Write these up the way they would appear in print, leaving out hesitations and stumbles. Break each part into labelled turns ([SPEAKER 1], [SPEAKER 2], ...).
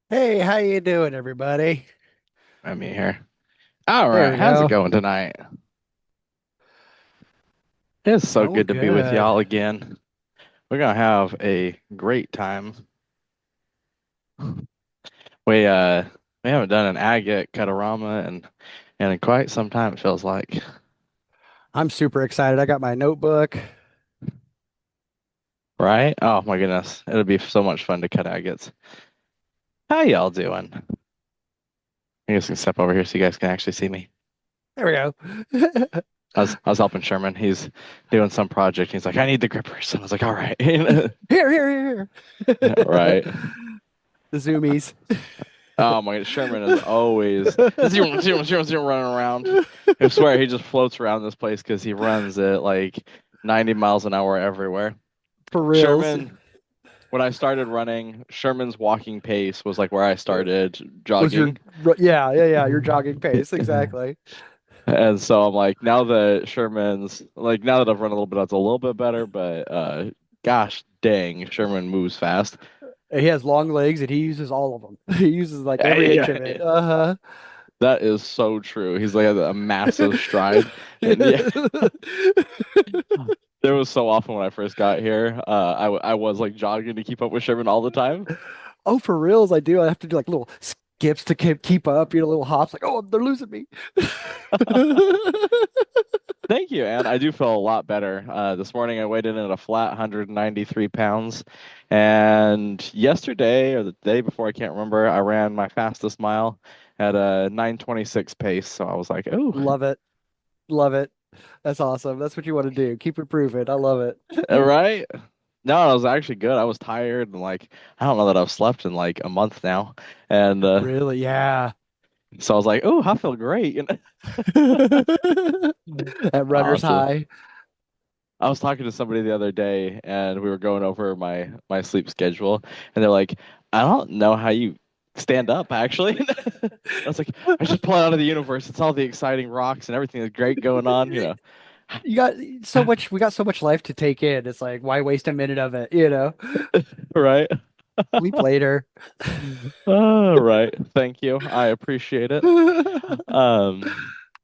[SPEAKER 1] Hey, how you doing, everybody?
[SPEAKER 2] I'm here. All
[SPEAKER 1] There
[SPEAKER 2] right,
[SPEAKER 1] we
[SPEAKER 2] how's it
[SPEAKER 1] go.
[SPEAKER 2] going tonight? It's so
[SPEAKER 1] Going
[SPEAKER 2] good to be with
[SPEAKER 1] good.
[SPEAKER 2] y'all again. We're gonna have a great time. We we haven't done an agate katarama and in quite some time it feels like.
[SPEAKER 1] I'm super excited. I got my notebook.
[SPEAKER 2] Right? Oh my goodness. It'll be so much fun to cut agates. How y'all doing? I guess I can step over here so you guys can actually see me.
[SPEAKER 1] There we go.
[SPEAKER 2] I was helping Sherman. He's doing some project. He's like, I need the grippers. And I was like, all right.
[SPEAKER 1] Here.
[SPEAKER 2] Right.
[SPEAKER 1] The zoomies.
[SPEAKER 2] Oh my God, Sherman is always zoom, zoom, zoom, zoom, running around. I swear he just floats around this place because he runs at like 90 miles an hour everywhere.
[SPEAKER 1] For reals.
[SPEAKER 2] Sherman, when I started running, Sherman's walking pace was like where I started
[SPEAKER 1] Was your
[SPEAKER 2] jogging.
[SPEAKER 1] yeah, your jogging pace, exactly.
[SPEAKER 2] And so I'm like, now that Sherman's like now that I've run a little bit, that's a little bit better, but gosh dang, Sherman moves fast.
[SPEAKER 1] He has long legs and he uses all of them. He uses like every inch of it. Uh-huh.
[SPEAKER 2] That is so true. He's like a massive stride. And yeah, there was so often when I first got here, I was like jogging to keep up with Sherman all the time.
[SPEAKER 1] Oh, for reals, I do. I have to do like little skips to keep up, little hops. Like, oh, they're losing me.
[SPEAKER 2] Thank you, and I do feel a lot better. This morning I weighed in at a flat 193 pounds, and yesterday or the day before, I can't remember, I ran my fastest mile at a 9:26 pace. So I was like, "Oh,
[SPEAKER 1] Love it. Love it. That's awesome. That's what you want to do. Keep improving. I love
[SPEAKER 2] all
[SPEAKER 1] it.
[SPEAKER 2] right." No, I was actually good. I was tired and like I don't know that I've slept in like a month now, and
[SPEAKER 1] Really? Yeah.
[SPEAKER 2] so I was like, "Oh, I feel great."
[SPEAKER 1] At runner's
[SPEAKER 2] Awesome.
[SPEAKER 1] high.
[SPEAKER 2] I was talking to somebody the other day and we were going over my sleep schedule and they're like, I don't know how you stand up actually. I was like, I just pull it out of the universe. It's all the exciting rocks and everything that's great going on, you know.
[SPEAKER 1] You got so much, we got so much life to take in. It's like, why waste a minute of it?
[SPEAKER 2] Right?
[SPEAKER 1] Sleep later.
[SPEAKER 2] All right. Thank you. I appreciate it. Um,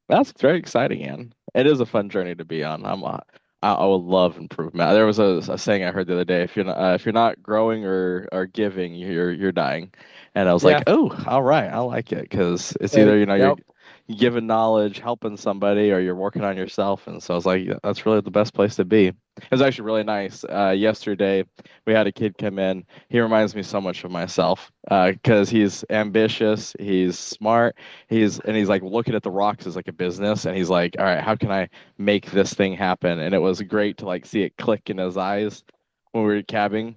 [SPEAKER 2] that's very exciting, Ann. It is a fun journey to be on. I would love improvement. There was a saying I heard the other day: if you're not growing or giving, you're dying. And I was like,
[SPEAKER 1] Yeah.
[SPEAKER 2] oh, all right, I like it because it's
[SPEAKER 1] Hey,
[SPEAKER 2] either
[SPEAKER 1] yep.
[SPEAKER 2] you're giving knowledge, helping somebody, or you're working on yourself. And so I was like, yeah, that's really the best place to be. It was actually really nice. Yesterday, we had a kid come in. He reminds me so much of myself because he's ambitious, he's smart, he's like looking at the rocks as like a business, and he's like, all right, how can I make this thing happen? And it was great to like see it click in his eyes when we were cabbing.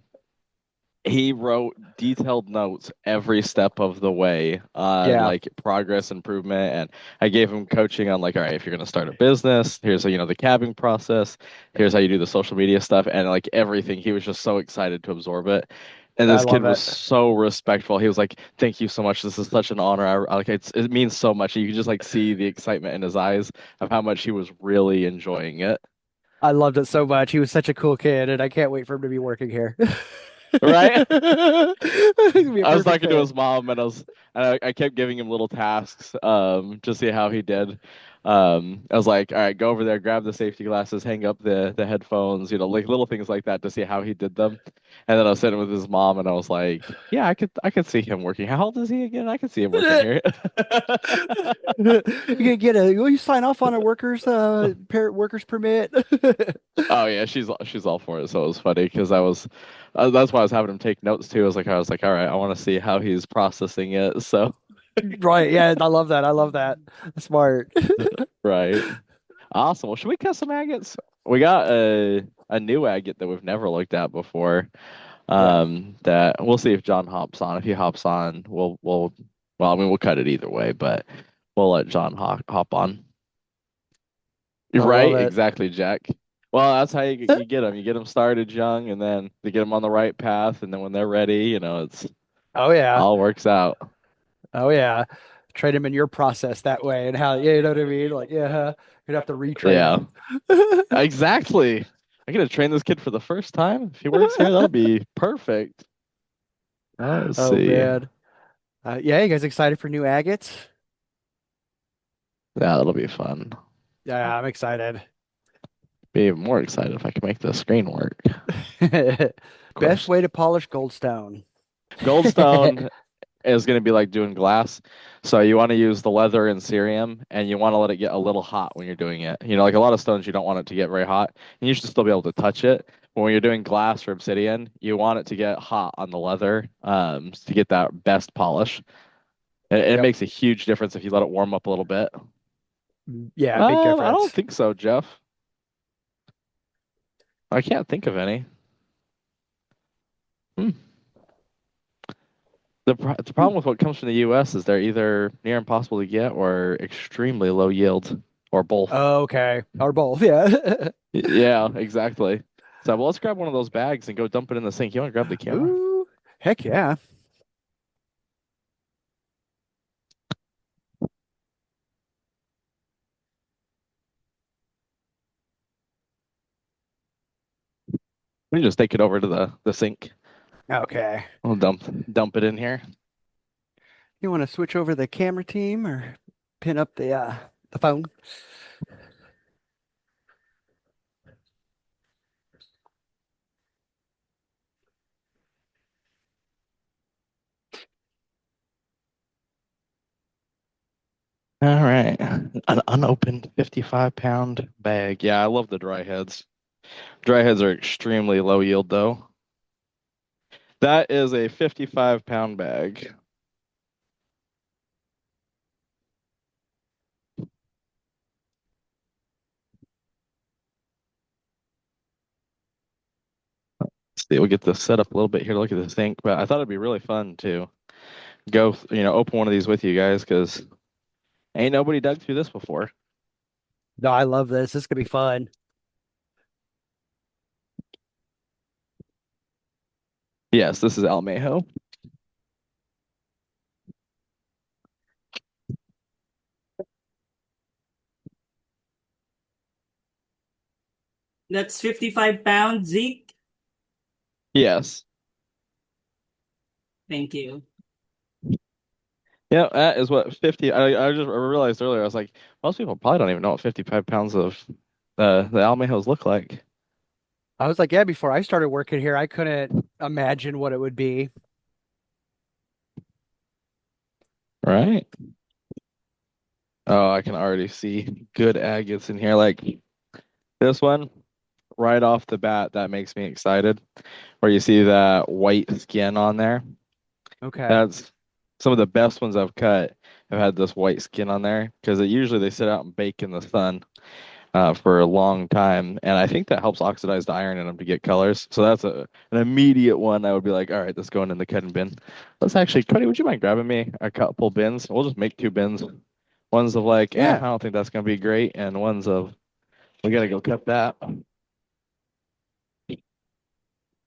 [SPEAKER 2] He wrote detailed notes every step of the way on
[SPEAKER 1] Yeah.
[SPEAKER 2] like progress improvement, and I gave him coaching on like, all right, if you're going to start a business, here's how, the cabbing process, here's how you do the social media stuff, and like everything. He was just so excited to absorb it. And
[SPEAKER 1] I
[SPEAKER 2] this kid
[SPEAKER 1] love
[SPEAKER 2] was
[SPEAKER 1] it.
[SPEAKER 2] so respectful. He was like, "Thank you so much. This is such an honor. Like it means so much." You could just like see the excitement in his eyes of how much he was really enjoying it.
[SPEAKER 1] I loved it so much. He was such a cool kid, and I can't wait for him to be working here.
[SPEAKER 2] Right?
[SPEAKER 1] He's gonna be a
[SPEAKER 2] I was
[SPEAKER 1] perfect
[SPEAKER 2] talking to
[SPEAKER 1] fit.
[SPEAKER 2] his mom and I kept giving him little tasks to see how he did. I was like, all right, go over there, grab the safety glasses, hang up the headphones, like little things like that to see how he did them. And then I was sitting with his mom and I was like, yeah, I could see him working. How old is he again? I could see him working here.
[SPEAKER 1] You gonna get a? Will you sign off on a workers permit?
[SPEAKER 2] Oh yeah, she's all for it. So it was funny because that's why I was having him take notes too. I was like, all right, I want to see how he's processing it. So
[SPEAKER 1] Right? Yeah, I love that. I love that. Smart.
[SPEAKER 2] right. Awesome. Well, should we cut some agates? We got a new agate that we've never looked at before.
[SPEAKER 1] Yeah.
[SPEAKER 2] That we'll see if John hops on. If he hops on, well, I mean, we'll cut it either way, but we'll let John hop on.
[SPEAKER 1] I love
[SPEAKER 2] Right?
[SPEAKER 1] it.
[SPEAKER 2] Exactly, Jack. Well, that's how you get them. You get them started young, and then they get them on the right path, and then when they're ready, it's
[SPEAKER 1] Oh yeah.
[SPEAKER 2] all works out.
[SPEAKER 1] Oh yeah. Train him in your process that way, and how you know what I mean? Like, yeah, you'd have to retrain
[SPEAKER 2] Yeah,
[SPEAKER 1] him.
[SPEAKER 2] exactly. I get to train this kid for the first time. If he works here, that'll be perfect. Let's
[SPEAKER 1] Oh
[SPEAKER 2] see.
[SPEAKER 1] man. Yeah, you guys excited for new agates?
[SPEAKER 2] Yeah, that'll be fun.
[SPEAKER 1] Yeah, I'm excited.
[SPEAKER 2] Be even more excited if I can make the screen work. Of
[SPEAKER 1] Best
[SPEAKER 2] course.
[SPEAKER 1] way to polish goldstone.
[SPEAKER 2] Goldstone is going to be like doing glass. So you want to use the leather and cerium, and you want to let it get a little hot when you're doing it. Like a lot of stones, you don't want it to get very hot, and you should still be able to touch it. But when you're doing glass or obsidian, you want it to get hot on the leather, to get that best polish. It
[SPEAKER 1] Yep.
[SPEAKER 2] makes a huge difference if you let it warm up a little bit.
[SPEAKER 1] Yeah, big
[SPEAKER 2] I don't
[SPEAKER 1] difference.
[SPEAKER 2] think so, Jeff. I can't think of any. Hmm. The
[SPEAKER 1] Hmm.
[SPEAKER 2] problem with what comes from the U.S. is they're either near impossible to get or extremely low yield, or both.
[SPEAKER 1] Okay. Or both, yeah.
[SPEAKER 2] Yeah, exactly. So, well, let's grab one of those bags and go dump it in the sink. You want to grab the camera?
[SPEAKER 1] Ooh, heck yeah.
[SPEAKER 2] We can just take it over to the sink.
[SPEAKER 1] Okay.
[SPEAKER 2] We'll dump it in here.
[SPEAKER 1] You want to switch over the camera team or pin up the phone?
[SPEAKER 2] All right. An unopened 55-pound bag. Yeah, I love the dry heads. Dry heads are extremely low yield, though. That is a 55-pound bag. See, we'll get this set up a little bit here to look at the sink, but I thought it'd be really fun to go, open one of these with you guys because ain't nobody dug through this before.
[SPEAKER 1] No, I love this. This could be fun.
[SPEAKER 2] Yes, this is Almejo.
[SPEAKER 3] That's 55 pounds, Zeke.
[SPEAKER 2] Yes.
[SPEAKER 3] Thank you.
[SPEAKER 2] Yeah, that is what 50. I just realized earlier, I was like, most people probably don't even know what 55 pounds of the Almejos look like.
[SPEAKER 1] I was like, yeah, before I started working here, I couldn't imagine what it would be.
[SPEAKER 2] Right? Oh, I can already see good agates in here. Like this one, right off the bat, that makes me excited. Where you see that white skin on there.
[SPEAKER 1] Okay.
[SPEAKER 2] That's some of the best ones I've cut have had this white skin on there because usually they sit out and bake in the sun for a long time, and I think that helps oxidize the iron in them to get colors. So that's an immediate one. I would be like, all right, that's going in the cutting bin. Let's actually, Cody, would you mind grabbing me a couple bins? We'll just make two bins. Ones of like, I
[SPEAKER 1] Yeah.
[SPEAKER 2] don't think that's gonna be great, and ones of we gotta go cut that.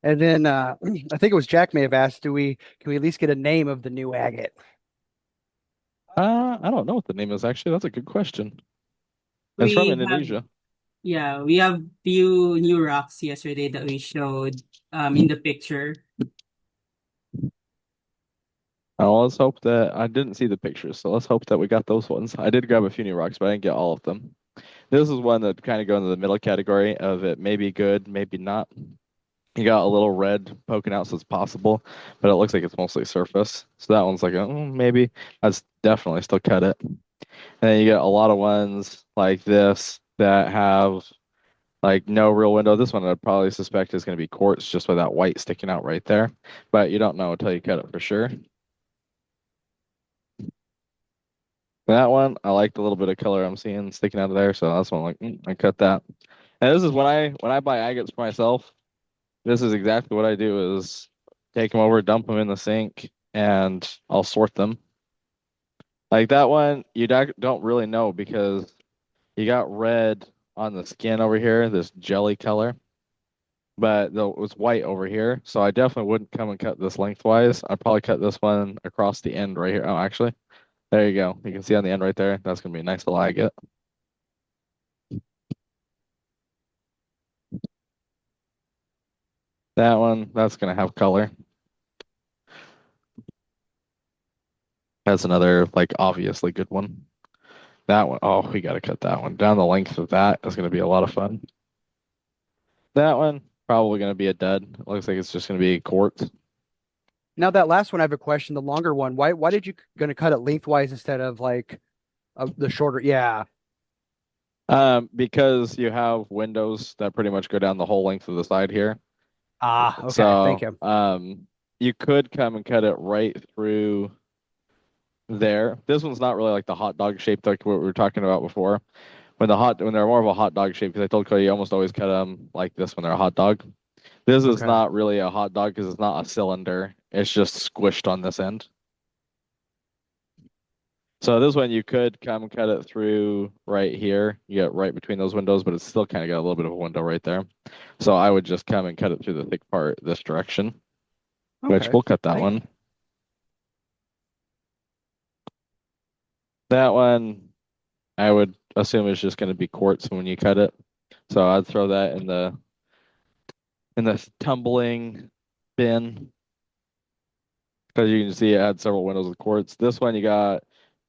[SPEAKER 1] And then I think it was Jack may have asked, do we can we at least get a name of the new agate?
[SPEAKER 2] I don't know what the name is actually. That's a good question. It's from
[SPEAKER 3] We have,
[SPEAKER 2] Indonesia.
[SPEAKER 3] yeah, we have few new rocks yesterday that we showed in the picture.
[SPEAKER 2] Oh, let's hope that I didn't see the pictures, so let's hope that we got those ones. I did grab a few new rocks, but I didn't get all of them. This is one that kind of go into the middle category of it may be good, maybe not. You got a little red poking out, so it's possible, but it looks like it's mostly surface. So that one's like, maybe. I'd definitely still cut it. And then you get a lot of ones like this that have like no real window. This one I'd probably suspect is going to be quartz just with that white sticking out right there, but you don't know until you cut it for sure. That one, I like the little bit of color I'm seeing sticking out of there, so that's one like I cut that. And this is when I buy agates for myself. This is exactly what I do: is take them over, dump them in the sink, and I'll sort them. Like that one, you don't really know because you got red on the skin over here, this jelly color, but though it was white over here. So I definitely wouldn't come and cut this lengthwise. I'd probably cut this one across the end right here. Oh, actually, there you go. You can see on the end right there. That's gonna be a nice little agate. That one, that's gonna have color. That's another like obviously good one. That one, oh, we got to cut that one. Down the length of that is going to be a lot of fun. That one, probably going to be a dud. Looks like it's just going to be quartz.
[SPEAKER 1] Now that last one, I have a question. The longer one, why did you gonna cut it lengthwise instead of like the shorter? Yeah.
[SPEAKER 2] Because you have windows that pretty much go down the whole length of the side here.
[SPEAKER 1] Ah, okay. Thank
[SPEAKER 2] So,
[SPEAKER 1] you.
[SPEAKER 2] you could come and cut it right through there. This one's not really like the hot dog shape like what we were talking about before. When they're more of a hot dog shape, because I told Cody you almost always cut them like this when they're a hot dog. This is
[SPEAKER 1] Okay.
[SPEAKER 2] not really a hot dog because it's not a cylinder. It's just squished on this end. So this one you could come and cut it through right here. You get right between those windows, but it's still kind of got a little bit of a window right there. So I would just come and cut it through the thick part this direction, which
[SPEAKER 1] Okay.
[SPEAKER 2] we'll cut that
[SPEAKER 1] Thank
[SPEAKER 2] one. That one I would assume is just going to be quartz when you cut it. So I'd throw that in the tumbling bin because you can see it had several windows with quartz. This one you got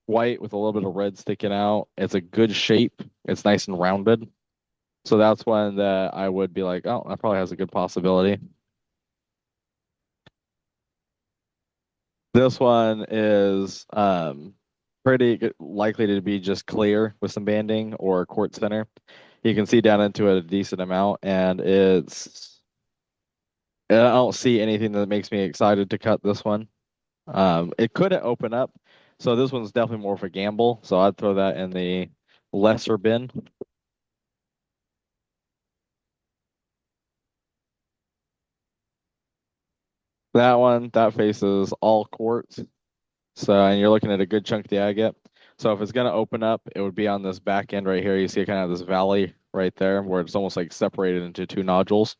[SPEAKER 2] white with a little bit of red sticking out. It's a good shape. It's nice and rounded. So that's one that I would be like, oh, that probably has a good possibility. This one is pretty likely to be just clear with some banding or quartz thinner. You can see down into it a decent amount, and I don't see anything that makes me excited to cut this one. It couldn't open up, so this one's definitely more of a gamble. So I'd throw that in the lesser bin. That one, that face is all quartz. So, and you're looking at a good chunk of the agate. So if it's going to open up, it would be on this back end right here. You see kind of this valley right there where it's almost like separated into two nodules.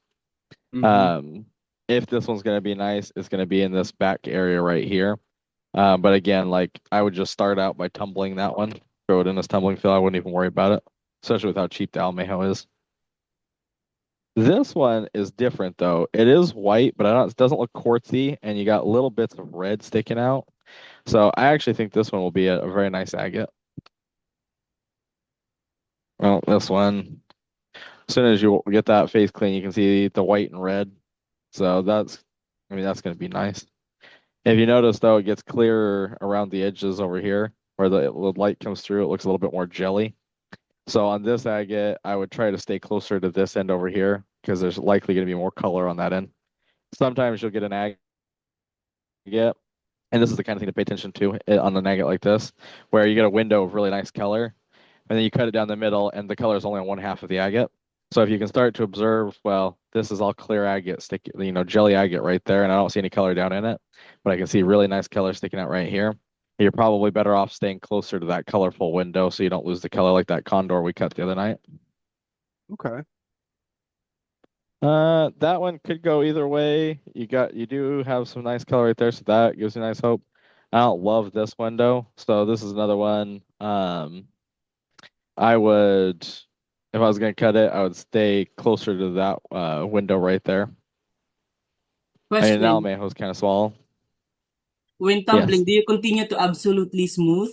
[SPEAKER 1] you.
[SPEAKER 2] Um, if this one's going to be nice, it's going to be in this back area right here. But again, like I would just start out by tumbling that one, throw it in this tumbling fill. I wouldn't even worry about it, especially with how cheap the Almejo is. This one is different though. It is white, but I don't, it doesn't look quartzy, and you got little bits of red sticking out. So I actually think this one will be a very nice agate. Well, this one, as soon as you get that face clean, you can see the white and red. So I mean, that's going to be nice. If you notice though, it gets clearer around the edges over here where the light comes through. It looks a little bit more jelly. So on this agate, I would try to stay closer to this end over here because there's likely going to be more color on that end. Sometimes you'll get an agate, and this is the kind of thing to pay attention to on an agate like this, where you get a window of really nice color, and then you cut it down the middle, and the color is only on one half of the agate. So if you can start to observe, well, this is all clear agate, jelly agate right there, and I don't see any color down in it, but I can see really nice color sticking out right here. You're probably better off staying closer to that colorful window so you don't lose the color like that condor we cut the other night.
[SPEAKER 1] Okay.
[SPEAKER 2] That one could go either way. You do have some nice color right there, so that gives you nice hope. I don't love this window, so this is another one. I would, if I was gonna cut it, I would stay closer to that window right there. I mean, now
[SPEAKER 3] Question.
[SPEAKER 2] man was kind of small.
[SPEAKER 3] When tumbling,
[SPEAKER 2] Yes.
[SPEAKER 3] do you continue to absolutely smooth?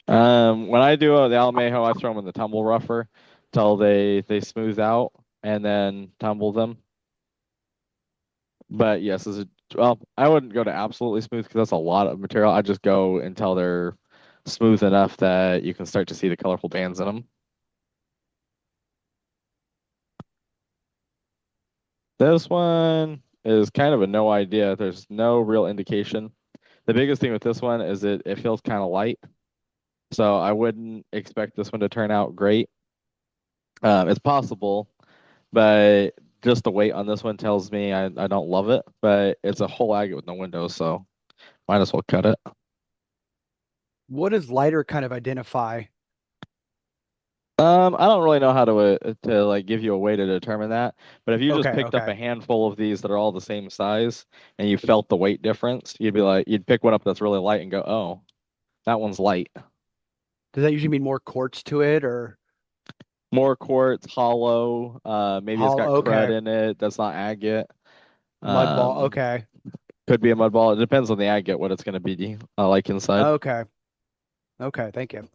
[SPEAKER 2] When I do the Almejo, I throw them in the tumble rougher till they smooth out and then tumble them. But yes, well, I wouldn't go to absolutely smooth because that's a lot of material. I just go until they're smooth enough that you can start to see the colorful bands in them. This one is kind of a no idea. There's no real indication. The biggest thing with this one is it feels kind of light, so I wouldn't expect this one to turn out great. It's possible, but just the weight on this one tells me I don't love it. But it's a whole agate with no windows, so might as well cut it.
[SPEAKER 1] What does lighter kind of identify?
[SPEAKER 2] I don't really know how to like give you a way to determine that, but if you just
[SPEAKER 1] Okay,
[SPEAKER 2] picked up
[SPEAKER 1] okay.
[SPEAKER 2] a handful of these that are all the same size and you felt the weight difference, you'd pick one up that's really light and go, "Oh, that one's light."
[SPEAKER 1] Does that usually mean more quartz to it or
[SPEAKER 2] More quartz, hollow, maybe it's
[SPEAKER 1] hollow?
[SPEAKER 2] got crud
[SPEAKER 1] Okay.
[SPEAKER 2] in it. That's not agate.
[SPEAKER 1] Mud ball.
[SPEAKER 2] Um,
[SPEAKER 1] Okay.
[SPEAKER 2] Could be a mud ball. It depends on the agate what it's going to be like inside.
[SPEAKER 1] Okay. Okay. Thank you.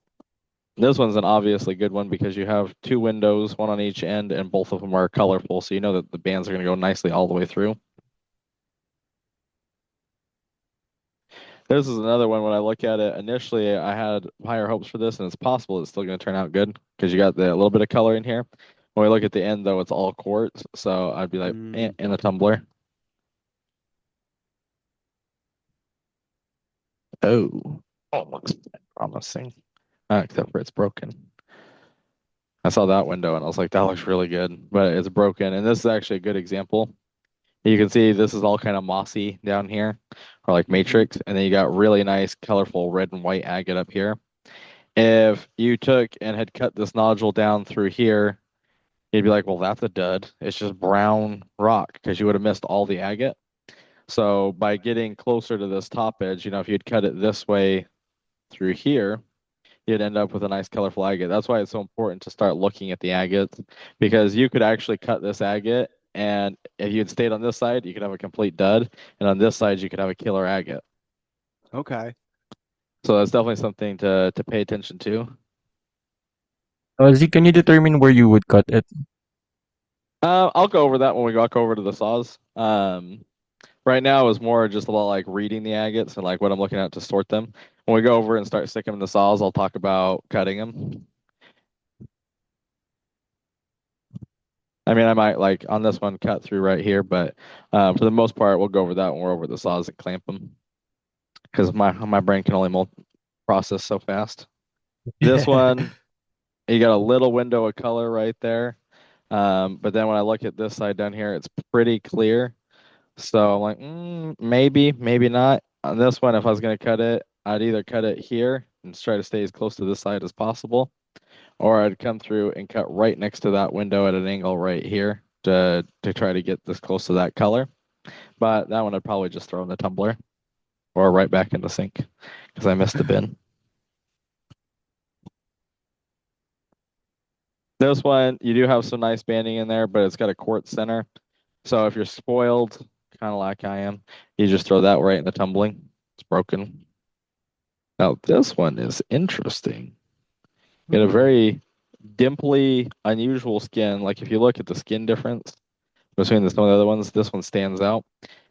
[SPEAKER 2] This one's an obviously good one because you have two windows, one on each end, and both of them are colorful, so you know that the bands are going to go nicely all the way through. This is another one. When I look at it, initially I had higher hopes for this, and it's possible it's still going to turn out good because you got the little bit of color in here. When we look at the end, though, it's all quartz, so I'd be like,
[SPEAKER 1] Mm,
[SPEAKER 2] in a tumbler. Oh, looks promising. Except for it's broken. I saw that window and I was like, that looks really good, but it's broken. And this is actually a good example. You can see this is all kind of mossy down here, or like
[SPEAKER 1] hmm.
[SPEAKER 2] matrix, and then you got really nice, colorful red and white agate up here. If you took and had cut this nodule down through here, you'd be like, well, that's a dud. It's just brown rock because you would have missed all the agate. So by getting closer to this top edge, if you'd cut it this way through here, you'd end up with a nice colorful agate. That's why it's so important to start looking at the agates because you could actually cut this agate, and if you had stayed on this side, you could have a complete dud, and on this side, you could have a killer agate.
[SPEAKER 1] Okay.
[SPEAKER 2] So that's definitely something to pay attention to.
[SPEAKER 4] Z, can you determine where you would cut it?
[SPEAKER 2] I'll go over that when we walk over to the saws. Right now is more just a lot like reading the agates and like what I'm looking at to sort them. When we go over and start sticking them in the saws, I'll talk about cutting them. I mean, I might like on this one cut through right here, but for the most part, we'll go over that when we're over the saws and clamp them because my brain can only process so fast. This one, you got a little window of color right there, but then when I look at this side down here, it's pretty clear. So I'm like, maybe, maybe not. On this one, if I was gonna cut it, I'd either cut it here and try to stay as close to this side as possible, or I'd come through and cut right next to that window at an angle right here to try to get this close to that color. But that one I'd probably just throw in the tumbler or right back in the sink because I missed the bin. This one, you do have some nice banding in there, but it's got a quartz center. So if you're spoiled, kind of like I am, you just throw that right in the tumbling. It's broken. Now this one is interesting. Got a
[SPEAKER 1] Hmm.
[SPEAKER 2] very dimply, unusual skin. Like if you look at the skin difference between some of the other ones, this one stands out.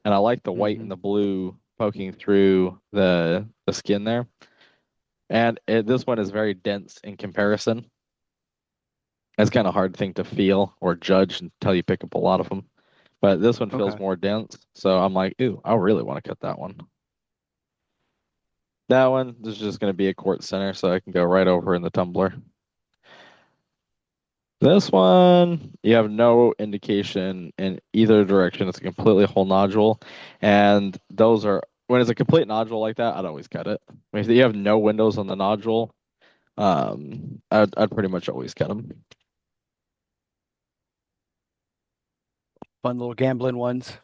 [SPEAKER 2] And I like the white
[SPEAKER 1] Hmm.
[SPEAKER 2] and the blue poking through the skin there. And this one is very dense in comparison. It's kind of hard thing to feel or judge until you pick up a lot of them. But this one feels
[SPEAKER 1] Okay.
[SPEAKER 2] more dense. So I'm like, ooh, I really want to cut that one. That one is just going to be a quartz center, so I can go right over in the tumbler. This one, you have no indication in either direction. It's a completely whole nodule. And those are, when it's a complete nodule like that, I'd always cut it. If you have no windows on the nodule, I'd pretty much always cut them.
[SPEAKER 1] Fun little gambling ones.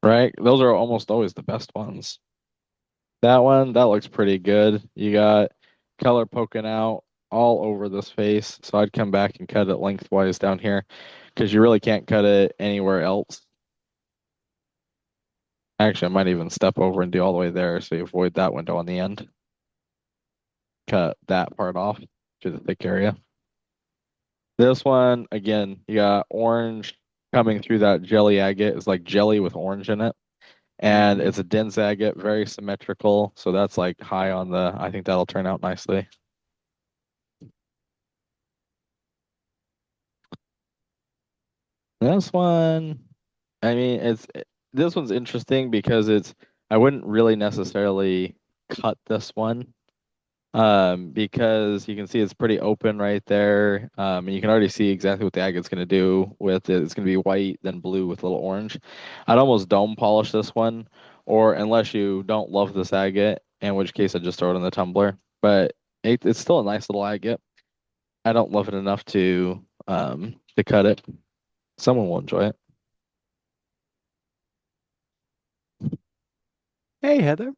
[SPEAKER 2] Right? Those are almost always the best ones. That one, that looks pretty good. You got color poking out all over this face. So I'd come back and cut it lengthwise down here because you really can't cut it anywhere else. Actually, I might even step over and do all the way there so you avoid that window on the end. Cut that part off to the thick area. This one, again, you got orange coming through that jelly agate. It's like jelly with orange in it. And
[SPEAKER 1] Hmm.
[SPEAKER 2] it's a dense agate, very symmetrical. So that's like high on I think that'll turn out nicely. This one, I mean, this one's interesting because I wouldn't really necessarily cut this one because you can see it's pretty open right there. And you can already see exactly what the agate's going to do with it. It's going to be white, then blue with a little orange. I'd almost dome polish this one, or unless you don't love this agate, in which case I'd just throw it in the tumbler. But it's still a nice little agate. I don't love it enough to cut it. Someone will enjoy it.
[SPEAKER 1] Hey, Heather.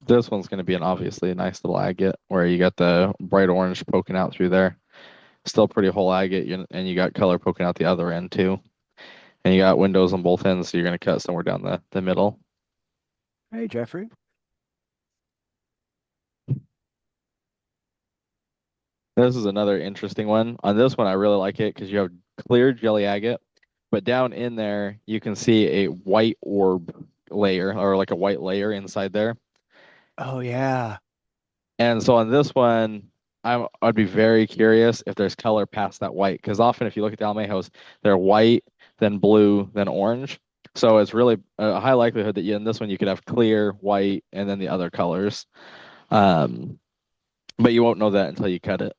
[SPEAKER 2] This one's going to be an obviously a nice little agate where you got the bright orange poking out through there. Still pretty whole agate, and you got color poking out the other end too. And you got windows on both ends, so you're going to cut somewhere down the middle.
[SPEAKER 1] Hey, Jeffrey.
[SPEAKER 2] This is another interesting one. On this one, I really like it because you have clear jelly agate, but down in there, you can see a white orb layer or like a white layer inside there.
[SPEAKER 1] Oh yeah.
[SPEAKER 2] And so on this one, I'd be very curious if there's color past that white because often if you look at the Almejos, they're white, then blue, then orange. So it's really a high likelihood that in this one you could have clear, white, and then the other colors. Um, but you won't know that until you cut it.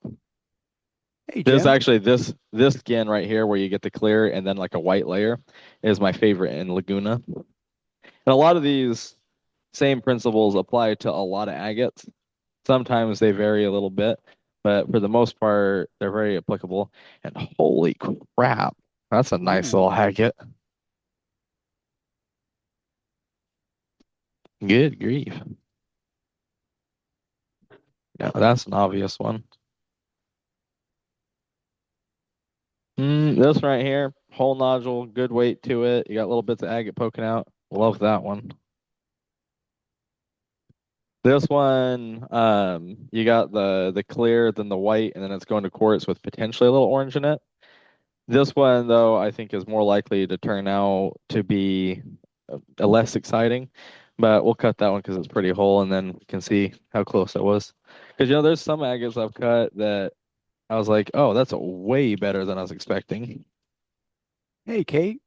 [SPEAKER 1] Hey,
[SPEAKER 2] This
[SPEAKER 1] Jim.
[SPEAKER 2] actually this skin right here where you get the clear and then like a white layer is my favorite in Laguna. And a lot of these same principles apply to a lot of agates. Sometimes they vary a little bit, but for the most part, they're very applicable. And holy crap, that's a nice little
[SPEAKER 1] Ooh.
[SPEAKER 2] agate. Good grief. Yeah, that's an obvious one. This right here, whole nodule, good weight to it. You got little bits of agate poking out. Love that one. This one, you got the clear, then the white, and then it's going to quartz with potentially a little orange in it. This one, though, I think is more likely to turn out to be a less exciting, but we'll cut that one because it's pretty whole, and then we can see how close it was. Because there's some agates I've cut that I was like, oh, that's way better than I was expecting.
[SPEAKER 1] Hey, Kate.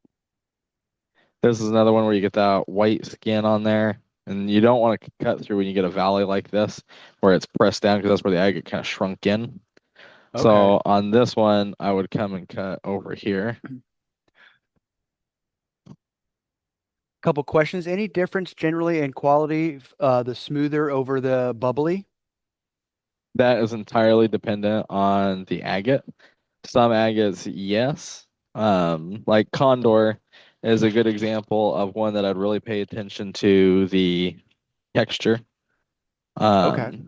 [SPEAKER 2] This is another one where you get that white skin on there, and you don't want to cut through when you get a valley like this, where it's pressed down because that's where the agate kind of shrunk in.
[SPEAKER 1] Okay.
[SPEAKER 2] So on this one, I would come and cut over here.
[SPEAKER 1] Couple questions. Any difference generally in quality, the smoother over the bubbly?
[SPEAKER 2] That is entirely dependent on the agate. Some agates, yes. Like Condor is a good example of one that I'd really pay attention to the texture.
[SPEAKER 1] Okay.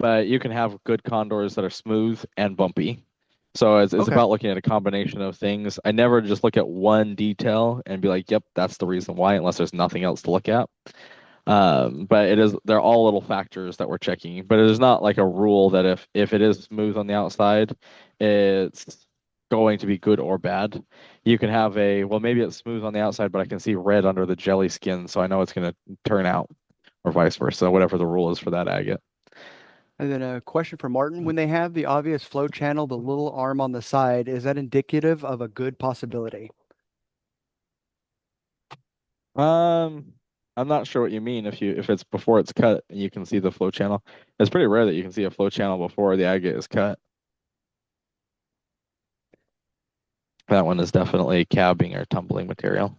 [SPEAKER 2] But you can have good condors that are smooth and bumpy. So it's
[SPEAKER 1] Okay.
[SPEAKER 2] about looking at a combination of things. I never just look at one detail and be like, yep, that's the reason why, unless there's nothing else to look at. But they're all little factors that we're checking. But it is not like a rule that if it is smooth on the outside, it's going to be good or bad. You can have well, maybe it's smooth on the outside, but I can see red under the jelly skin, so I know it's going to turn out, or vice versa, whatever the rule is for that agate.
[SPEAKER 1] And then a question for Martin. When they have the obvious flow channel, the little arm on the side, is that indicative of a good possibility?
[SPEAKER 2] Um, I'm not sure what you mean if it's before it's cut and you can see the flow channel. It's pretty rare that you can see a flow channel before the agate is cut. That one is definitely cabbing or tumbling material.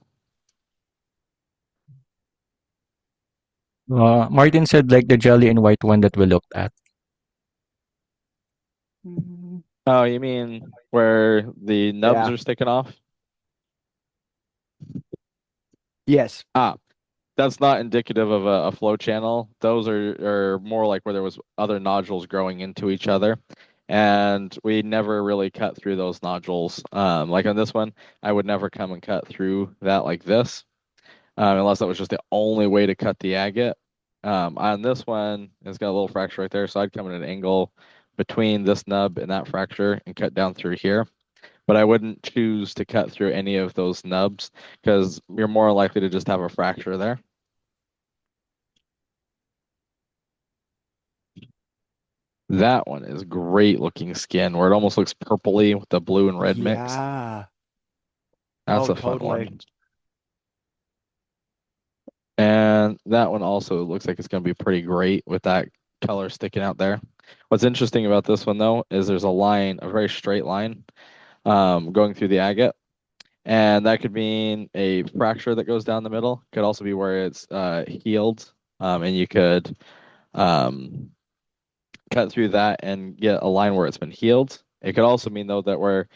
[SPEAKER 4] Martin said like the jelly and white one that we looked at.
[SPEAKER 1] Mm,
[SPEAKER 2] Oh, you mean where the nubs
[SPEAKER 1] yeah.
[SPEAKER 2] are sticking off?
[SPEAKER 1] Yes.
[SPEAKER 2] Ah, that's not indicative of a flow channel. Those are more like where there was other nodules growing into each other. And we never really cut through those nodules. Like on this one, I would never come and cut through that like this, unless that was just the only way to cut the agate. On this one, it's got a little fracture right there, so I'd come at an angle between this nub and that fracture and cut down through here. But I wouldn't choose to cut through any of those nubs because you're more likely to just have a fracture there. That one is great looking skin where it almost looks purpley with the blue and red mix.
[SPEAKER 1] Yeah.
[SPEAKER 2] That's
[SPEAKER 1] Oh,
[SPEAKER 2] a fun
[SPEAKER 1] totally.
[SPEAKER 2] one. And that one also looks like it's going to be pretty great with that color sticking out there. What's interesting about this one though is there's a line, a very straight line, going through the agate. And that could mean a fracture that goes down the middle. Could also be where it's healed, and you could um, cut through that and get a line where it's been healed. It could also mean though that where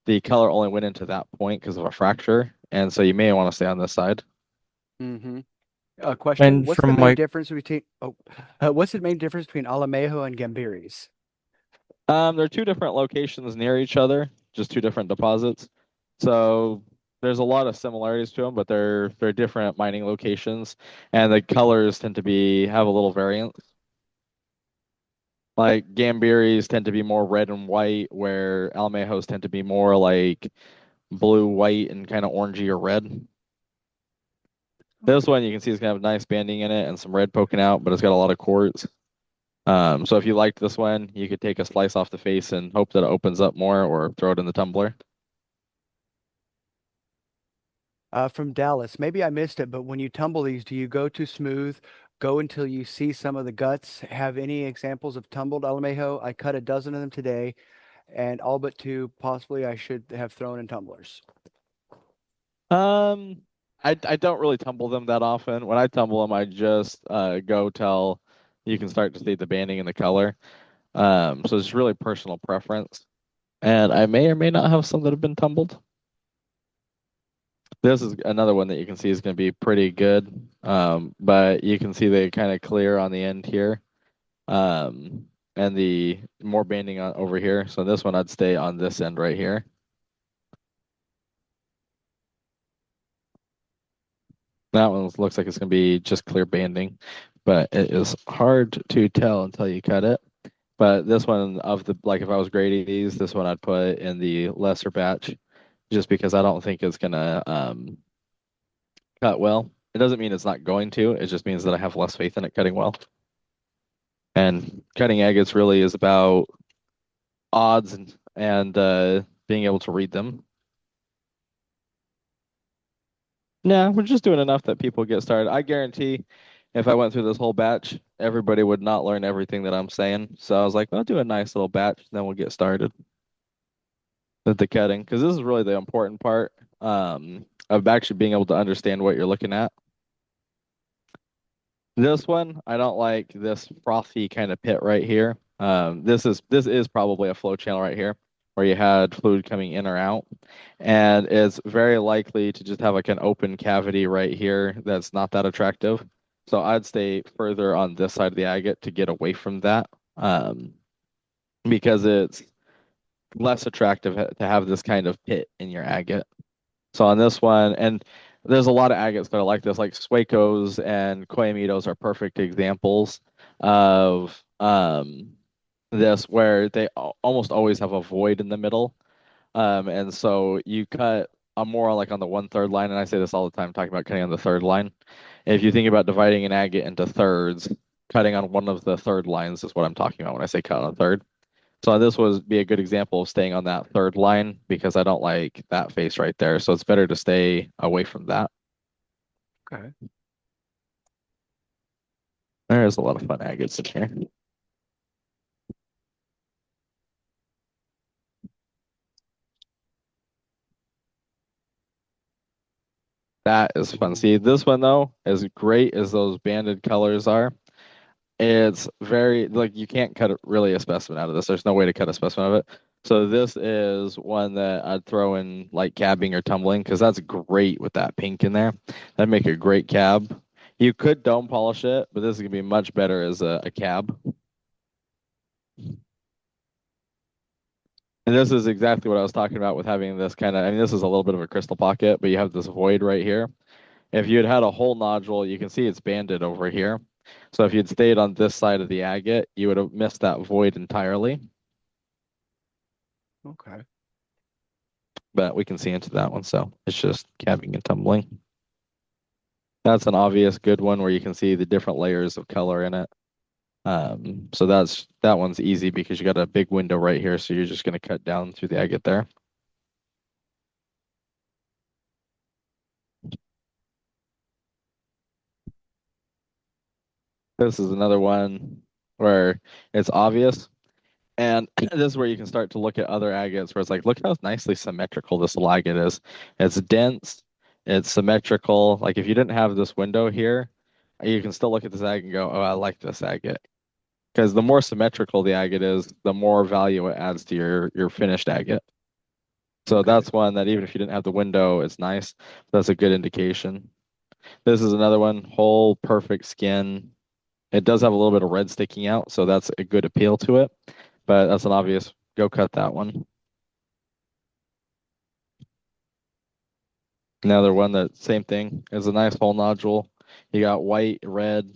[SPEAKER 2] the color only went into that point because of a fracture, and so you may want to stay on this side.
[SPEAKER 1] Mm-hmm. A question.
[SPEAKER 4] And
[SPEAKER 1] What's the
[SPEAKER 4] from
[SPEAKER 1] main
[SPEAKER 4] my
[SPEAKER 1] difference between what's the main difference between Alamejo and Gambiris?
[SPEAKER 2] They're two different locations near each other, just two different deposits. So there's a lot of similarities to them, but they're different mining locations, and the colors tend to be have a little variance. Like Gambiris tend to be more red and white, where Almejos tend to be more like blue, white, and kind of orangey or red. This one you can see is gonna have nice banding in it and some red poking out, but it's got a lot of quartz. So if you liked this one, you could take a slice off the face and hope that it opens up more, or throw it in the tumbler.
[SPEAKER 1] From Dallas. Maybe I missed it, but when you tumble these, do you go to smooth, go until you see some of the guts? Have any examples of tumbled Alamejo? I cut a dozen of them today, and all but two possibly I should have thrown in tumblers.
[SPEAKER 2] Um, I don't really tumble them that often. When I tumble them, I just go till you can start to see the banding and the color. So it's really personal preference. And I may or may not have some that have been tumbled. This is another one that you can see is going to be pretty good. But you can see they kind of clear on the end here. And the more banding on over here. So this one I'd stay on this end right here. That one looks like it's going to be just clear banding, but it is hard to tell until you cut it. But this one of the, like if I was grading these, this one I'd put in the lesser batch just because I don't think it's gonna cut well. It doesn't mean it's not going to, it just means that I have less faith in it cutting well. And cutting agates really is about odds and being able to read them. Nah, we're just doing enough that people get started. I guarantee if I went through this whole batch, everybody would not learn everything that I'm saying. So I was like, I'll do a nice little batch, then we'll get started with the cutting, because this is really the important part of actually being able to understand what you're looking at. This one, I don't like this frothy kind of pit right here. This is probably a flow channel right here where you had fluid coming in or out. And it's very likely to just have like an open cavity right here that's not that attractive. So I'd stay further on this side of the agate to get away from that. Because it's less attractive to have this kind of pit in your agate. So on this one, and there's a lot of agates that are like this, like Suecos and Koyamitos are perfect examples of this, where they almost always have a void in the middle. And so you cut more like on the 1/3 line, and I say this all the time, talking about cutting on the third line. If you think about dividing an agate into thirds, cutting on one of the third lines is what I'm talking about when I say cut on a third. So this would be a good example of staying on that third line because I don't like that face right there. So it's better to stay away from that.
[SPEAKER 1] Okay.
[SPEAKER 2] There's a lot of fun agates in here. That is fun. See, this one though, as great as those banded colors are, it's very like you can't cut really a specimen out of this. There's no way to cut a specimen of it. So this is one that I'd throw in like cabbing or tumbling because that's great with that pink in there. That'd make a great cab. You could dome polish it, but this is gonna be much better as a cab. And this is exactly what I was talking about with having this kind of, I mean, this is a little bit of a crystal pocket, but you have this void right here. If you had had a whole nodule, you can see it's banded over here. So if you'd stayed on this side of the agate, you would have missed that void entirely.
[SPEAKER 1] Okay.
[SPEAKER 2] But we can see into that one, so it's just cabbing and tumbling. That's an obvious good one where you can see the different layers of color in it. So that one's easy because you got a big window right here, so you're just going to cut down through the agate there. This is another one where it's obvious. And this is where you can start to look at other agates where it's like, look how nicely symmetrical this little agate is. It's dense, it's symmetrical. Like if you didn't have this window here, you can still look at this agate and go, oh, I like this agate. Because the more symmetrical the agate is, the more value it adds to your finished agate. So
[SPEAKER 1] Okay.
[SPEAKER 2] that's one that even if you didn't have the window, it's nice. That's a good indication. This is another one, whole perfect skin. It does have a little bit of red sticking out, so that's a good appeal to it. But that's an obvious go cut that one. Another one that same thing is a nice whole nodule. You got white, red.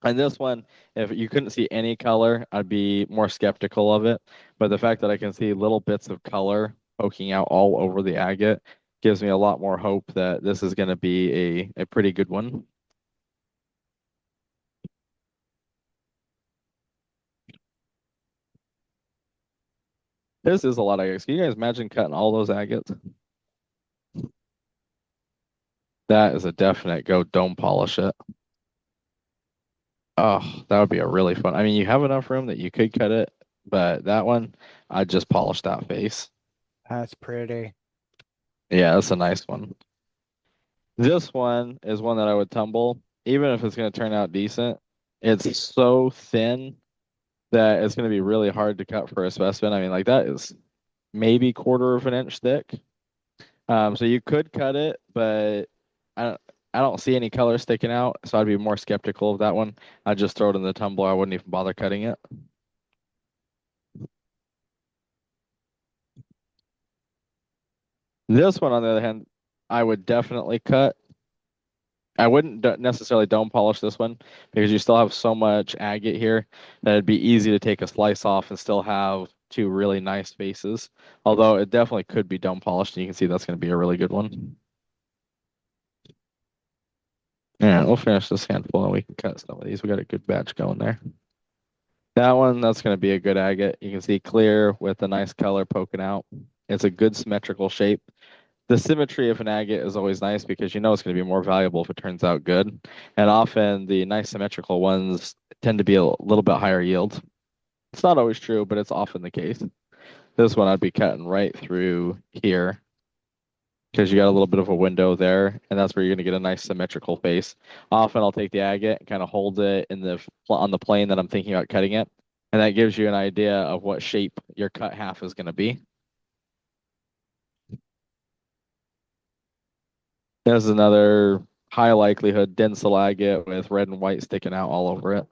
[SPEAKER 2] And this one, if you couldn't see any color, I'd be more skeptical of it. But the fact that I can see little bits of color poking out all over the agate gives me a lot more hope that this is going to be a pretty good one. This is a lot of agates. Can you guys imagine cutting all those agates? That is a definite go. Don't polish it. Oh, that would be a really fun. I mean, you have enough room that you could cut it, but that one, I'd just polish that face.
[SPEAKER 1] That's pretty.
[SPEAKER 2] Yeah, that's a nice one. This one is one that I would tumble, even if it's going to turn out decent. It's so thin that it's going to be really hard to cut for a specimen. I mean, like that is maybe quarter of an inch thick. So you could cut it, but I don't, I don't see any color sticking out, so I'd be more skeptical of that one. I'd just throw it in the tumbler. I wouldn't even bother cutting it. This one, on the other hand, I would definitely cut. I wouldn't necessarily dome polish this one because you still have so much agate here that it'd be easy to take a slice off and still have two really nice faces. Although it definitely could be dome polished, and you can see that's going to be a really good one. Yeah, we'll finish this handful and we can cut some of these. We got a good batch going there. That one, that's going to be a good agate. You can see clear with a nice color poking out. It's a good symmetrical shape. The symmetry of an agate is always nice because you know it's going to be more valuable if it turns out good. And often the nice symmetrical ones tend to be a little bit higher yield. It's not always true, but it's often the case. This one I'd be cutting right through here because you got a little bit of a window there, and that's where you're going to get a nice symmetrical face. Often I'll take the agate and kind of hold it in on the plane that I'm thinking about cutting it, and that gives you an idea of what shape your cut half is going to be. There's another high likelihood Densil agate with red and white sticking out all over it.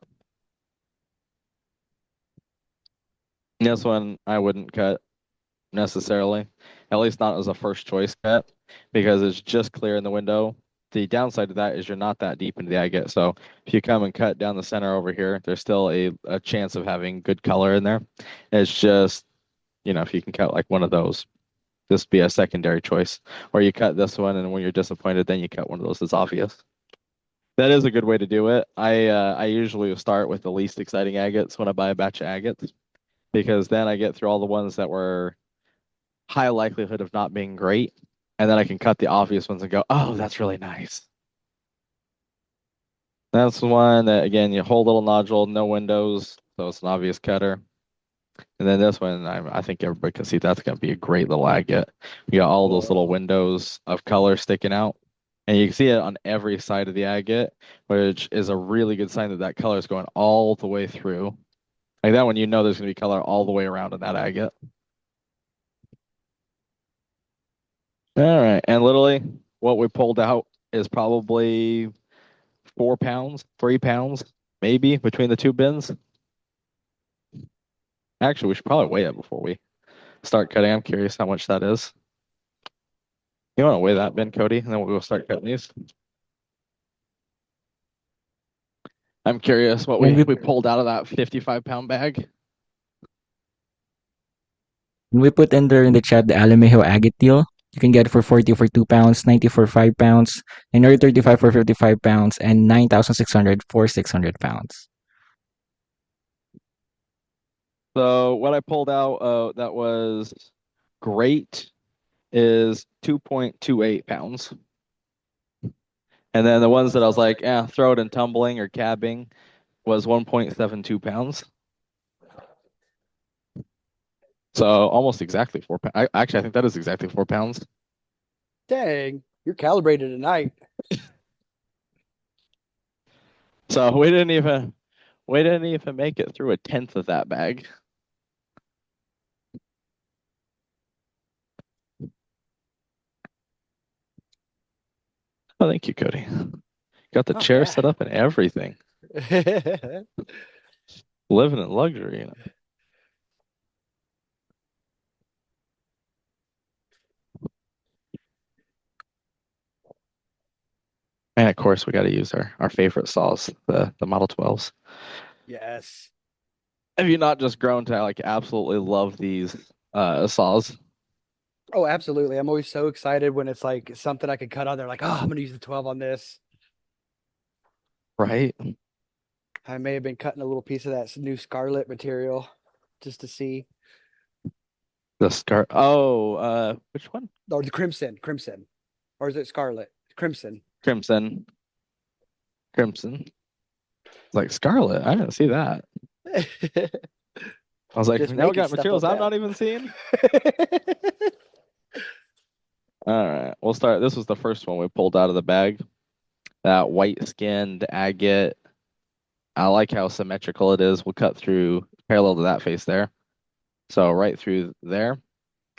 [SPEAKER 2] This one I wouldn't cut necessarily, at least not as a first choice cut, because it's just clear in the window. The downside to that is you're not that deep into the agate. So if you come and cut down the center over here, there's still a chance of having good color in there. It's just, if you can cut like one of those, this would be a secondary choice. Or you cut this one, and when you're disappointed, then you cut one of those that's obvious. That is a good way to do it. I usually start with the least exciting agates when I buy a batch of agates, because then I get through all the ones that were high likelihood of not being great, and then I can cut the obvious ones and go, oh, that's really nice. That's the one that, again, you hold little nodule, no windows, so it's an obvious cutter. And then this one, I think everybody can see that's going to be a great little agate. You got all those little windows of color sticking out, and you can see it on every side of the agate, which is a really good sign that that color is going all the way through. Like that one, there's going to be color all the way around in that agate. All right, and literally what we pulled out is probably 4 pounds, 3 pounds, maybe between the two bins. Actually, we should probably weigh it before we start cutting. I'm curious how much that is. You want to weigh that bin, Cody, and then we'll go start cutting these. I'm curious what
[SPEAKER 4] When we
[SPEAKER 2] we pulled out of that 55-pound bag.
[SPEAKER 4] when we put in there in the chat the Alamejo agate deal, you can get it for 40 for 2 pounds, 90 for 5 pounds, 935 for 55 pounds, and 9,600 for 600 pounds.
[SPEAKER 2] So what I pulled out that was great is 2.28 pounds. And then the ones that I was like, throw it in tumbling or cabbing was 1.72 pounds. So almost exactly 4 pounds. Actually, I think that is exactly 4 pounds.
[SPEAKER 1] Dang, you're calibrated tonight.
[SPEAKER 2] So we didn't even make it through a tenth of that bag. Oh, thank you, Cody. Got the chair
[SPEAKER 1] Yeah.
[SPEAKER 2] set up and everything. Living in luxury, And of course, we got to use our favorite saws, the Model 12s.
[SPEAKER 1] Yes.
[SPEAKER 2] Have you not just grown to like absolutely love these saws?
[SPEAKER 1] Oh, absolutely. I'm always so excited when it's like something I could cut on there, like, oh, I'm gonna use the 12 on this.
[SPEAKER 2] Right?
[SPEAKER 1] I may have been cutting a little piece of that new Scarlet material just to see.
[SPEAKER 2] The scar. Oh, which one?
[SPEAKER 1] Or the Crimson. Or is it Scarlet? Crimson.
[SPEAKER 2] Crimson. Crimson. It's like Scarlet. I didn't see that. I was like,
[SPEAKER 1] Just
[SPEAKER 2] now we
[SPEAKER 1] making
[SPEAKER 2] got
[SPEAKER 1] stuff
[SPEAKER 2] materials
[SPEAKER 1] up
[SPEAKER 2] I'm
[SPEAKER 1] now.
[SPEAKER 2] not even seeing. All right, we'll start. This was the first one we pulled out of the bag. That white skinned agate. I like how symmetrical it is. We'll cut through parallel to that face there. So right through there.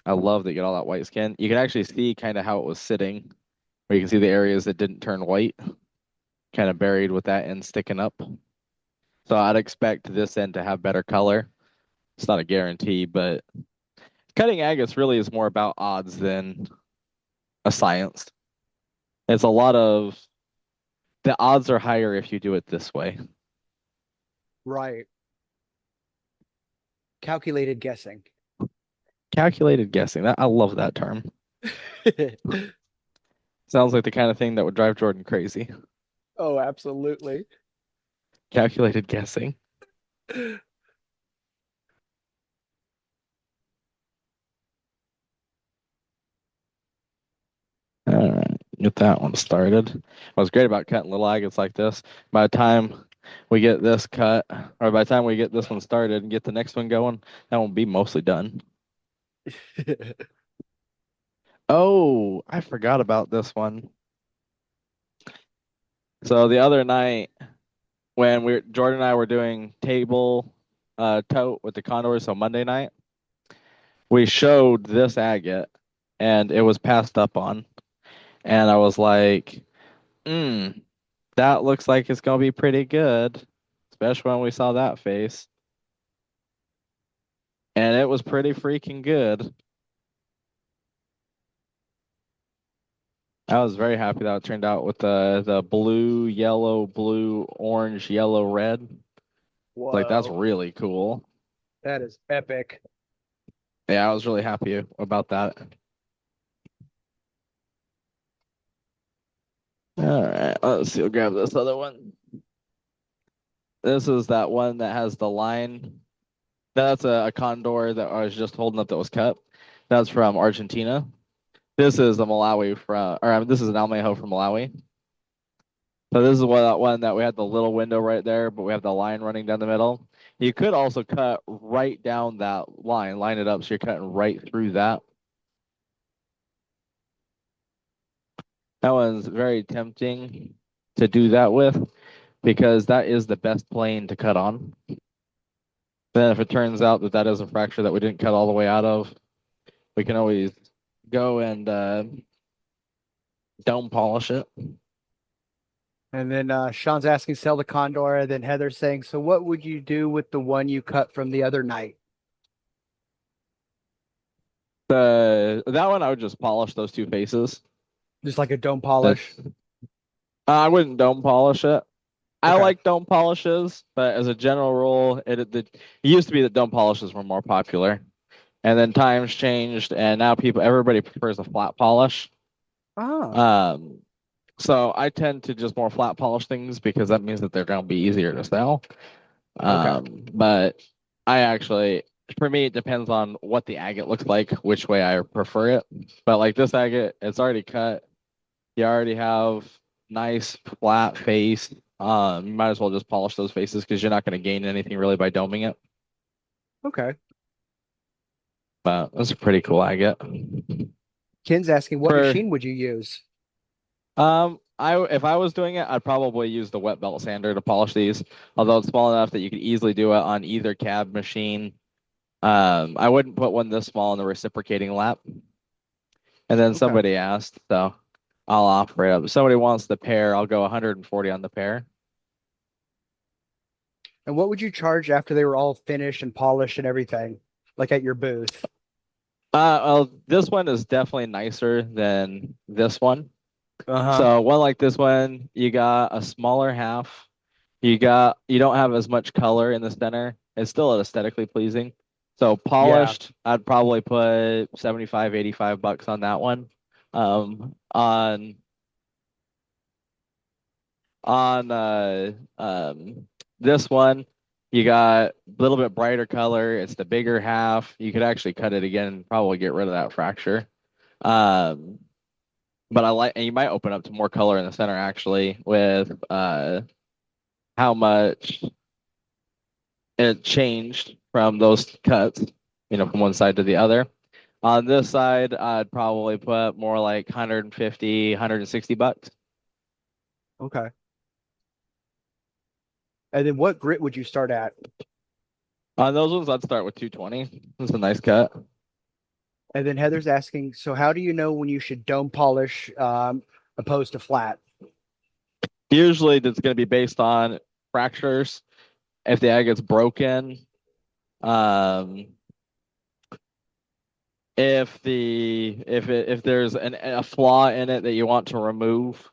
[SPEAKER 2] I love that you get all that white skin. You can actually see kind of how it was sitting, where you can see the areas that didn't turn white, kind of buried with that end sticking up. So I'd expect this end to have better color. It's not a guarantee, but cutting agates really is more about odds than a science. It's a lot of the odds are higher if you do it this way.
[SPEAKER 1] Right. Calculated guessing.
[SPEAKER 2] Calculated guessing. That I love that term. Sounds like the kind of thing that would drive Jordan crazy.
[SPEAKER 1] Oh, absolutely.
[SPEAKER 2] Calculated guessing. All right, get that one started. What's great about cutting little agates like this, by the time we get this cut, or by the time we get this one started and get the next one going, that will be mostly done. Oh, I forgot about this one. So the other night when Jordan and I were doing table tote with the condors, so Monday night, we showed this agate and it was passed up on. And I was like, that looks like it's gonna be pretty good, especially when we saw that face. And it was pretty freaking good. I was very happy that it turned out with the blue, yellow, blue, orange, yellow, red. Like that's
[SPEAKER 1] Whoa,
[SPEAKER 2] really cool.
[SPEAKER 1] that is epic.
[SPEAKER 2] Yeah, I was really happy about that. All right, let's see. We'll grab this other one. This is that one that has the line. That's a condor that I was just holding up that was cut. That's from Argentina. This is a Malawi from, or I mean, this is an Almejo from Malawi. So this is that one that we had the little window right there, but we have the line running down the middle. You could also cut right down that line it up so you're cutting right through that. That one's very tempting to do that with because that is the best plane to cut on. Then if it turns out that that is a fracture that we didn't cut all the way out of, we can always go and dome polish it.
[SPEAKER 1] And then Sean's asking, sell the Condor. And then Heather's saying, so what would you do with the one you cut from the other night?
[SPEAKER 2] That one I would just polish those two faces.
[SPEAKER 1] Just like a dome polish?
[SPEAKER 2] I wouldn't dome polish it. I
[SPEAKER 1] Okay.
[SPEAKER 2] like dome polishes, but as a general rule, it used to be that dome polishes were more popular, and then times changed, and now everybody prefers a flat polish.
[SPEAKER 1] Ah,
[SPEAKER 2] So I tend to just more flat polish things because that means that they're gonna be easier to sell.
[SPEAKER 1] okay.
[SPEAKER 2] But I actually, for me, it depends on what the agate looks like, which way I prefer it. But like this agate, it's already cut. You already have nice flat face. You might as well just polish those faces because you're not going to gain anything really by doming it.
[SPEAKER 1] Okay.
[SPEAKER 2] But that's a pretty cool agate.
[SPEAKER 1] Ken's asking, what
[SPEAKER 2] For
[SPEAKER 1] machine would you use?
[SPEAKER 2] if I was doing it, I'd probably use the wet belt sander to polish these. Although it's small enough that you could easily do it on either cab machine. I wouldn't put one this small in the reciprocating lap. And then
[SPEAKER 1] Okay.
[SPEAKER 2] somebody asked, so I'll offer it up. If somebody wants the pair, I'll go 140 on the pair.
[SPEAKER 1] And what would you charge after they were all finished and polished and everything, like at your booth?
[SPEAKER 2] Well, this one is definitely nicer than this one.
[SPEAKER 1] Uh-huh.
[SPEAKER 2] So one like this one, you got a smaller half. You don't have as much color in the center. It's still aesthetically pleasing. So
[SPEAKER 1] Yeah.
[SPEAKER 2] polished, I'd probably put 75, $85 on that one. On this one, you got a little bit brighter color. It's the bigger half. You could actually cut it again and probably get rid of that fracture. Um, but I like, and you might open up to more color in the center actually with how much it changed from those cuts, from one side to the other. On this side, I'd probably put more like 150, $160.
[SPEAKER 1] Okay. And then what grit would you start at?
[SPEAKER 2] On those ones, I'd start with 220. It's a nice cut.
[SPEAKER 1] And then Heather's asking, so how do you know when you should dome polish opposed to flat?
[SPEAKER 2] Usually, it's going to be based on fractures. If the agate's broken, um, if there's a flaw in it that you want to remove,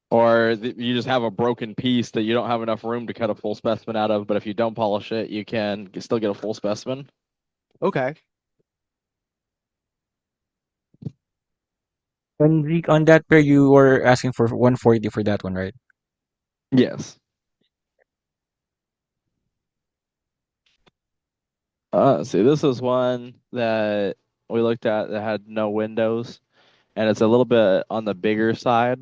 [SPEAKER 2] or you just have a broken piece that you don't have enough room to cut a full specimen out of, but if you don't polish it, you can still get a full specimen.
[SPEAKER 1] Okay.
[SPEAKER 4] And Zeke, on that pair, you were asking for 140 for that one, right?
[SPEAKER 2] Yes. See, this is one that we looked at that had no windows, and it's a little bit on the bigger side.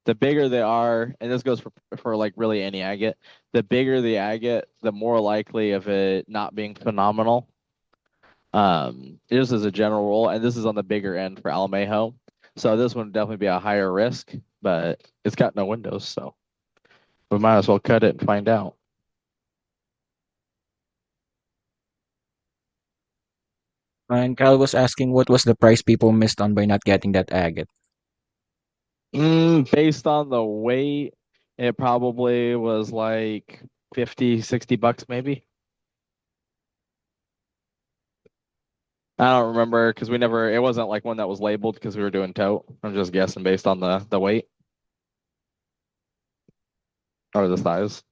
[SPEAKER 2] The bigger they are, and this goes for like really any agate, the bigger the agate, the more likely of it not being phenomenal. Just as a general rule, and this is on the bigger end for Almejo. So this one would definitely be a higher risk, but it's got no windows, so we might as well cut it and find out.
[SPEAKER 4] And Kyle was asking what was the price people missed on by not getting that agate.
[SPEAKER 2] Based on the weight, it probably was like 50, $60 maybe. I don't remember because it wasn't like one that was labeled because we were doing tote. I'm just guessing based on the weight or the size.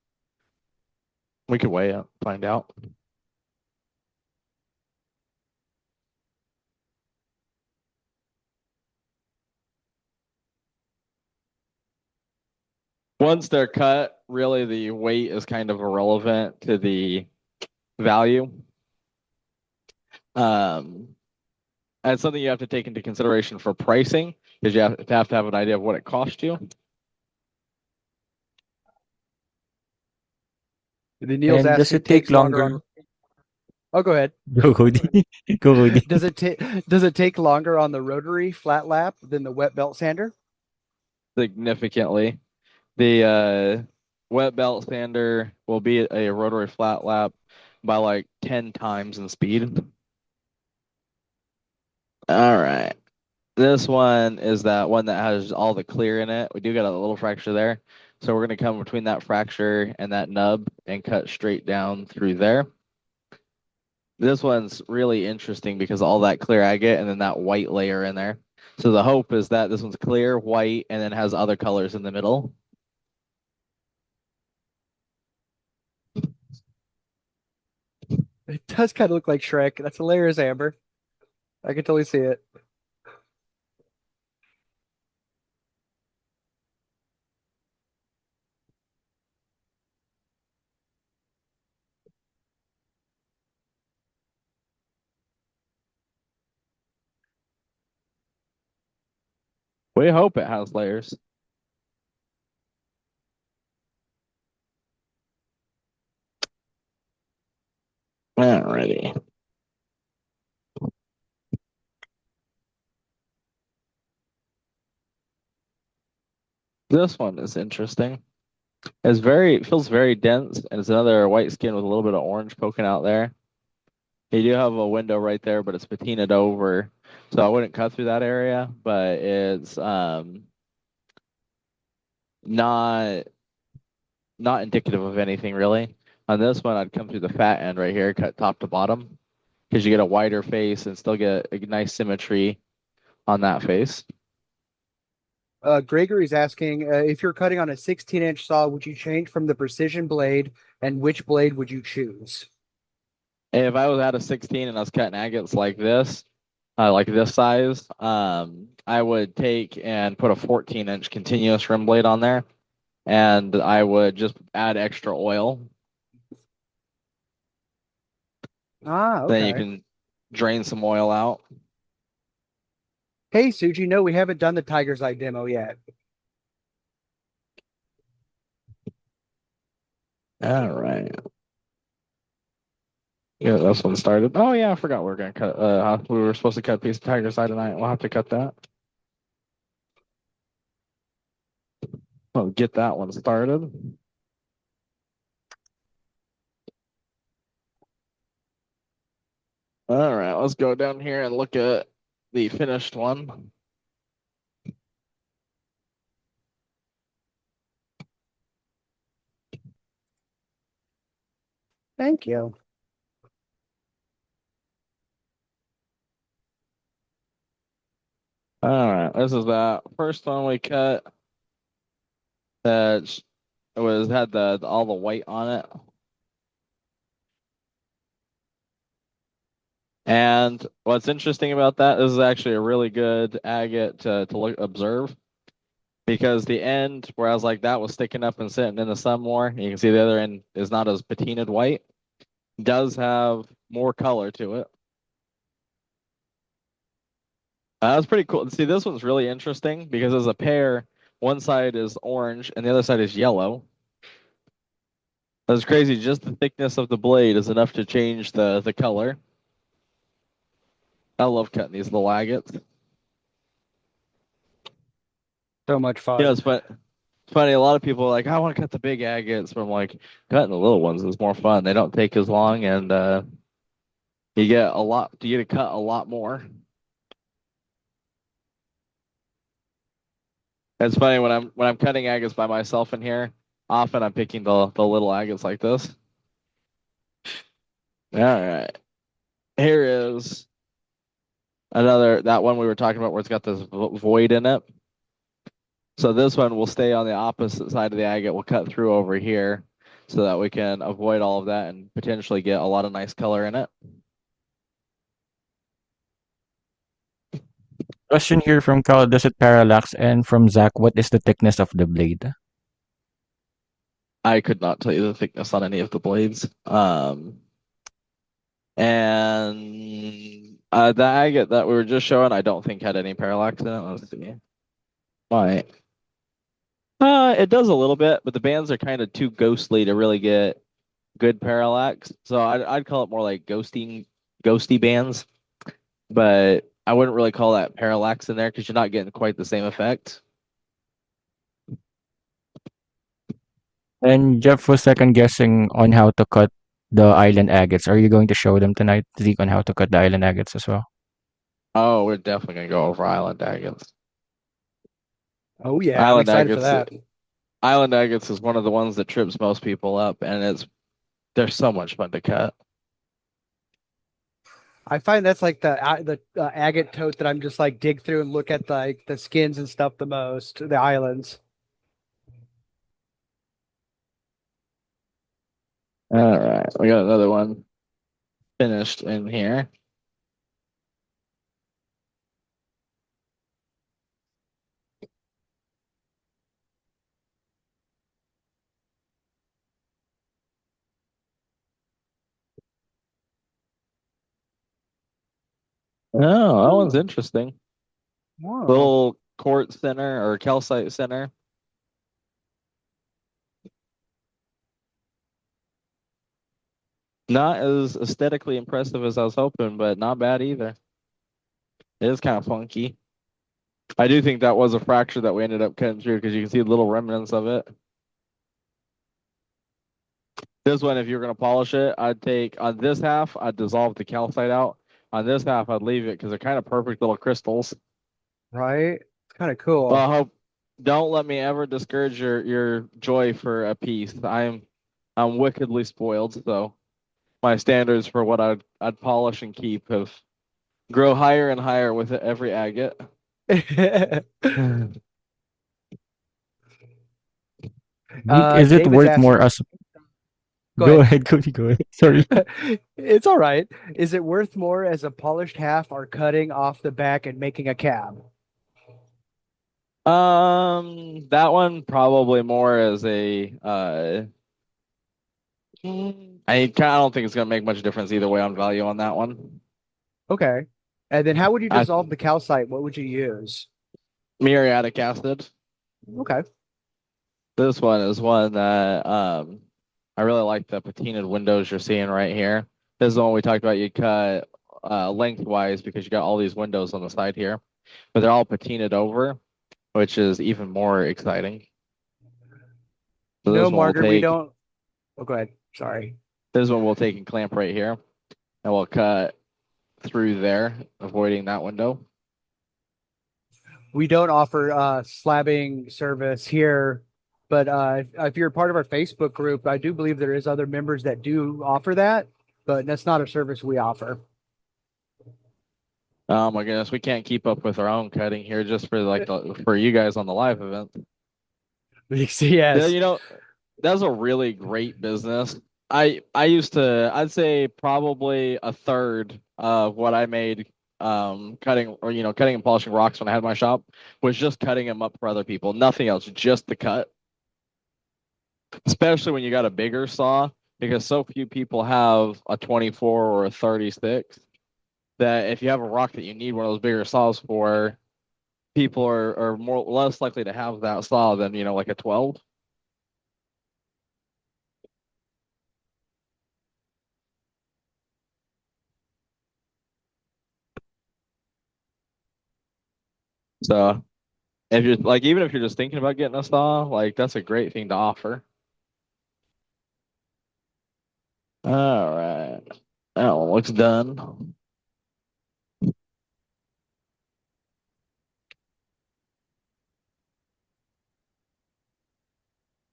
[SPEAKER 2] We could weigh it, find out. Once they're cut, really the weight is kind of irrelevant to the value. Um, and it's something you have to take into consideration for pricing because you have an idea of what it cost you.
[SPEAKER 1] And then Neil's
[SPEAKER 4] And does
[SPEAKER 1] asking,
[SPEAKER 4] it take
[SPEAKER 1] takes longer
[SPEAKER 4] longer?
[SPEAKER 1] on. Oh, go ahead.
[SPEAKER 4] Go Cody. Go Cody.
[SPEAKER 1] Does it take longer on the rotary flat lap than the wet belt sander?
[SPEAKER 2] Significantly. The wet belt sander will be a rotary flat lap by like 10 times in speed. All right. This one is that one that has all the clear in it. We do got a little fracture there. So we're going to come between that fracture and that nub and cut straight down through there. This one's really interesting because all that clear agate and then that white layer in there. So the hope is that this one's clear, white, and then has other colors in the middle.
[SPEAKER 1] It does kind of look like Shrek. That's hilarious, Amber. I can totally see it.
[SPEAKER 2] We hope it has layers. Alrighty. This one is interesting. It feels very dense, and it's another white skin with a little bit of orange poking out there. You do have a window right there, but it's patinaed over, so I wouldn't cut through that area. But it's not not indicative of anything really. On this one, I'd come through the fat end right here, cut top to bottom, because you get a wider face and still get a nice symmetry on that face.
[SPEAKER 1] Gregory's asking if you're cutting on a 16-inch saw, would you change from the precision blade, and which blade would you choose?
[SPEAKER 2] If I was at a 16 and I was cutting agates like this size, I would take and put a 14-inch continuous rim blade on there, and I would just add extra oil.
[SPEAKER 1] Ah,
[SPEAKER 2] Then you
[SPEAKER 1] okay.
[SPEAKER 2] can drain some oil out.
[SPEAKER 1] Hey, Suji, no, we haven't done the Tiger's Eye demo yet.
[SPEAKER 2] All right. Yeah, this one started. Oh yeah, I forgot we were gonna cut. We were supposed to cut a piece of tiger's eye tonight. We'll have to cut that. We'll get that one started. All right, let's go down here and look at the finished one.
[SPEAKER 1] Thank you.
[SPEAKER 2] All right, this is that first one we cut that had the all the white on it. And what's interesting about that, this is actually a really good agate to observe, because the end where I was like that was sticking up and sitting in the sun more. You can see the other end is not as patinaed white. Does have more color to it. That's pretty cool. See, this one's really interesting because as a pair, one side is orange and the other side is yellow. That's crazy. Just the thickness of the blade is enough to change the color. I love cutting these little agates.
[SPEAKER 1] So much
[SPEAKER 2] You know,
[SPEAKER 1] fun.
[SPEAKER 2] it's funny. A lot of people are like, I want to cut the big agates, but I'm like, cutting the little ones is more fun. They don't take as long, and you get a lot. You get to cut a lot more. It's funny when I'm cutting agates by myself in here. Often I'm picking the little agates like this. All right. Here is another, that one we were talking about where it's got this void in it. So this one will stay on the opposite side of the agate. We'll cut through over here so that we can avoid all of that and potentially get a lot of nice color in it.
[SPEAKER 4] Question here from Carl, does it parallax? And from Zach, what is the thickness of the blade?
[SPEAKER 2] I could not tell you the thickness on any of the blades. And the agate that we were just showing, I don't think had any parallax in it. Let's see. Right. It does a little bit, but the bands are kind of too ghostly to really get good parallax. So I'd call it more like ghosty bands, but I wouldn't really call that parallax in there because you're not getting quite the same effect.
[SPEAKER 4] And Jeff was second guessing on how to cut the island agates. Are you going to show them tonight, Zeke, on how to cut the island agates as well?
[SPEAKER 2] Oh, we're definitely gonna go over island agates.
[SPEAKER 1] Oh yeah, I'm
[SPEAKER 2] Island
[SPEAKER 1] excited for
[SPEAKER 2] agates,
[SPEAKER 1] that.
[SPEAKER 2] island agates is one of the ones that trips most people up, and they're so much fun to cut.
[SPEAKER 1] I find that's like the agate tote that I'm just like dig through and look at the skins and stuff the most, the islands.
[SPEAKER 2] All right, we got another one finished in here. Oh, that one's interesting.
[SPEAKER 1] Whoa.
[SPEAKER 2] Little quartz center or calcite center. Not as aesthetically impressive as I was hoping, but not bad either. It is kind of funky. I do think that was a fracture that we ended up cutting through because you can see little remnants of it. This one, if you're going to polish it, I'd take on this half, I'd dissolve the calcite out. On this half, I'd leave it because they're kind of perfect little crystals.
[SPEAKER 1] Right? It's kind of
[SPEAKER 2] Well,
[SPEAKER 1] cool.
[SPEAKER 2] I hope don't let me ever discourage your joy for a piece. I'm wickedly spoiled, so my standards for what I'd polish and keep have grow higher and higher with every agate.
[SPEAKER 4] Nick, is it
[SPEAKER 1] David's
[SPEAKER 4] worth more
[SPEAKER 1] asking,
[SPEAKER 4] as
[SPEAKER 1] go
[SPEAKER 4] go
[SPEAKER 1] ahead.
[SPEAKER 4] ahead, Cody, go ahead. Sorry.
[SPEAKER 1] It's all right. Is it worth more as a polished half or cutting off the back and making a cab?
[SPEAKER 2] That one probably more as a I don't think it's gonna make much difference either way on value on that one.
[SPEAKER 1] Okay. And then how would you
[SPEAKER 2] I
[SPEAKER 1] dissolve the calcite? What would you use?
[SPEAKER 2] Muriatic acid.
[SPEAKER 1] Okay.
[SPEAKER 2] This one is one that I really like the patinaed windows you're seeing right here. This is the one we talked about. You cut lengthwise because you got all these windows on the side here, but they're all patinaed over, which is even more exciting. So
[SPEAKER 1] No,
[SPEAKER 2] this one will
[SPEAKER 1] Margaret, we
[SPEAKER 2] take
[SPEAKER 1] don't. Oh, go ahead. Sorry.
[SPEAKER 2] this one will take and clamp right here, and we'll cut through there, avoiding that window.
[SPEAKER 1] We don't offer slabbing service here, but if you're part of our Facebook group, I do believe there is other members that do offer that, but that's not a service we offer.
[SPEAKER 2] Oh my goodness, we can't keep up with our own cutting here just for for you guys on the live event. Yeah,
[SPEAKER 1] Yes.
[SPEAKER 2] that's a really great business. I used to I'd say probably a third of what I made cutting or cutting and polishing rocks when I had my shop was just cutting them up for other people. Nothing else, just the cut. Especially when you got a bigger saw because so few people have a 24 or a 36 that if you have a rock that you need one of those bigger saws for, people are more less likely to have that saw than like a 12. So if you're like even if you're just thinking about getting a saw, like that's a great thing to offer. All right. That one looks done.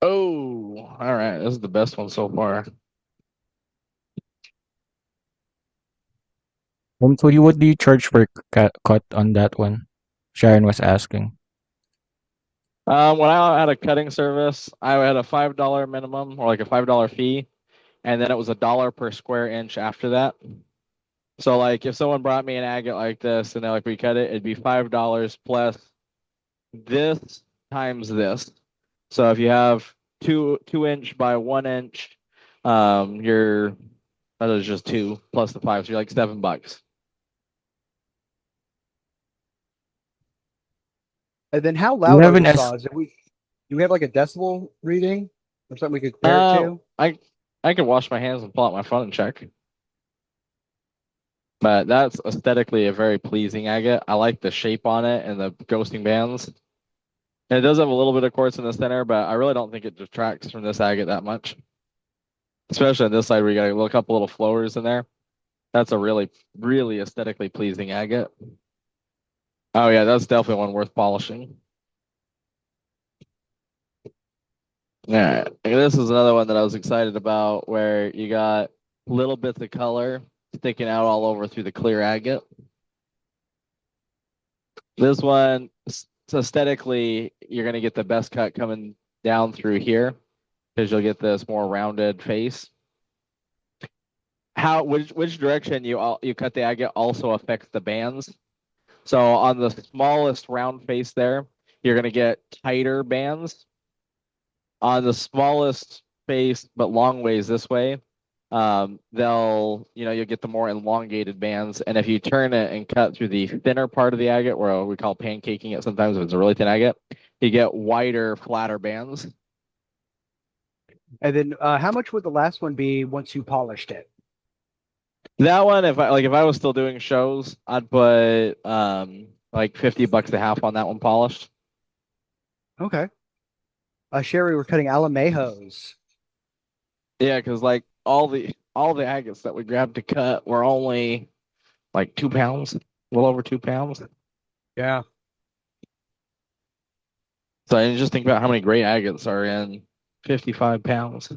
[SPEAKER 2] Oh, all right. This is the best one so far.
[SPEAKER 4] Cody, what do you charge for cut on that one? Sharon was asking.
[SPEAKER 2] When I had a cutting service, I had a $5 minimum or like a $5 fee, and then it was $1 per square inch after that. So like if someone brought me an agate like this and they're like we cut it, it'd be $5 plus this times this. So if you have 2 inch by 1 inch, you're that is just two plus the five, so you're like $7.
[SPEAKER 1] And then how
[SPEAKER 4] Do you
[SPEAKER 1] loud
[SPEAKER 4] have
[SPEAKER 1] are
[SPEAKER 4] an
[SPEAKER 1] your
[SPEAKER 4] S?
[SPEAKER 1] saws? Do we have like a decibel reading or something we could compare it to?
[SPEAKER 2] I can wash my hands and pull out my phone and check. But that's aesthetically a very pleasing agate. I like the shape on it and the ghosting bands. And it does have a little bit of quartz in the center, but I really don't think it detracts from this agate that much. Especially on this side where you got a couple little flowers in there. That's a really, really aesthetically pleasing agate. Oh yeah, that's definitely one worth polishing. Yeah, this is another one that I was excited about where you got little bits of color sticking out all over through the clear agate. This one, aesthetically, you're going to get the best cut coming down through here because you'll get this more rounded face. Which direction you cut the agate also affects the bands. So on the smallest round face there, you're going to get tighter bands. On the smallest face but long ways this way, you'll get the more elongated bands. And if you turn it and cut through the thinner part of the agate, where we call pancaking it sometimes if it's a really thin agate, you get wider, flatter bands.
[SPEAKER 1] And then how much would the last one be once you polished it?
[SPEAKER 2] That one, if I was still doing shows, I'd put like $50 a half on that one polished.
[SPEAKER 1] Okay. Sherry, we're cutting Alamejos.
[SPEAKER 2] Yeah, because like all the agates that we grabbed to cut were only like 2 pounds, a little over 2 pounds.
[SPEAKER 1] Yeah.
[SPEAKER 2] So I just think about how many great agates are in 55 pounds.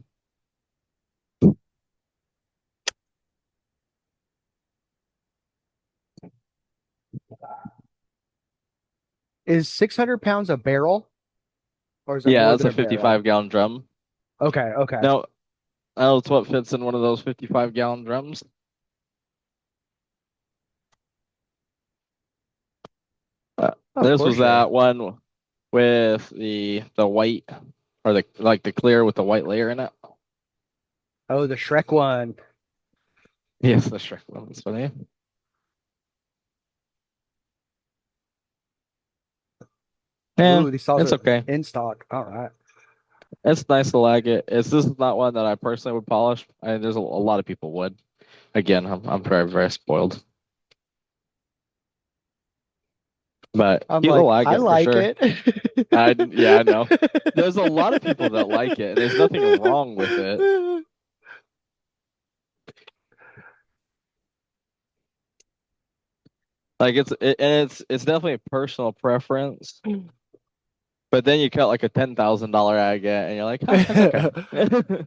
[SPEAKER 1] Is 600 pounds a barrel? Or is there
[SPEAKER 2] Yeah,
[SPEAKER 1] more
[SPEAKER 2] that's
[SPEAKER 1] than
[SPEAKER 2] a
[SPEAKER 1] a barrel?
[SPEAKER 2] 55-gallon drum.
[SPEAKER 1] Okay, okay.
[SPEAKER 2] No, that's what fits in one of those 55-gallon drums.
[SPEAKER 1] Of
[SPEAKER 2] This was
[SPEAKER 1] course, yeah.
[SPEAKER 2] that one with the white or the clear with the white layer in it.
[SPEAKER 1] Oh, the Shrek one.
[SPEAKER 2] Yes, the Shrek one. That's funny. Yeah,
[SPEAKER 1] Ooh, these saws
[SPEAKER 2] it's
[SPEAKER 1] are
[SPEAKER 2] okay.
[SPEAKER 1] in stock. All right.
[SPEAKER 2] It's nice to like it. This is not one that I personally would polish. There's a lot of people would. Again, I'm very very spoiled. But
[SPEAKER 1] I'm
[SPEAKER 2] cute little
[SPEAKER 1] like, I
[SPEAKER 2] agate for
[SPEAKER 1] like
[SPEAKER 2] sure.
[SPEAKER 1] it.
[SPEAKER 2] Yeah, I know. There's a lot of people that like it, and there's nothing wrong with it. Like it's definitely a personal preference. But then you cut like a $10,000 agate, and you're like, huh, it's okay.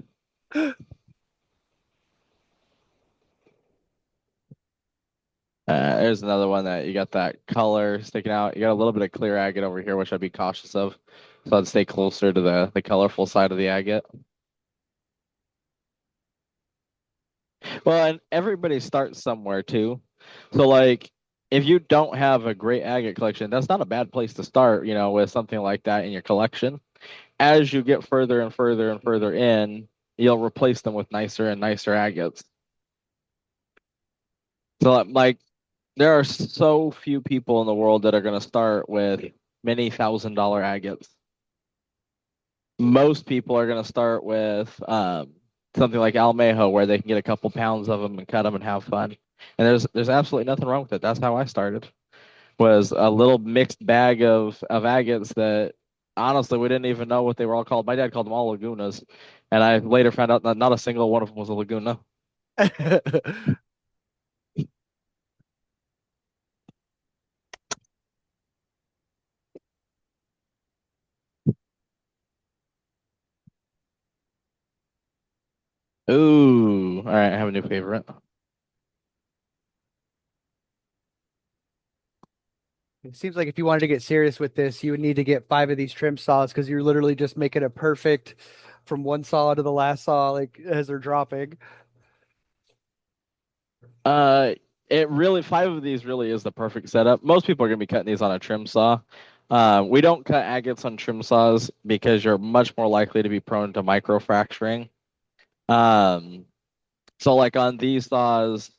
[SPEAKER 2] There's another one that you got that color sticking out. You got a little bit of clear agate over here, which I'd be cautious of. So I'd stay closer to the colorful side of the agate. Well, and everybody starts somewhere too. So like if you don't have a great agate collection, that's not a bad place to start, with something like that in your collection. As you get further and further and further in, you'll replace them with nicer and nicer agates. So like there are so few people in the world that are going to start with many $1,000 agates. Most people are going to start with something like Almejo, where they can get a couple pounds of them and cut them and have fun. And there's absolutely nothing wrong with it. That's how I started. Was a little mixed bag of agates that honestly we didn't even know what they were all called. My dad called them all Lagunas, and I later found out that not a single one of them was a Laguna. Ooh, all right, I have a new favorite.
[SPEAKER 1] It seems like if you wanted to get serious with this, you would need to get 5 of these trim saws because you're literally just making it perfect from one saw to the last saw, like as they're dropping.
[SPEAKER 2] Uh, it really 5 of these really is the perfect setup. Most people are gonna be cutting these on a trim saw. We don't cut agates on trim saws because you're much more likely to be prone to microfracturing. Um, so like on these saws,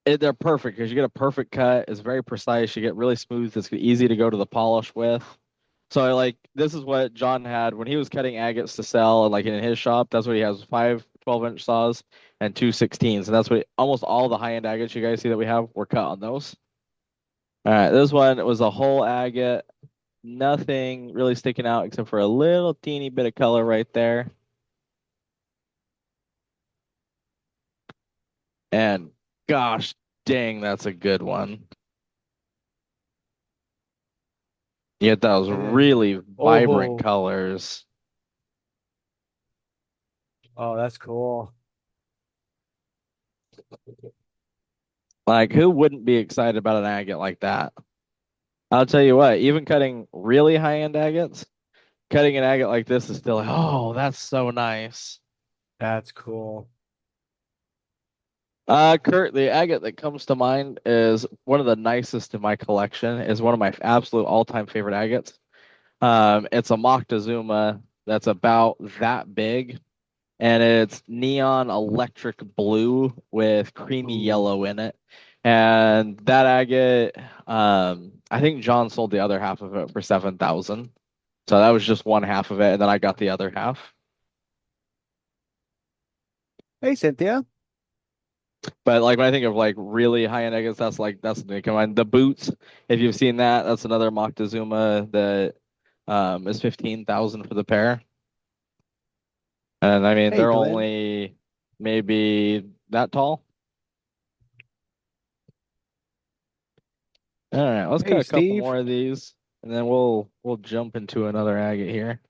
[SPEAKER 2] they're perfect because you get a perfect cut. It's very precise. You get really smooth. It's easy to go to the polish with. So like this is what John had when he was cutting agates to sell, like in his shop. That's what he has: 5 12-inch saws and 2 16s, and that's what almost all the high-end agates you guys see that we have were cut on those. All right, this one was a whole agate, nothing really sticking out except for a little teeny bit of color right there. And gosh dang, that's a good one. You get those
[SPEAKER 1] Hey.
[SPEAKER 2] really vibrant
[SPEAKER 1] Oh,
[SPEAKER 2] colors.
[SPEAKER 1] oh, that's cool.
[SPEAKER 2] Like, who wouldn't be excited about an agate like that? I'll tell you what, even cutting really high-end agates, cutting an agate like this is still like, oh, that's so nice.
[SPEAKER 1] That's cool.
[SPEAKER 2] Kurt, the agate that comes to mind is one of the nicest in my collection, is one of my absolute all-time favorite agates. It's a Moctezuma that's about that big, and it's neon electric blue with creamy
[SPEAKER 1] Ooh.
[SPEAKER 2] yellow in it. And that agate, I think John sold the other half of it for 7,000. So that was just one half of it, and then I got the other half.
[SPEAKER 1] Hey, Cynthia.
[SPEAKER 2] But like when I think of like really high end agates, that's the come on. The boots, if you've seen that, that's another Moctezuma that is 15,000 for the pair. And I mean
[SPEAKER 1] Hey,
[SPEAKER 2] they're
[SPEAKER 1] Glenn.
[SPEAKER 2] only maybe that tall. All right, let's cut
[SPEAKER 1] Hey,
[SPEAKER 2] a couple
[SPEAKER 1] Steve.
[SPEAKER 2] more of these, and then we'll jump into another agate here.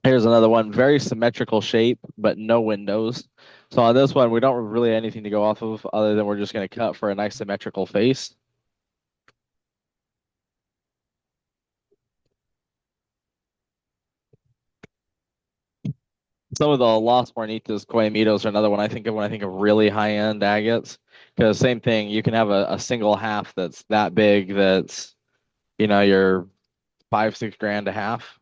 [SPEAKER 2] Here's another one, very symmetrical shape, but no windows. So on this one, we don't really have anything to go off of other than we're just going to cut for a nice symmetrical face. Some of the Las Hornitas Coimitos are another one I think of when I think of really high-end agates. Because same thing, you can have a single half that's that big that's, your 5-6 grand a half.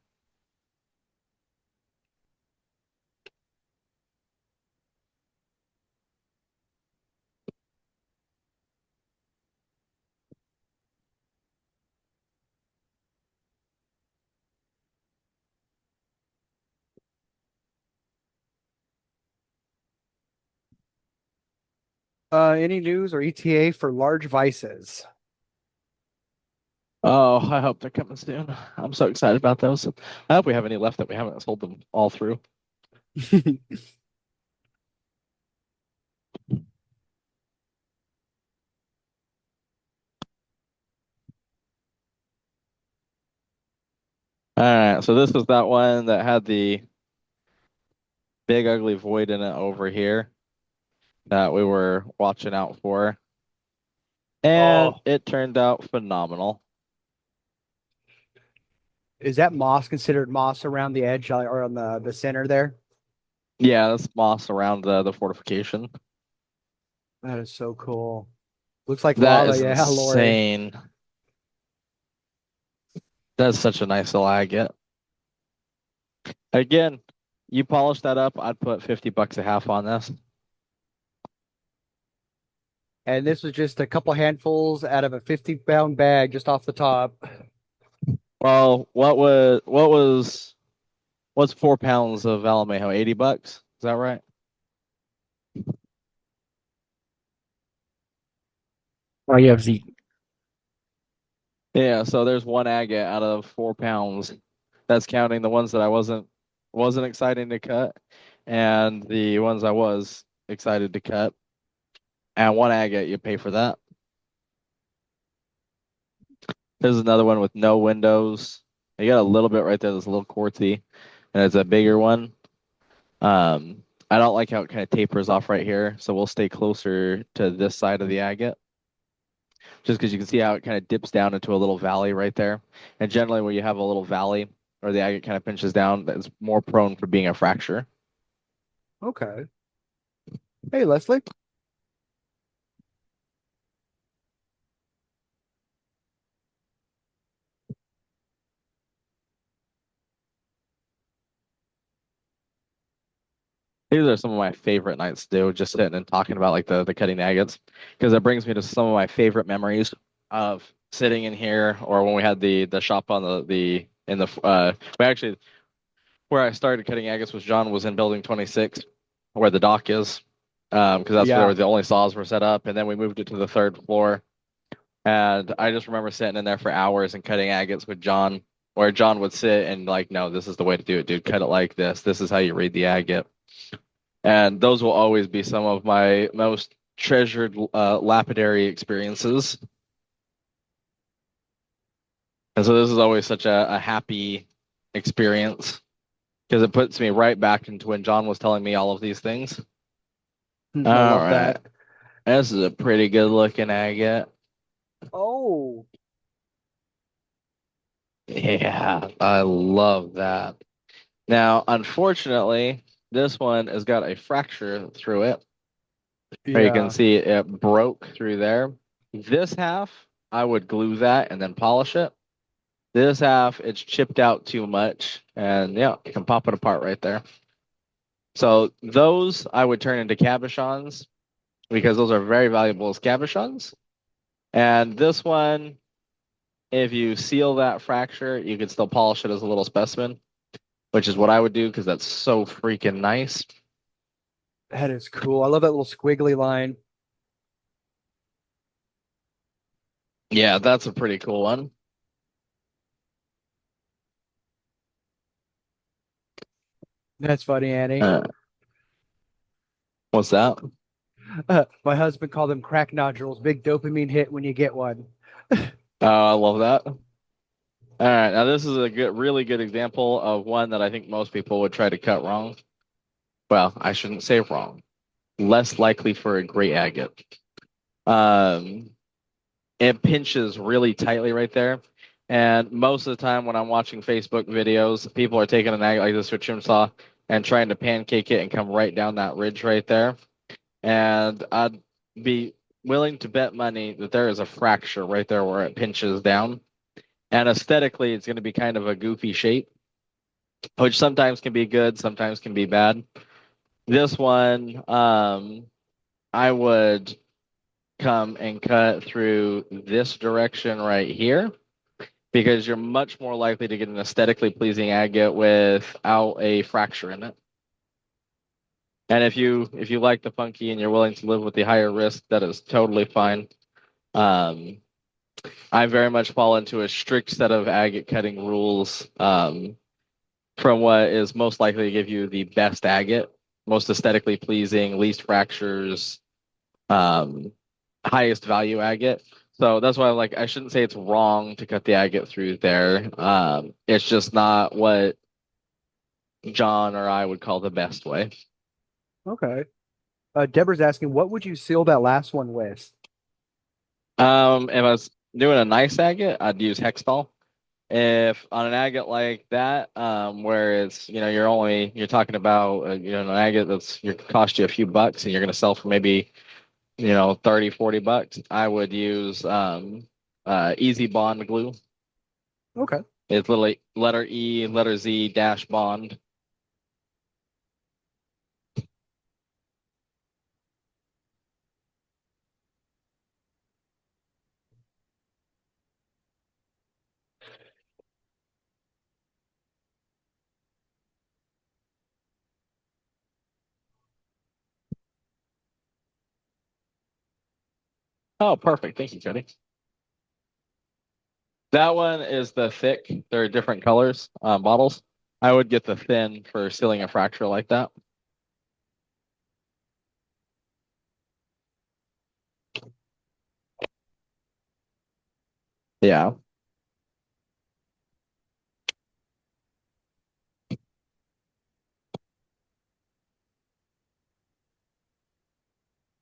[SPEAKER 1] Any news or ETA for large vices?
[SPEAKER 2] Oh, I hope they're coming soon. I'm so excited about those. I hope we have any left that we haven't sold them all through. All right, so this was that one that had the big ugly void in it over here that we were watching out for. And
[SPEAKER 1] Oh,
[SPEAKER 2] it turned out phenomenal.
[SPEAKER 1] is that moss considered moss around the edge or on the center there?
[SPEAKER 2] Yeah, that's moss around the fortification.
[SPEAKER 1] That is so cool. Looks like
[SPEAKER 2] That
[SPEAKER 1] lava.
[SPEAKER 2] is
[SPEAKER 1] Yeah, Lori.
[SPEAKER 2] insane. That's such a nice little agate. Again, you polish that up, I'd put $50 a half on this.
[SPEAKER 1] And this was just a couple handfuls out of a 50-pound bag just off the top.
[SPEAKER 2] Well, what's 4 pounds of Alamejo? $80? Is that right?
[SPEAKER 4] Oh, you have Zeke.
[SPEAKER 2] Yeah, so there's one agate out of 4 pounds. That's counting the ones that I wasn't excited to cut, and the ones I was excited to cut. And one agate, you pay for that. There's another one with no windows. You got a little bit right there that's a little quartzy, and it's a bigger one. I don't like how it kind of tapers off right here, so we'll stay closer to this side of the agate. Just because you can see how it kind of dips down into a little valley right there. And generally, when you have a little valley or the agate kind of pinches down, that's more prone for being a fracture.
[SPEAKER 1] Okay. Hey, Leslie.
[SPEAKER 2] These are some of my favorite nights to do, just sitting and talking about like the cutting agates, because it brings me to some of my favorite memories of sitting in here, or when we had the shop on the in the we actually where I started cutting agates was John was in building 26, where the dock is, because that's
[SPEAKER 1] Yeah.
[SPEAKER 2] where the only saws were set up, and then we moved it to the third floor. And I just remember sitting in there for hours and cutting agates with John, where John would sit and like, no, this is the way to do it, dude. Cut it like this. This is how you read the agate. And those will always be some of my most treasured lapidary experiences. And so this is always such a happy experience because it puts me right back into when John was telling me all of these things.
[SPEAKER 1] I
[SPEAKER 2] All
[SPEAKER 1] love
[SPEAKER 2] right.
[SPEAKER 1] that.
[SPEAKER 2] This is a pretty good looking agate.
[SPEAKER 1] Oh,
[SPEAKER 2] Yeah, I love that. Now, unfortunately, this one has got a fracture through it. Where you can
[SPEAKER 1] yeah.
[SPEAKER 2] see it broke through there. This half, I would glue that and then polish it. This half, it's chipped out too much, and yeah, you can pop it apart right there. So those I would turn into cabochons because those are very valuable as cabochons. And this one, if you seal that fracture, you can still polish it as a little specimen, which is what I would do because that's so freaking nice.
[SPEAKER 1] That is cool. I love that little squiggly line.
[SPEAKER 2] Yeah, that's a pretty cool one.
[SPEAKER 1] That's funny, Annie.
[SPEAKER 2] Uh, what's that?
[SPEAKER 1] My husband called them crack nodules. Big dopamine hit when you get one.
[SPEAKER 2] I love that. All right, now this is a really good example of one that I think most people would try to cut wrong. Well, I shouldn't say wrong. Less likely for a gray agate. Um, it pinches really tightly right there. And most of the time when I'm watching Facebook videos, people are taking an agate like this with trim saw and trying to pancake it and come right down that ridge right there. And I'd be willing to bet money that there is a fracture right there where it pinches down. And aesthetically, it's going to be kind of a goofy shape, which sometimes can be good, sometimes can be bad. This one, I would come and cut through this direction right here because you're much more likely to get an aesthetically pleasing agate without a fracture in it. And if you like the funky and you're willing to live with the higher risk, that is totally fine. Um, I very much fall into a strict set of agate cutting rules from what is most likely to give you the best agate, most aesthetically pleasing, least fractures, um, highest value agate. So that's why I shouldn't say it's wrong to cut the agate through there. It's just not what John or I would call the best way.
[SPEAKER 1] Okay. Deborah's asking, what would you seal that last one with?
[SPEAKER 2] If I was doing a nice agate, I'd use Hextall. If on an agate like that, where it's you're talking about an agate that's cost you a few bucks and you're going to sell for maybe 30-40 bucks, I would use Easy Bond glue.
[SPEAKER 1] Okay.
[SPEAKER 2] It's literally letter E, letter Z dash bond. Oh, perfect. Thank you, Jody. That one is the thick. There are different colors, bottles. I would get the thin for sealing a fracture like that. Yeah.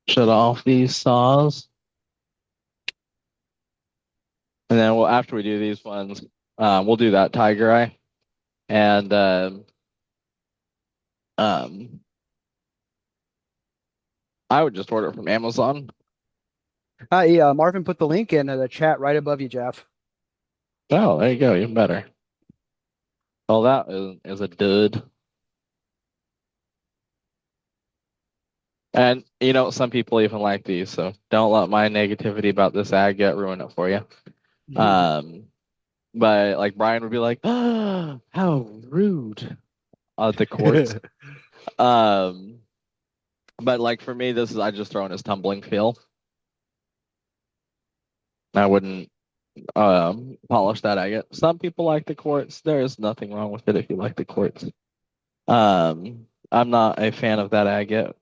[SPEAKER 2] Shut off these saws. And then after we do these ones, we'll do that tiger eye. And um, I would just order it from Amazon.
[SPEAKER 1] Hi, Marvin put the link in the chat right above you, Jeff.
[SPEAKER 2] Oh, there you go. Even better. Well, that is a dud. And some people even like these, so don't let my negativity about this agate ruin it for you. But like Brian would be like, "Ah, how rude," at the quartz. um, but like for me, I just throw in his tumbling feel. I wouldn't polish that agate. Some people like the quartz. There is nothing wrong with it if you like the quartz. I'm not a fan of that agate.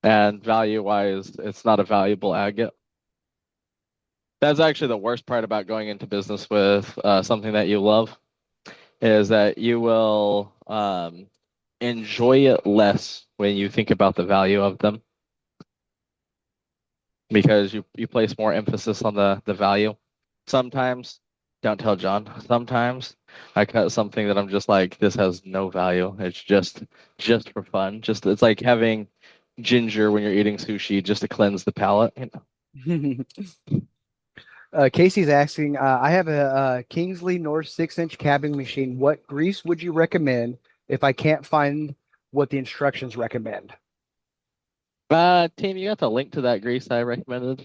[SPEAKER 2] And value wise, it's not a valuable agate. That's actually the worst part about going into business with something that you love, is that you will enjoy it less when you think about the value of them, because you place more emphasis on the value. Sometimes, don't tell John, sometimes I cut something that I'm just like, this has no value. It's just for fun. It's like having ginger when you're eating sushi just to cleanse the palate.
[SPEAKER 1] Casey's asking, I have a Kingsley North 6-inch cabbing machine. What grease would you recommend if I can't find what the instructions recommend?
[SPEAKER 2] Team, you got the link to that grease I recommended?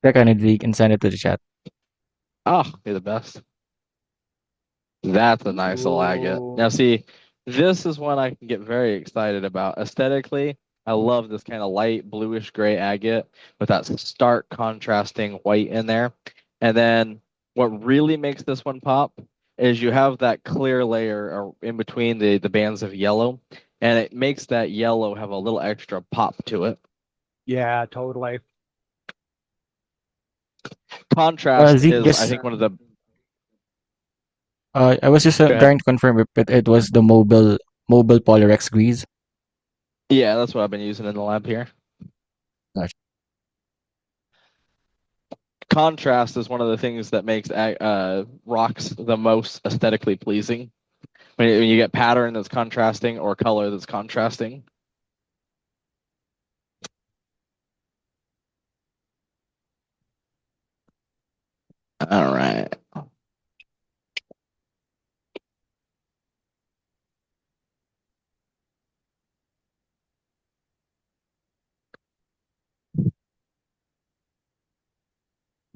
[SPEAKER 4] Check on it, Zeke, and send it to the chat.
[SPEAKER 2] Oh, you're the best. That's a nice little agate. Now, see, this is one I can get very excited about. Aesthetically, I love this kind of light bluish gray agate with that stark contrasting white in there. And then what really makes this one pop is you have that clear layer in between the bands of yellow, and it makes that yellow have a little extra pop to it.
[SPEAKER 1] Yeah, totally.
[SPEAKER 2] Contrast
[SPEAKER 4] Zeke,
[SPEAKER 2] is, I
[SPEAKER 4] just
[SPEAKER 2] think, one of the.
[SPEAKER 4] I was just
[SPEAKER 2] Go ahead.
[SPEAKER 4] trying to confirm if it was the mobile Polarex grease.
[SPEAKER 2] Yeah, that's what I've been using in the lab here.
[SPEAKER 4] Gotcha.
[SPEAKER 2] Contrast is one of the things that makes rocks the most aesthetically pleasing. When you get pattern that's contrasting or color that's contrasting. All right.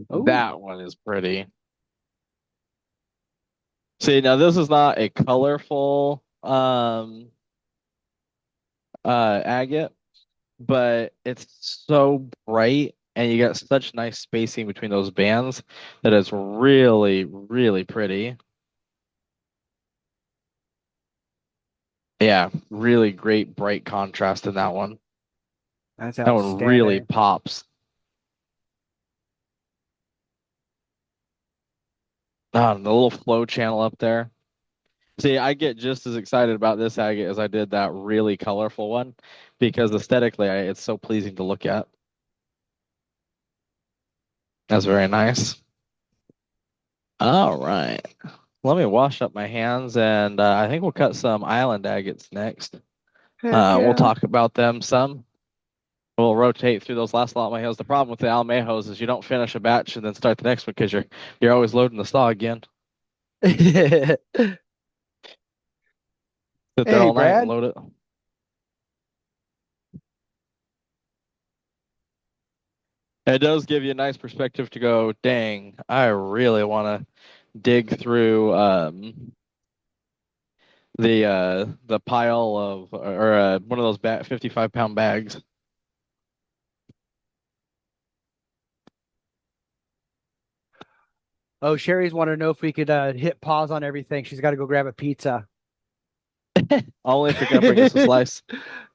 [SPEAKER 1] Oh,
[SPEAKER 2] That one is pretty. See, now this is not a colorful agate, but it's so bright and you get such nice spacing between those bands that it's really, really pretty. Yeah, really great bright contrast in that one.
[SPEAKER 1] that's
[SPEAKER 2] That one really
[SPEAKER 1] outstanding.
[SPEAKER 2] pops. The little flow channel up there. See, I get just as excited about this agate as I did that really colorful one because aesthetically it's so pleasing to look at. That's very nice. All right. Let me wash up my hands and I think we'll cut some island agates next.
[SPEAKER 1] Heck
[SPEAKER 2] We'll
[SPEAKER 1] yeah.
[SPEAKER 2] talk about them some. We'll rotate through those last Almejos. The problem with the Almejos is you don't finish a batch and then start the next one because you're always loading the saw again. Sit there
[SPEAKER 1] Hey,
[SPEAKER 2] all night and
[SPEAKER 1] Brad.
[SPEAKER 2] load it. It does give you a nice perspective to go, dang, I really want to dig through the pile of or one of those 55-pound bags.
[SPEAKER 1] Oh, Sherry's wanting to know if we could hit pause on everything. She's got to go grab a pizza.
[SPEAKER 2] Only if you're gonna bring us a slice.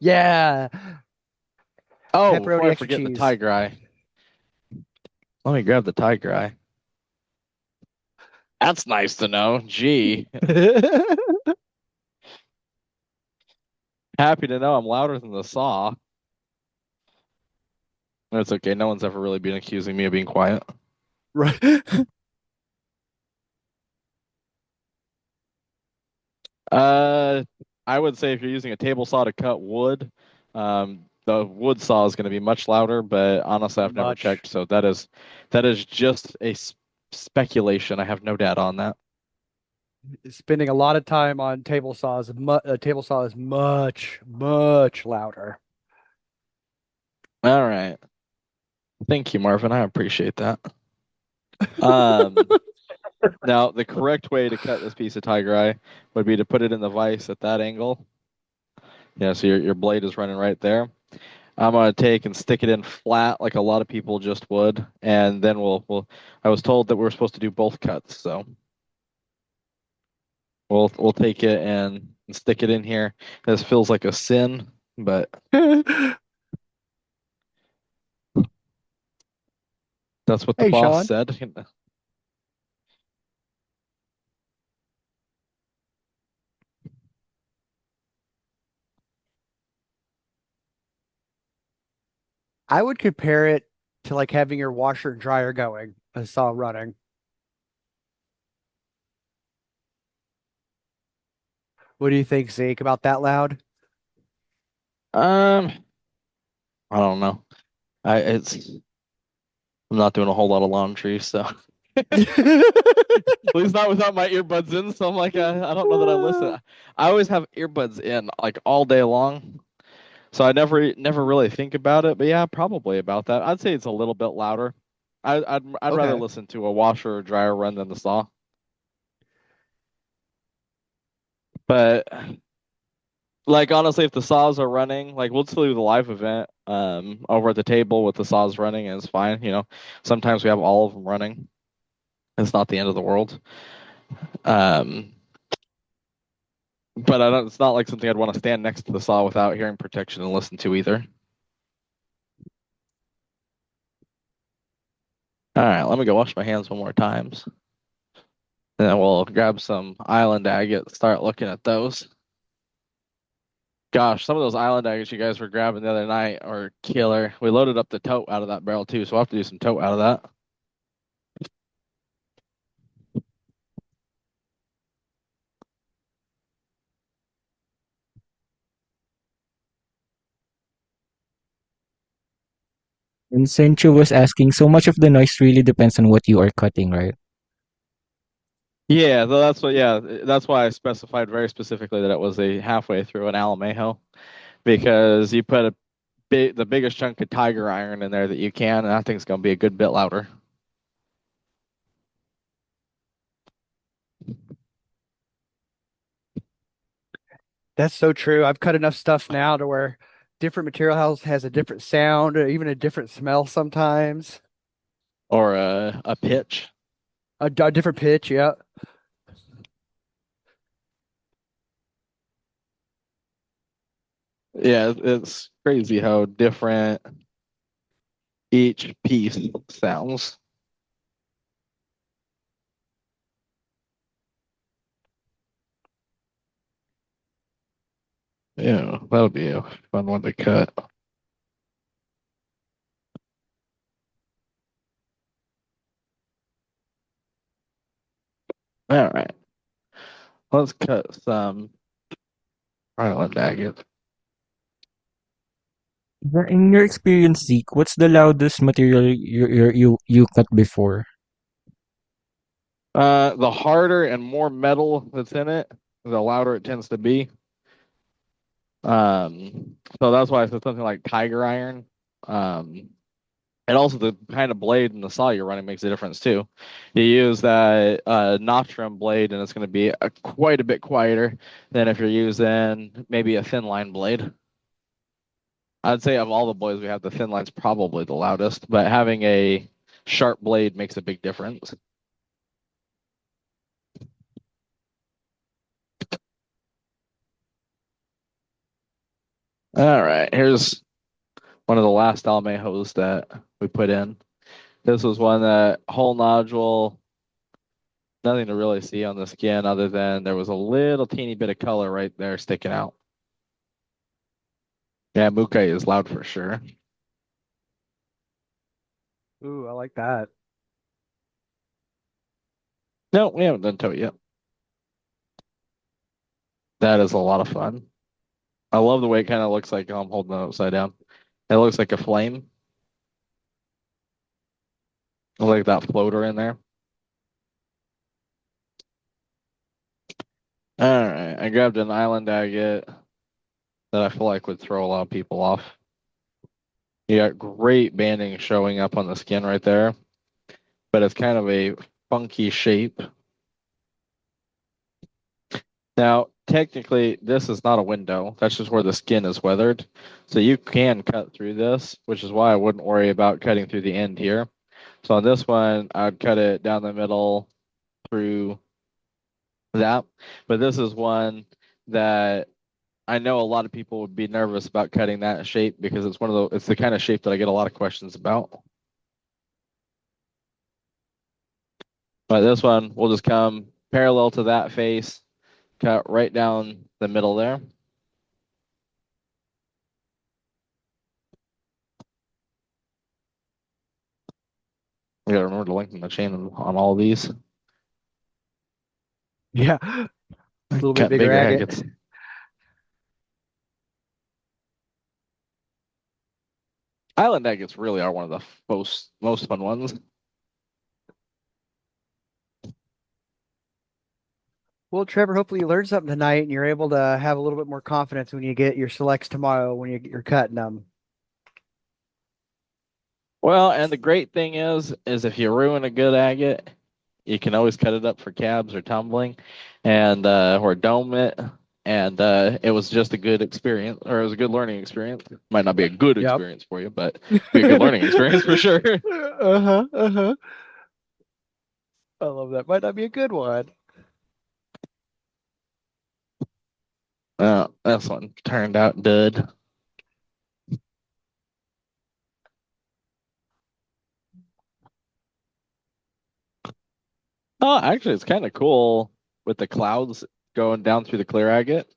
[SPEAKER 1] Yeah.
[SPEAKER 2] Oh, before
[SPEAKER 1] Pepperoni
[SPEAKER 2] I
[SPEAKER 1] extra
[SPEAKER 2] forget the
[SPEAKER 1] cheese.
[SPEAKER 2] tiger eye. Let me grab the tiger eye. That's nice to know. Gee, happy to know I'm louder than the saw. That's okay. No one's ever really been accusing me of being quiet.
[SPEAKER 1] Right.
[SPEAKER 2] Uh, I would say if you're using a table saw to cut wood, the wood saw is going to be much louder. But honestly, I've never
[SPEAKER 1] Much.
[SPEAKER 2] checked, so that is just a speculation. I have no data on that.
[SPEAKER 1] Spending a lot of time on table saws. A table saw is much, much louder.
[SPEAKER 2] All right. Thank you, Marvin. I appreciate that. Um, Now the correct way to cut this piece of tiger eye would be to put it in the vise at that angle. Yeah, so your blade is running right there. I'm gonna take and stick it in flat like a lot of people just would, and then we'll. I was told that we were supposed to do both cuts, so we'll take it and stick it in here. This feels like a sin, but that's what the
[SPEAKER 1] Hey,
[SPEAKER 2] boss
[SPEAKER 1] Sean.
[SPEAKER 2] said.
[SPEAKER 1] I would compare it to like having your washer and dryer going, a saw running. What do you think, Zeke, about that loud?
[SPEAKER 2] Um, I don't know. I'm not doing a whole lot of laundry, so at least not without my earbuds in. So I'm like, I don't know that I listen. I always have earbuds in like all day long, so I never really think about it. But yeah, probably about that. I'd say it's a little bit louder. I'd rather
[SPEAKER 1] Okay.
[SPEAKER 2] listen to a washer or dryer run than the saw. But like honestly, if the saws are running, like we'll still do the live event over at the table with the saws running, and it's fine. Sometimes we have all of them running. It's not the end of the world. Um, but it's not like something I'd want to stand next to the saw without hearing protection and listen to either. All right, let me go wash my hands one more times. And then we'll grab some island agate, start looking at those. Gosh, some of those island agates you guys were grabbing the other night are killer. We loaded up the tote out of that barrel too, so we'll have to do some tote out of that.
[SPEAKER 4] And Senchu was asking, so much of the noise really depends on what you are cutting, right?
[SPEAKER 2] Yeah, that's why I specified very specifically that it was a halfway through an Alamejo, because you put the biggest chunk of tiger iron in there that you can, and I think it's gonna be a good bit louder.
[SPEAKER 1] That's so true. I've cut enough stuff now to where different material has a different sound or even a different smell sometimes.
[SPEAKER 2] Or a pitch.
[SPEAKER 1] A different pitch, yeah.
[SPEAKER 2] Yeah, it's crazy how different each piece sounds. Yeah, that'll be a fun one to cut. All right, let's cut some island agate.
[SPEAKER 4] In your experience, Zeke, what's the loudest material you cut before?
[SPEAKER 2] The harder and more metal that's in it, the louder it tends to be. So that's why I said something like tiger iron. And also the kind of blade and the saw you're running makes a difference too. You use that Notrum blade, and it's going to be quite a bit quieter than if you're using maybe a thin line blade. I'd say of all the blades we have, the thin line's probably the loudest, but having a sharp blade makes a big difference. All right, here's one of the last Almejos that we put in. This was one that whole nodule, nothing to really see on the skin other than there was a little teeny bit of color right there sticking out. Yeah, Mukai is loud for sure.
[SPEAKER 1] Ooh, I like that.
[SPEAKER 2] No, we haven't done tote yet. That is a lot of fun. I love the way it kind of looks like I'm holding it upside down. It looks like a flame. I like that floater in there. All right, I grabbed an island agate that I feel like would throw a lot of people off. You got great banding showing up on the skin right there, but it's kind of a funky shape. Now, technically, this is not a window. That's just where the skin is weathered. So you can cut through this, which is why I wouldn't worry about cutting through the end here. So on this one, I'd cut it down the middle through that. But this is one that I know a lot of people would be nervous about cutting that shape because it's the kind of shape that I get a lot of questions about. But this one, we'll just come parallel to that face, cut right down the middle there. You gotta remember to lengthen the chain on all of these.
[SPEAKER 1] Yeah. A little bit
[SPEAKER 2] Cut
[SPEAKER 1] bigger
[SPEAKER 2] bigger
[SPEAKER 1] agate.
[SPEAKER 2] agates. Island agates really are one of the most fun ones.
[SPEAKER 1] Well, Trevor, hopefully you learned something tonight and you're able to have a little bit more confidence when you get your selects tomorrow when you're cutting them.
[SPEAKER 2] Well, and the great thing is if you ruin a good agate, you can always cut it up for cabs or tumbling, and or dome it. And it was just a good experience, or it was a good learning experience. Might not be a good
[SPEAKER 1] Yep.
[SPEAKER 2] experience for you, but be a good learning experience for sure.
[SPEAKER 1] Uh-huh, uh-huh. I love that. Might not be a good one.
[SPEAKER 2] This one turned out dud. Oh, actually, it's kind of cool with the clouds going down through the clear agate.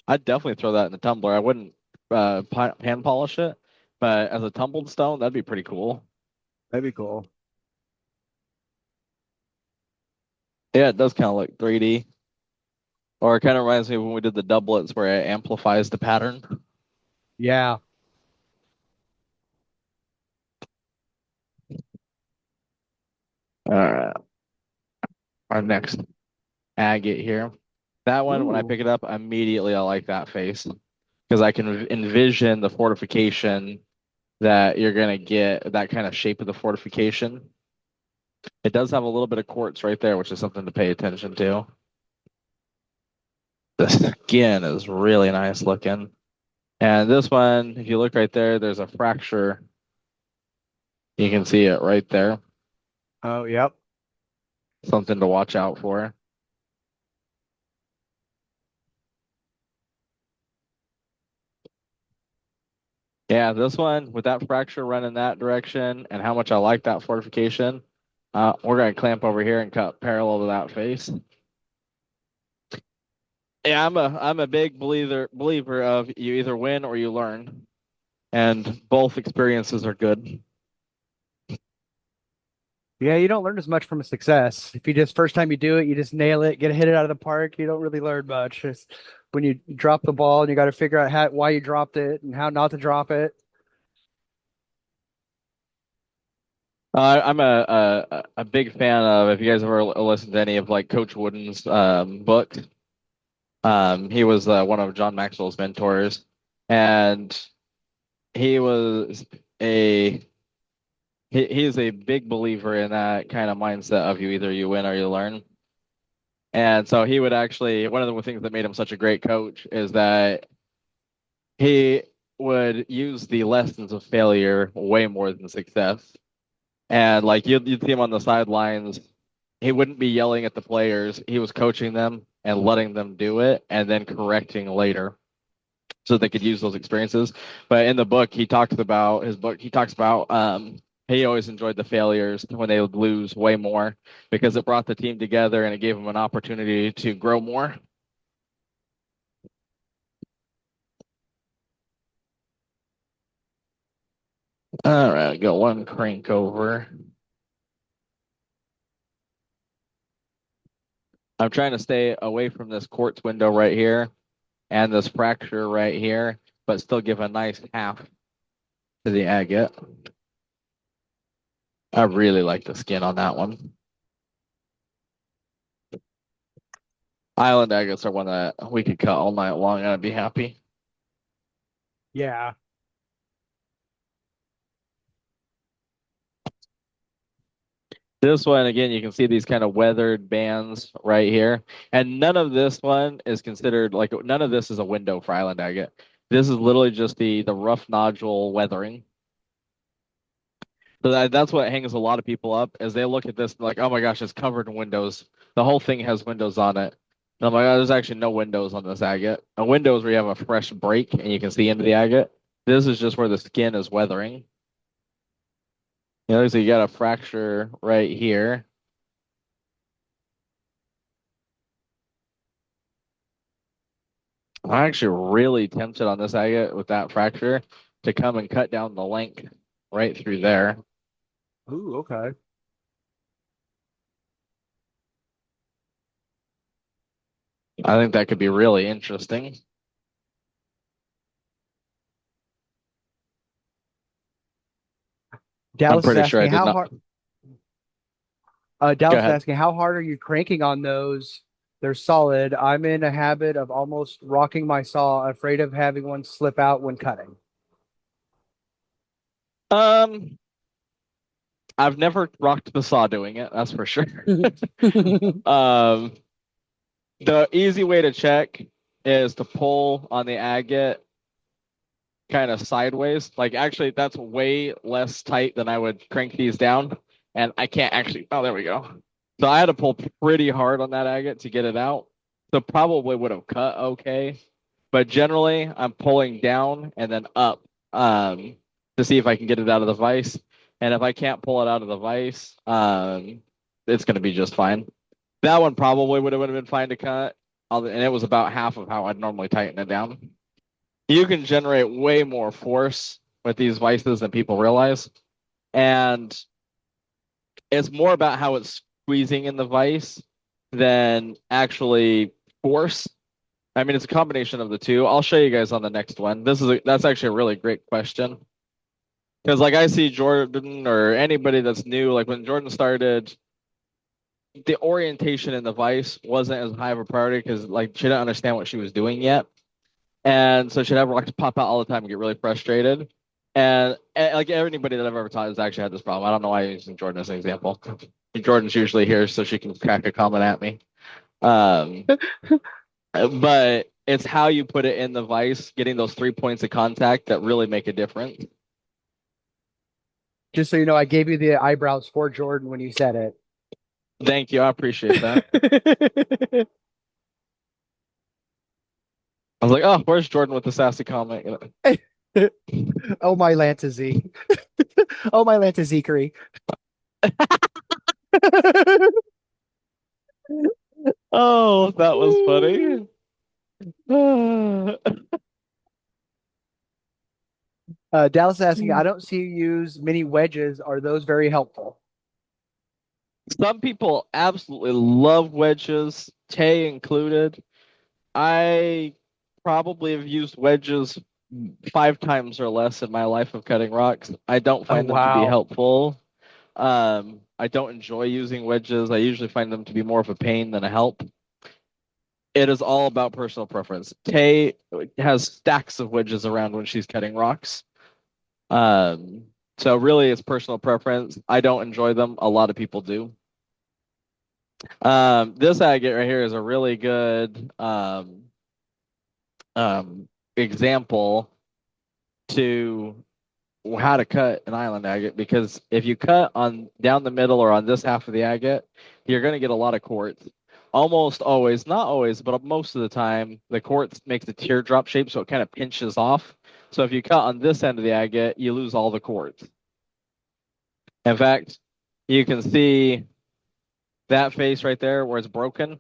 [SPEAKER 2] I'd definitely throw that in the tumbler. I wouldn't pan polish it, but as a tumbled stone, that'd be pretty cool.
[SPEAKER 1] That'd be cool.
[SPEAKER 2] Yeah, it does kind of look 3D. Or it kind of reminds me of when we did the doublets where it amplifies the pattern.
[SPEAKER 1] Yeah.
[SPEAKER 2] All right, our next agate here. That one, when I
[SPEAKER 1] Ooh.
[SPEAKER 2] pick it up, immediately I like that face because I can envision the fortification that you're gonna get, that kind of shape of the fortification. It does have a little bit of quartz right there, which is something to pay attention to. The skin is really nice looking. And this one, if you look right there, there's a fracture. You can see it right there.
[SPEAKER 1] Oh, yep.
[SPEAKER 2] Something to watch out for. Yeah, this one with that fracture running that direction and how much I like that fortification, we're gonna clamp over here and cut parallel to that face. Yeah, I'm a big believer of you either win or you learn, and both experiences are good.
[SPEAKER 1] Yeah, you don't learn as much from a success. If you just first time you do it, you just nail it, hit it out of the park, you don't really learn much. It's when you drop the ball and you got to figure out why you dropped it and how not to drop it.
[SPEAKER 2] I'm a big fan of if you guys ever listened to any of like Coach Wooden's books. He was one of John Maxwell's mentors, and he was a he is a big believer in that kind of mindset of you either you win or you learn. And so he would actually one of the things that made him such a great coach is that he would use the lessons of failure way more than success. And like you'd see him on the sidelines, he wouldn't be yelling at the players. He was coaching them and letting them do it and then correcting later so they could use those experiences. But in the book, he talks about he always enjoyed the failures when they would lose way more because it brought the team together and it gave them an opportunity to grow more. All right, got one crank over. I'm trying to stay away from this quartz window right here and this fracture right here, but still give a nice half to the agate. I really like the skin on that one. Island agates are one that we could cut all night long and I'd be happy.
[SPEAKER 1] Yeah.
[SPEAKER 2] This one, again, you can see these kind of weathered bands right here. And none of this one is considered like none of this is a window for island agate. This is literally just the rough nodule weathering. So that's what hangs a lot of people up as they look at this like, oh my gosh, it's covered in windows. The whole thing has windows on it. And I'm like, oh, there's actually no windows on this agate. A window is where you have a fresh break and you can see into the agate. This is just where the skin is weathering. So you got a fracture right here. I'm actually really tempted on this agate with that fracture to come and cut down the length right through there.
[SPEAKER 1] Ooh, okay.
[SPEAKER 2] I think that could be really interesting. I'm
[SPEAKER 1] Dallas is
[SPEAKER 2] pretty sure I
[SPEAKER 1] asking
[SPEAKER 2] did
[SPEAKER 1] how
[SPEAKER 2] not.
[SPEAKER 1] hard.
[SPEAKER 2] Go
[SPEAKER 1] Dallas is
[SPEAKER 2] ahead.
[SPEAKER 1] asking how hard are you cranking on those? They're solid. I'm in a habit of almost rocking my saw, afraid of having one slip out when cutting.
[SPEAKER 2] Um, I've never rocked the saw doing it, that's for sure. Um, the easy way to check is to pull on the agate kind of sideways. Like actually that's way less tight than I would crank these down. And I can't actually, oh, there we go. So I had to pull pretty hard on that agate to get it out. So probably would have cut okay. But generally I'm pulling down and then up to see if I can get it out of the vise. And if I can't pull it out of the vise, it's going to be just fine. That one probably would have been fine to cut, and it was about half of how I'd normally tighten it down. You can generate way more force with these vices than people realize, and it's more about how it's squeezing in the vice than actually force. I mean, it's a combination of the two. I'll show you guys on the next one. That's actually a really great question. Because like I see Jordan or anybody that's new, like when Jordan started, the orientation in the vice wasn't as high of a priority because like she didn't understand what she was doing yet. And so she'd have rocks pop out all the time and get really frustrated. And like anybody that I've ever taught has actually had this problem. I don't know why I'm using Jordan as an example. Jordan's usually here so she can crack a comment at me. But it's how you put it in the vise, getting those 3 points of contact that really make a difference.
[SPEAKER 1] Just so you know, I gave you the eyebrows for Jordan when you said it.
[SPEAKER 2] Thank you. I appreciate that. I was like, oh, where's Jordan with the sassy comment?
[SPEAKER 1] Oh, my Lanta Z. Oh, my Lanta Zekery.
[SPEAKER 2] Oh, that was funny.
[SPEAKER 1] Dallas asking, I don't see you use many wedges. Are those very helpful?
[SPEAKER 2] Some people absolutely love wedges, Tay included. I probably have used wedges 5 times or less in my life of cutting rocks. I don't
[SPEAKER 1] Oh,
[SPEAKER 2] find them to be
[SPEAKER 1] wow.
[SPEAKER 2] helpful. I don't enjoy using wedges. I usually find them to be more of a pain than a help. It is all about personal preference. Tay has stacks of wedges around when she's cutting rocks. Um, so really it's personal preference. I don't enjoy them. A lot of people do. This agate right here is a really good example to how to cut an island agate, because if you cut on down the middle or on this half of the agate, you're going to get a lot of quartz. Almost always, not always, but most of the time, the quartz makes a teardrop shape, so it kind of pinches off. So if you cut on this end of the agate, you lose all the quartz. In fact, you can see that face right there where it's broken,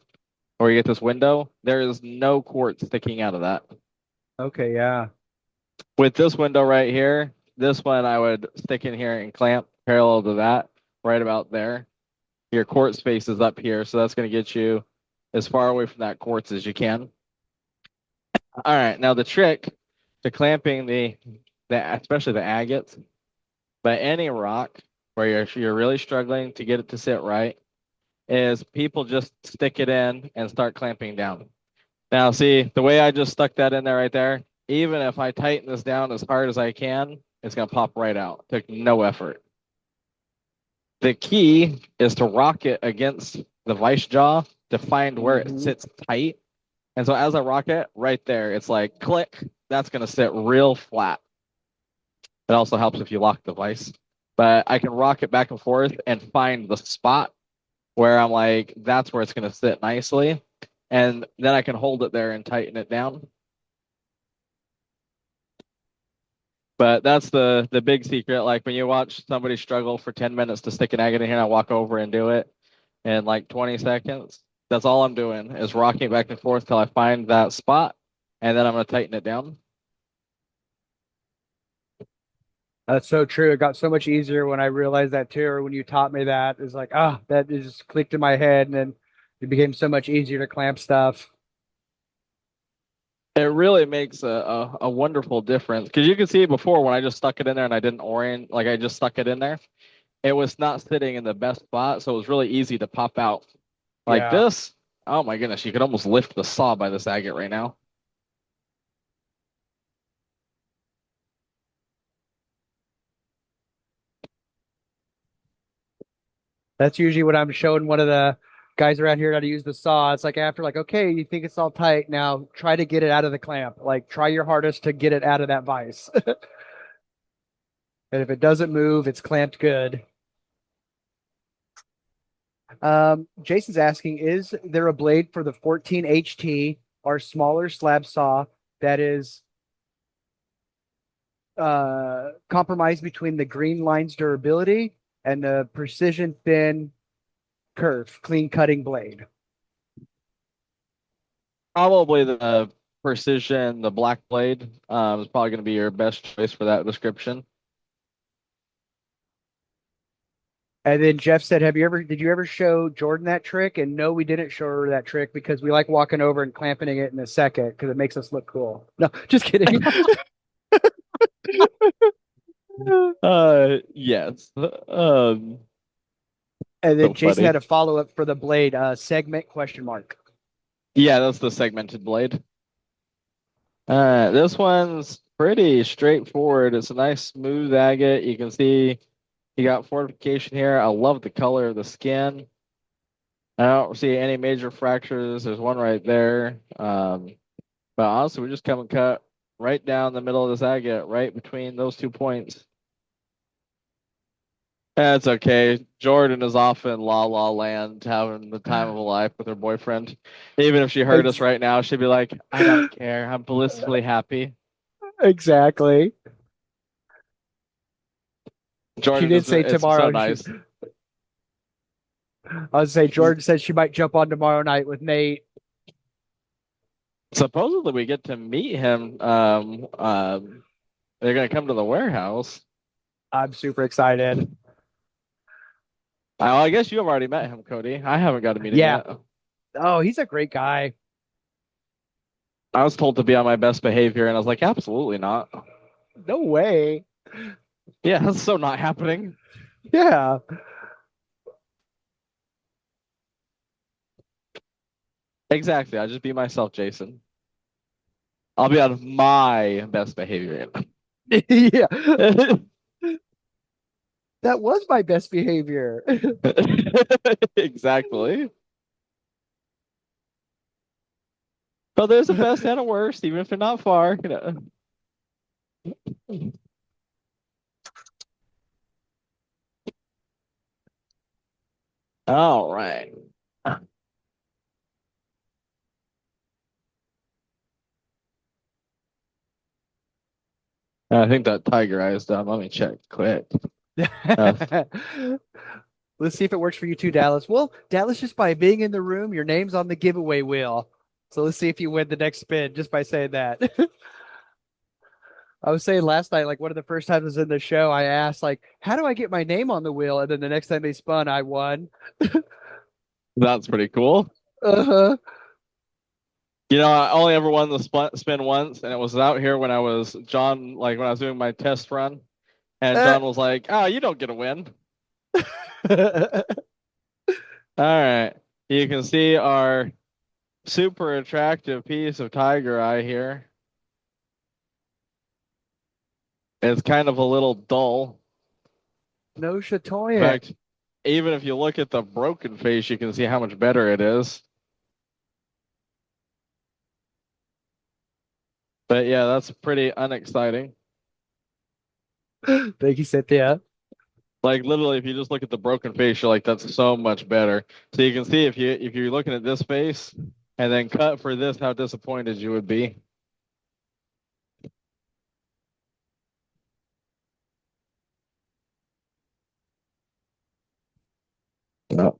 [SPEAKER 2] or you get this window. There is no quartz sticking out of that.
[SPEAKER 1] Okay, yeah.
[SPEAKER 2] With this window right here, this one I would stick in here and clamp parallel to that, right about there. Your quartz face is up here, so that's going to get you as far away from that quartz as you can. All right, now the trick to clamping the especially the agates, but any rock where you're really struggling to get it to sit right, is people just stick it in and start clamping down. Now, see, the way I just stuck that in there right there, even if I tighten this down as hard as I can, it's going to pop right out. Took no effort. The key is to rock it against the vice jaw to find where it sits tight. And so as I rock it, right there, it's like click. That's going to sit real flat. It also helps if you lock the vice. But I can rock it back and forth and find the spot where I'm like, that's where it's going to sit nicely. And then I can hold it there and tighten it down. But that's the big secret. Like when you watch somebody struggle for 10 minutes to stick an agate in here, and I walk over and do it in like 20 seconds. That's all I'm doing is rocking back and forth till I find that spot, and then I'm going to tighten it down.
[SPEAKER 1] That's so true. It got so much easier when I realized that too, or when you taught me that. It's like, that just clicked in my head, and then it became so much easier to clamp stuff.
[SPEAKER 2] It really makes a wonderful difference because you can see before when I just stuck it in there and I didn't orient, like I just stuck it in there, it was not sitting in the best spot, so it was really easy to pop out. Like
[SPEAKER 1] Yeah.
[SPEAKER 2] this, oh my goodness, you could almost lift the saw by this agate right now.
[SPEAKER 1] That's usually what I'm showing one of the guys around here how to use the saw. It's like after, like, okay, you think it's all tight. Now try to get it out of the clamp. Like, try your hardest to get it out of that vise. And if it doesn't move, it's clamped good. Jason's asking, is there a blade for the 14HT or smaller slab saw that is compromised between the green line's durability and the precision thin curve, clean cutting blade.
[SPEAKER 2] Probably the precision, the black blade, is probably going to be your best choice for that description.
[SPEAKER 1] And then Jeff said, did you ever show Jordan that trick? And no, we didn't show her that trick because we like walking over and clamping it in a second because it makes us look cool. No, just kidding.
[SPEAKER 2] Yes.
[SPEAKER 1] And then
[SPEAKER 2] So
[SPEAKER 1] Jason
[SPEAKER 2] funny.
[SPEAKER 1] had a follow-up for the blade, segment question mark.
[SPEAKER 2] Yeah, that's the segmented blade. This one's pretty straightforward. It's a nice smooth agate. You can see you got fortification here. I love the color of the skin. I don't see any major fractures. There's one right there. But honestly, we just come and cut right down the middle of this agate, right between those 2 points. That's okay. Jordan is off in La La Land having the time of a life with her boyfriend. Even if she heard us right now, she'd be like, I don't care. I'm blissfully happy.
[SPEAKER 1] Exactly.
[SPEAKER 2] Jordan
[SPEAKER 1] did
[SPEAKER 2] is
[SPEAKER 1] say
[SPEAKER 2] it's
[SPEAKER 1] tomorrow.
[SPEAKER 2] so nice.
[SPEAKER 1] I would say Jordan said she might jump on tomorrow night with Nate.
[SPEAKER 2] Supposedly we get to meet him. They're gonna come to the warehouse.
[SPEAKER 1] I'm super excited.
[SPEAKER 2] I guess you have already met him, Cody. I haven't got to meet him
[SPEAKER 1] Yeah.
[SPEAKER 2] yet.
[SPEAKER 1] Oh, he's a great guy.
[SPEAKER 2] I was told to be on my best behavior, and I was like, absolutely not.
[SPEAKER 1] No way.
[SPEAKER 2] Yeah, that's so not happening.
[SPEAKER 1] Yeah.
[SPEAKER 2] Exactly. I just be myself, Jason. I'll be on my best behavior.
[SPEAKER 1] Yeah. That was my best behavior.
[SPEAKER 2] Exactly. But there's a best and a worst, even if they're not far. All right. I think that tiger eye is done. Let me check quick.
[SPEAKER 1] Let's see if it works for you too, Dallas. Well, Dallas, just by being in the room, your name's on the giveaway wheel. So let's see if you win the next spin just by saying that. I was saying last night, like one of the first times I was in the show, I asked, like, how do I get my name on the wheel? And then the next time they spun, I won.
[SPEAKER 2] That's pretty cool.
[SPEAKER 1] Uh-huh.
[SPEAKER 2] You know, I only ever won the spin once, and it was out here when I was John, like when I was doing my test run, and John was like, "Oh, you don't get a win." All right, you can see our super attractive piece of tiger eye here. It's kind of a little dull.
[SPEAKER 1] No
[SPEAKER 2] In
[SPEAKER 1] Shatoya.
[SPEAKER 2] fact, even if you look at the broken face, you can see how much better it is. But yeah, that's pretty unexciting.
[SPEAKER 1] Thank you, Cynthia.
[SPEAKER 2] Like literally, if you just look at the broken face, you're like, that's so much better. So you can see if you're looking at this face and then cut for this, how disappointed you would be. No.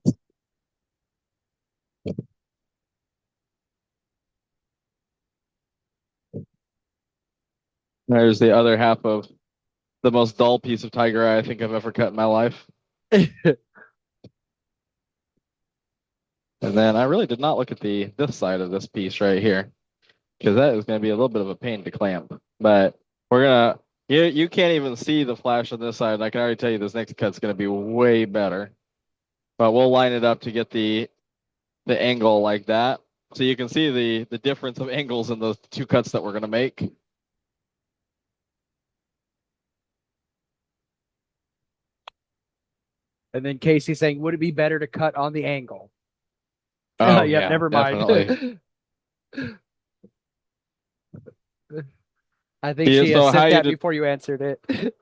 [SPEAKER 2] There's the other half of the most dull piece of tiger eye I think I've ever cut in my life. And then I really did not look at this side of this piece right here, because that is going to be a little bit of a pain to clamp. But we're gonna you can't even see the flash on this side. And I can already tell you this next cut's going to be way better. But we'll line it up to get the angle like that, so you can see the difference of angles in the two cuts that we're going to make.
[SPEAKER 1] And then Casey saying, would it be better to cut on the angle?
[SPEAKER 2] Oh
[SPEAKER 1] Yep,
[SPEAKER 2] yeah,
[SPEAKER 1] never mind.
[SPEAKER 2] definitely.
[SPEAKER 1] I think
[SPEAKER 2] Yeah,
[SPEAKER 1] she
[SPEAKER 2] so
[SPEAKER 1] said that before you answered it.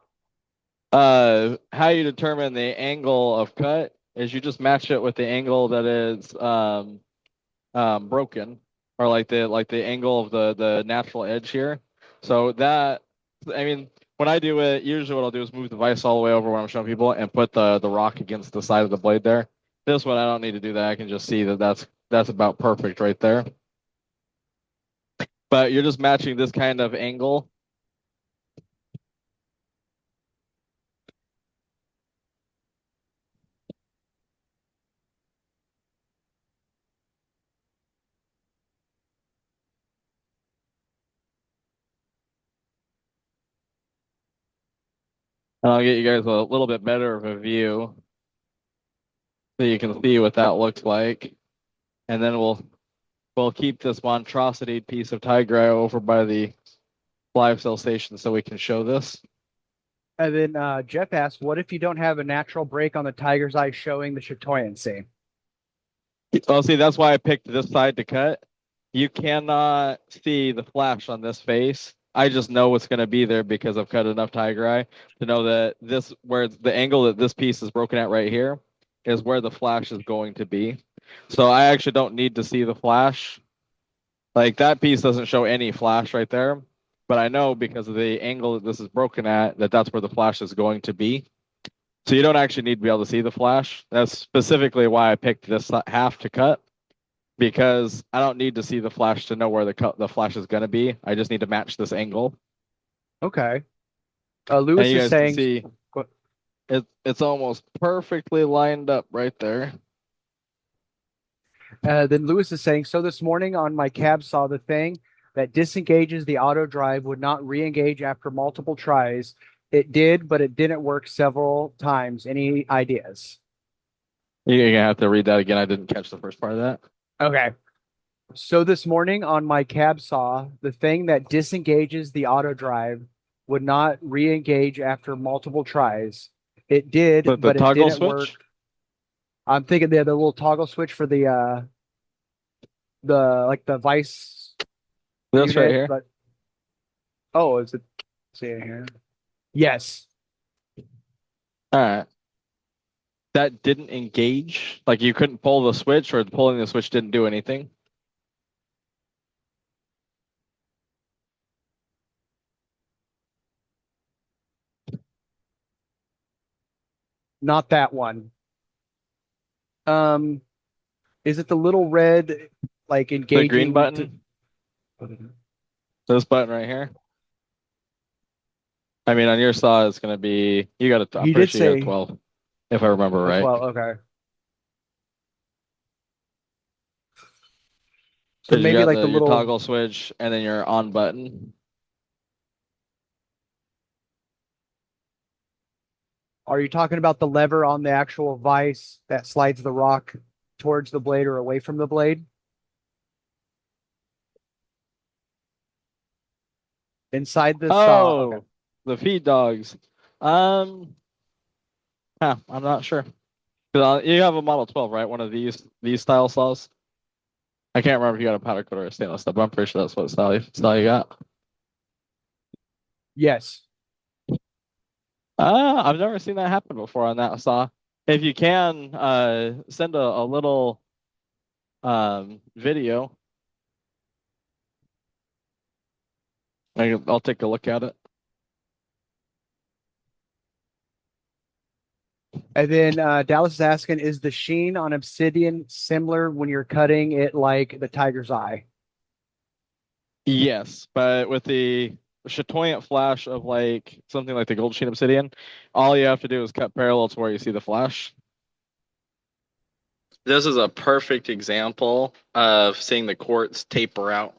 [SPEAKER 2] How you determine the angle of cut is you just match it with the angle that is broken, or like the angle of the natural edge here. So that, I mean, when I do it, usually what I'll do is move the vise all the way over when I'm showing people and put the rock against the side of the blade there. This one, I don't need to do that. I can just see that that's about perfect right there. But you're just matching this kind of angle. And I'll get you guys a little bit better of a view so you can see what that looks like. And then we'll keep this monstrosity piece of tiger eye over by the live cell station so we can show this.
[SPEAKER 1] And then Jeff asked, what if you don't have a natural break on the tiger's eye showing the chatoyancy?
[SPEAKER 2] Oh, see, that's why I picked this side to cut. You cannot see the flash on this face. I just know it's going to be there because I've cut enough tiger eye to know that this, where the angle that this piece is broken at right here, is where the flash is going to be. So I actually don't need to see the flash. Like that piece doesn't show any flash right there, but I know because of the angle that this is broken at that that's where the flash is going to be. So you don't actually need to be able to see the flash. That's specifically why I picked this half to cut, because I don't need to see the flash to know where the flash is going to be. I just need to match this angle.
[SPEAKER 1] Okay.
[SPEAKER 2] And
[SPEAKER 1] Lewis
[SPEAKER 2] you
[SPEAKER 1] is
[SPEAKER 2] guys can
[SPEAKER 1] saying,
[SPEAKER 2] see it's almost perfectly lined up right there.
[SPEAKER 1] then Lewis is saying, so this morning on my cab saw the thing that disengages the auto drive would not re-engage after multiple tries. It did, but it didn't work several times. Any ideas?
[SPEAKER 2] You're going to have to read that again. I didn't catch the first part of that.
[SPEAKER 1] Okay. So this morning on my cab saw the thing that disengages the auto drive would not re-engage after multiple tries. It did,
[SPEAKER 2] But the
[SPEAKER 1] but it
[SPEAKER 2] toggle
[SPEAKER 1] didn't work.
[SPEAKER 2] switch?
[SPEAKER 1] I'm thinking the little toggle switch for the like the vice
[SPEAKER 2] This right
[SPEAKER 1] unit,
[SPEAKER 2] here?
[SPEAKER 1] but oh, is it? See it here? Yes.
[SPEAKER 2] All right. That didn't engage? Like you couldn't pull the switch, or pulling the switch didn't do anything?
[SPEAKER 1] Not that one. Um, is it the little red like
[SPEAKER 2] The green
[SPEAKER 1] engaging to,
[SPEAKER 2] button? This button right here? I mean, on your saw, it's going to be, I'm
[SPEAKER 1] he
[SPEAKER 2] pretty
[SPEAKER 1] did
[SPEAKER 2] sure you got a
[SPEAKER 1] say
[SPEAKER 2] 12, if I remember
[SPEAKER 1] a
[SPEAKER 2] right.
[SPEAKER 1] 12. Okay. So
[SPEAKER 2] Because you
[SPEAKER 1] maybe
[SPEAKER 2] got
[SPEAKER 1] like the
[SPEAKER 2] your
[SPEAKER 1] little,
[SPEAKER 2] toggle switch and then your on button.
[SPEAKER 1] are you talking about the lever on the actual vise that slides the rock towards the blade or away from the blade? Inside the saw. Okay.
[SPEAKER 2] Oh, the feed dogs. Um, I'm not sure. You have a Model 12, right? One of these style saws. I can't remember if you got a powder coat or a stainless steel, but I'm pretty sure that's what style you got.
[SPEAKER 1] Yes.
[SPEAKER 2] I've never seen that happen before on that saw. If you can, send a little video. I'll take a look at it.
[SPEAKER 1] And then Dallas is asking, is the sheen on obsidian similar when you're cutting it like the tiger's eye?
[SPEAKER 2] Yes, but with the chatoyant flash of like something like the gold sheen obsidian, all you have to do is cut parallel to where you see the flash. This is a perfect example of seeing the quartz taper out.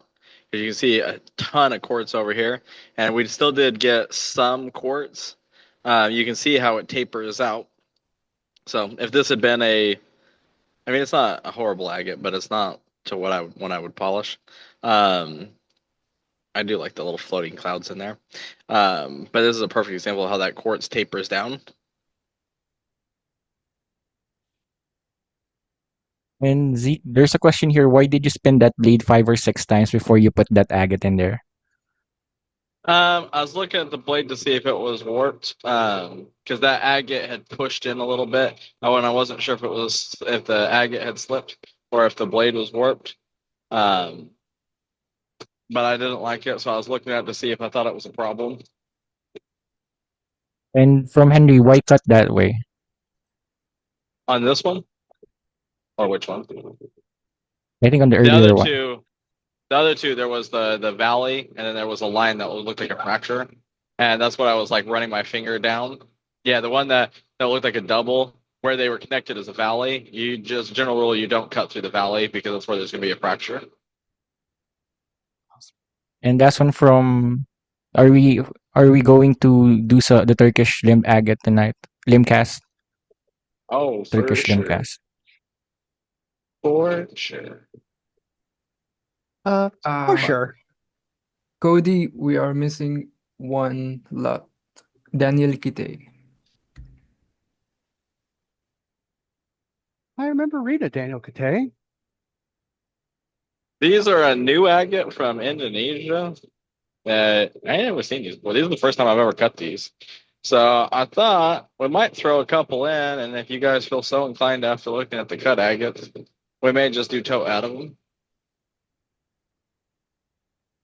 [SPEAKER 2] Because you can see a ton of quartz over here, and we still did get some quartz. You can see how it tapers out. So if this had been I mean, it's not a horrible agate, but it's not to what I would polish. Um, I do like the little floating clouds in there. But this is a perfect example of how that quartz tapers down.
[SPEAKER 4] And Z, there's a question here. Why did you spin that blade 5 or 6 times before you put that agate in there?
[SPEAKER 2] I was looking at the blade to see if it was warped, because that agate had pushed in a little bit. Oh, and I wasn't sure if the agate had slipped or if the blade was warped. Um, but I didn't like it, so I was looking at it to see if I thought it was a problem.
[SPEAKER 4] And from Henry, why cut that way?
[SPEAKER 2] On this one, Or which one?
[SPEAKER 4] I think on the
[SPEAKER 2] The other
[SPEAKER 4] earlier one.
[SPEAKER 2] two, the other two, there was the valley, and then there was a line that looked like a fracture, and that's what I was like running my finger down. Yeah, the one that looked like a double, where they were connected as a valley. You just general rule, you don't cut through the valley because that's where there's gonna be a fracture.
[SPEAKER 4] And that's one from. Are we are we going to do the Turkish limb agate tonight? Limb cast,
[SPEAKER 2] Oh, for
[SPEAKER 4] Turkish limb
[SPEAKER 2] sure,
[SPEAKER 4] cast.
[SPEAKER 2] for sure.
[SPEAKER 1] Uh, for
[SPEAKER 5] Uh,
[SPEAKER 1] sure.
[SPEAKER 5] Cody, we are missing one lot. Daniel Kite.
[SPEAKER 1] I remember reading Daniel Kate.
[SPEAKER 2] These are a new agate from Indonesia. I ain't never seen these before. These are the first time I've ever cut these. So I thought we might throw a couple in, and if you guys feel so inclined after looking at the cut agates, we may just do tote out of them.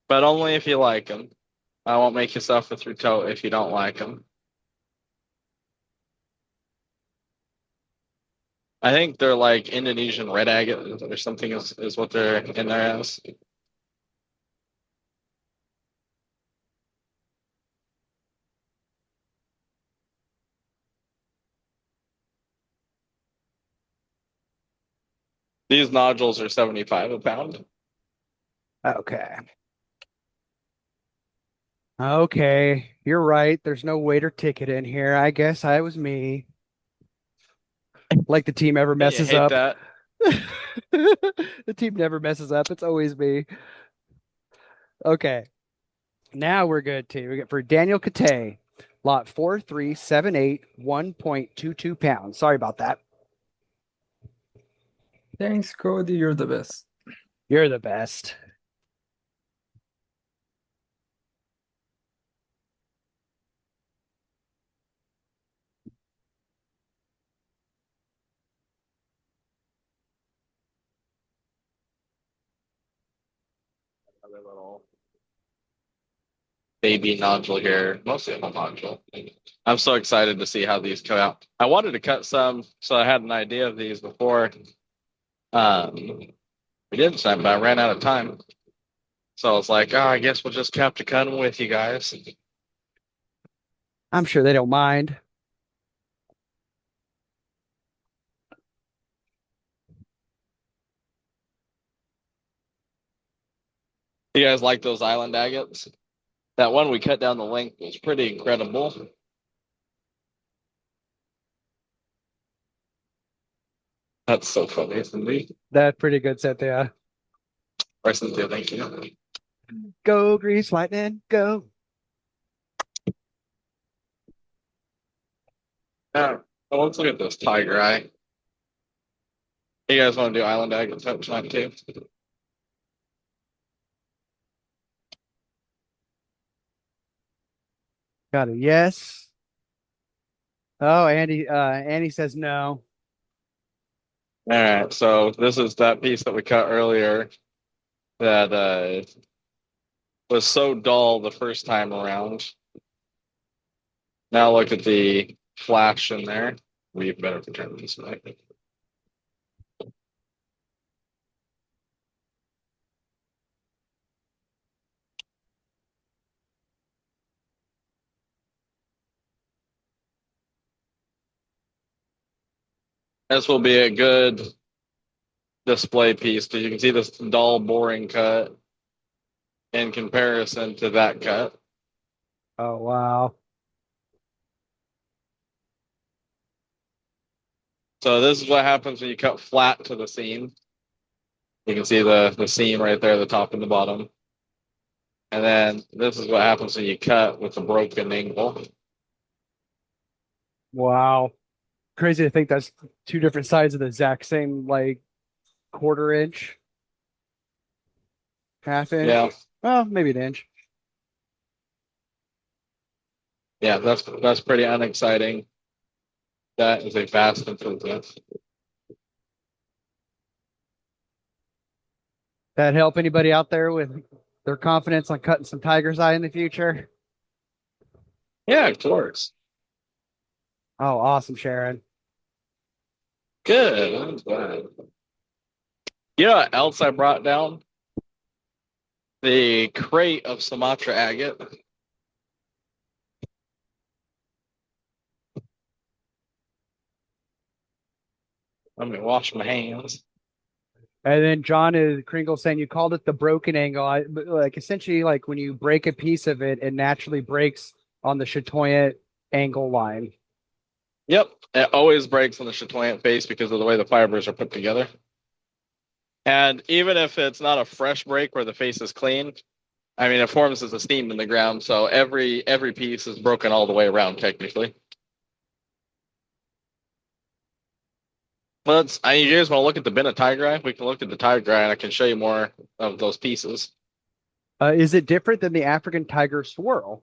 [SPEAKER 2] But only if you like them. I won't make you suffer through tote if you don't like them. I think they're like Indonesian red agate or something is what they're in there as. These nodules are 75 a pound.
[SPEAKER 1] Okay. Okay, you're right. There's no waiter ticket in here. I guess I was me. Like the team ever
[SPEAKER 2] Yeah, you
[SPEAKER 1] messes
[SPEAKER 2] hate
[SPEAKER 1] up.
[SPEAKER 2] that.
[SPEAKER 1] The team never messes up. It's always me. Okay. Now we're good too. We get for Daniel Kate, lot 4378, 1.22 pounds. Sorry about that.
[SPEAKER 5] Thanks, Cody. You're the best.
[SPEAKER 1] You're the best.
[SPEAKER 2] Another little baby nodule here, mostly a nodule. I'm so excited to see how these come out. I wanted to cut some, so I had an idea of these before. We didn't tonight, but I ran out of time. So I was like, oh, I guess we'll just have to cut them with you guys.
[SPEAKER 1] I'm sure they don't mind.
[SPEAKER 2] You guys like those island agates? That one we cut down the length was pretty incredible. That's so funny, isn't it?
[SPEAKER 1] That's pretty good, Cynthia.
[SPEAKER 2] Or Cynthia, thank you.
[SPEAKER 1] Go, Grease Lightning, go.
[SPEAKER 2] Now, let's look at this tiger eye. You guys want to do island agate tonight too?
[SPEAKER 1] Got a yes. Oh, Andy says no.
[SPEAKER 2] All right, so this is that piece that we cut earlier that was so dull the first time around. Now look at the flash in there. We better turn this way. This will be a good display piece because you can see this dull, boring cut in comparison to that cut.
[SPEAKER 1] Oh, wow.
[SPEAKER 2] So this is what happens when you cut flat to the seam. You can see the seam right there, the top and the bottom. And then this is what happens when you cut with a broken angle.
[SPEAKER 1] Wow. Crazy to think that's two different sides of the exact same, like, quarter inch, half inch.
[SPEAKER 2] Yeah,
[SPEAKER 1] Well, maybe an inch.
[SPEAKER 2] yeah, that's pretty unexciting. That is a vast improvement.
[SPEAKER 1] That help anybody out there with their confidence on cutting some tiger's eye in the future?
[SPEAKER 2] Yeah, of course.
[SPEAKER 1] Oh, awesome, Sharon.
[SPEAKER 2] Good. I'm glad. You know what else I brought down? The crate of Sumatra agate. Let me wash my hands.
[SPEAKER 1] And then John is Kringle saying you called it the broken angle. But, like essentially like when you break a piece of it, it naturally breaks on the chatoyant angle line.
[SPEAKER 2] Yep, it always breaks on the chatoyant face because of the way the fibers are put together. And even if it's not a fresh break where the face is clean, I mean, it forms as a steam in the ground, so every piece is broken all the way around technically. You guys want to look at the bin of Tigray? We can look at the Tigray, and I can show you more of those pieces.
[SPEAKER 1] Is it different than the African tiger swirl?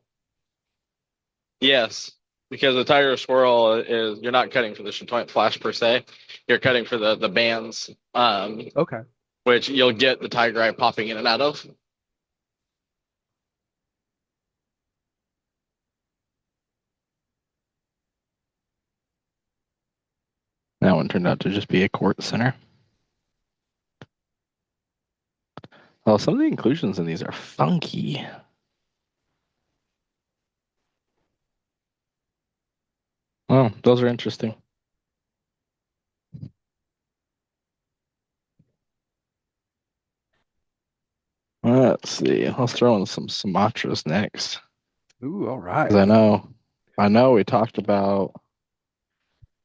[SPEAKER 2] Yes, because the tiger swirl is you're not cutting for the chatoyant flash per se, you're cutting for the bands,
[SPEAKER 1] Okay.
[SPEAKER 2] which you'll get the Tigray popping in and out of. That one turned out to just be a quart center. Oh, some of the inclusions in these are funky. Oh, those are interesting. Let's see. Let's throw in some Sumatras next.
[SPEAKER 1] Ooh, all
[SPEAKER 2] 'Cause
[SPEAKER 1] right.
[SPEAKER 2] I know we talked about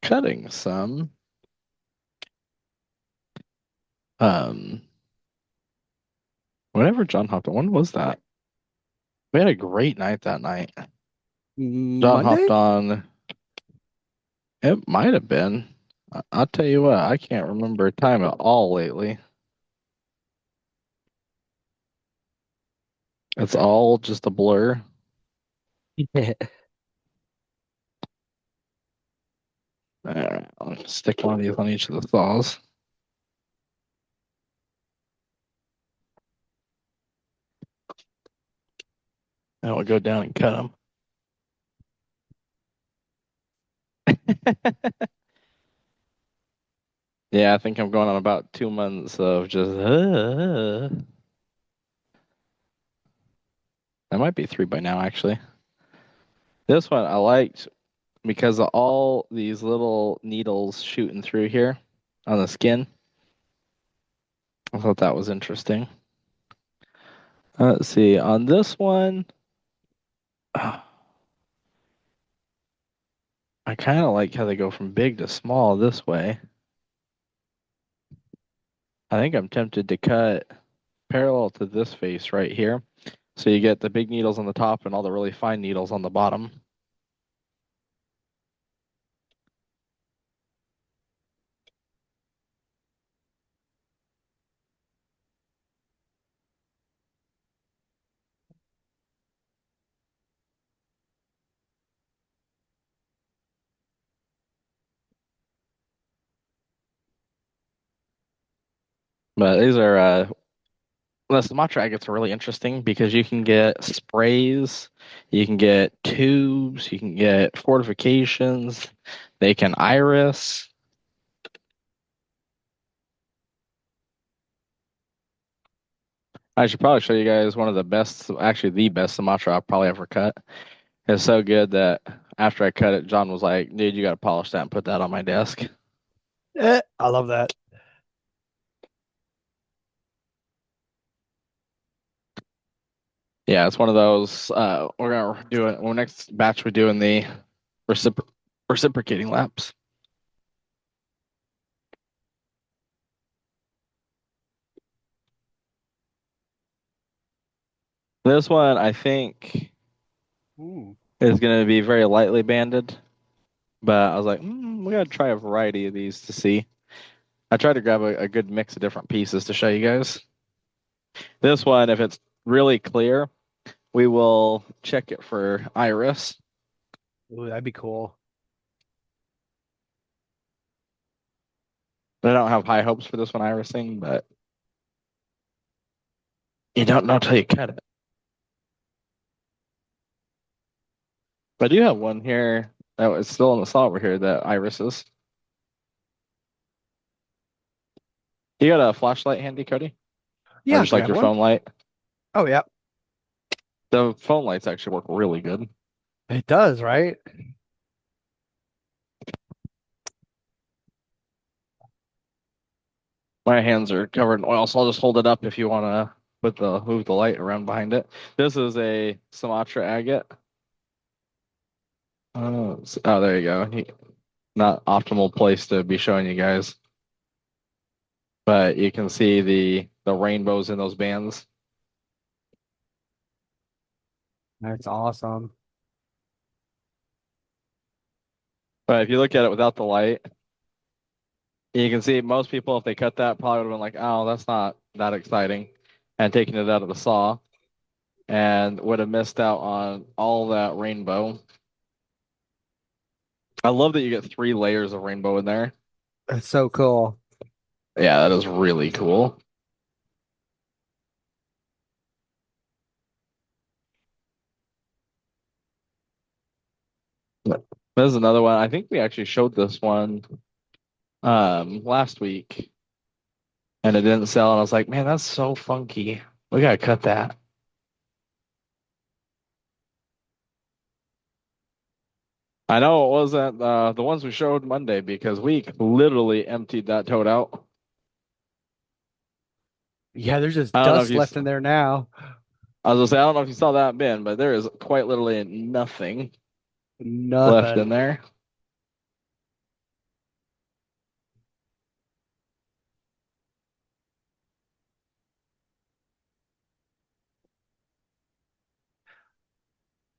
[SPEAKER 2] cutting some. Um, whenever John hopped on, when was that? We had a great night that night. John hopped
[SPEAKER 1] Monday?
[SPEAKER 2] on. It might have been. I'll tell you what, I can't remember time at all lately. It's all just a blur. All right, I'll stick one of these on each of the saws. And we'll go down and cut them. Yeah, I think I'm going on about 2 months of just. That might be 3 by now, actually. This one I liked because of all these little needles shooting through here on the skin. I thought that was interesting. Let's see. On this one, I kind of like how they go from big to small this way. I think I'm tempted to cut parallel to this face right here. So you get the big needles on the top and all the really fine needles on the bottom. But these are the Sumatra agates are really interesting because you can get sprays, you can get tubes, you can get fortifications, they can iris. I should probably show you guys one of the best, actually the best Sumatra I've probably ever cut. It's so good that after I cut it, John was like, dude, you got to polish that and put that on my desk.
[SPEAKER 1] I love that.
[SPEAKER 2] Yeah, it's one of those. We're gonna do it. Well, next batch we're doing the reciprocating laps. This one I think
[SPEAKER 1] Ooh.
[SPEAKER 2] is gonna be very lightly banded, but I was like, we gotta try a variety of these to see. I tried to grab a good mix of different pieces to show you guys. This one, if it's really clear, we will check it for iris.
[SPEAKER 1] Ooh, that'd be cool.
[SPEAKER 2] I don't have high hopes for this one iris thing, but you don't know till you cut it. But I do have one here that was still in the saw over here that irises. You got a flashlight handy, Cody? Or
[SPEAKER 1] Yeah, I'll
[SPEAKER 2] just like
[SPEAKER 1] grab
[SPEAKER 2] your
[SPEAKER 1] one.
[SPEAKER 2] phone light?
[SPEAKER 1] Oh, yeah.
[SPEAKER 2] The phone lights actually work really good.
[SPEAKER 1] It does, right?
[SPEAKER 2] My hands are covered in oil, so I'll just hold it up if you want to move the light around behind it. This is a Sumatra agate. Oh, there you go. Not optimal place to be showing you guys, but you can see the rainbows in those bands.
[SPEAKER 1] That's awesome.
[SPEAKER 2] But if you look at it without the light, you can see most people, if they cut that, probably would have been like, "Oh, that's not that exciting," and taking it out of the saw, and would have missed out on all that rainbow. I love that you get 3 layers of rainbow in there.
[SPEAKER 1] That's so cool.
[SPEAKER 2] Yeah, that is really cool. This is another one. I think we actually showed this one last week and it didn't sell. And I was like, man, that's so funky. We gotta cut that. I know it wasn't the ones we showed Monday because we literally emptied that tote out.
[SPEAKER 1] Yeah, there's just
[SPEAKER 2] I don't know if
[SPEAKER 1] dust
[SPEAKER 2] you,
[SPEAKER 1] left in there now.
[SPEAKER 2] I was gonna say, I don't know if you saw that bin, but there is quite literally nothing left in
[SPEAKER 1] Nothing.
[SPEAKER 2] there.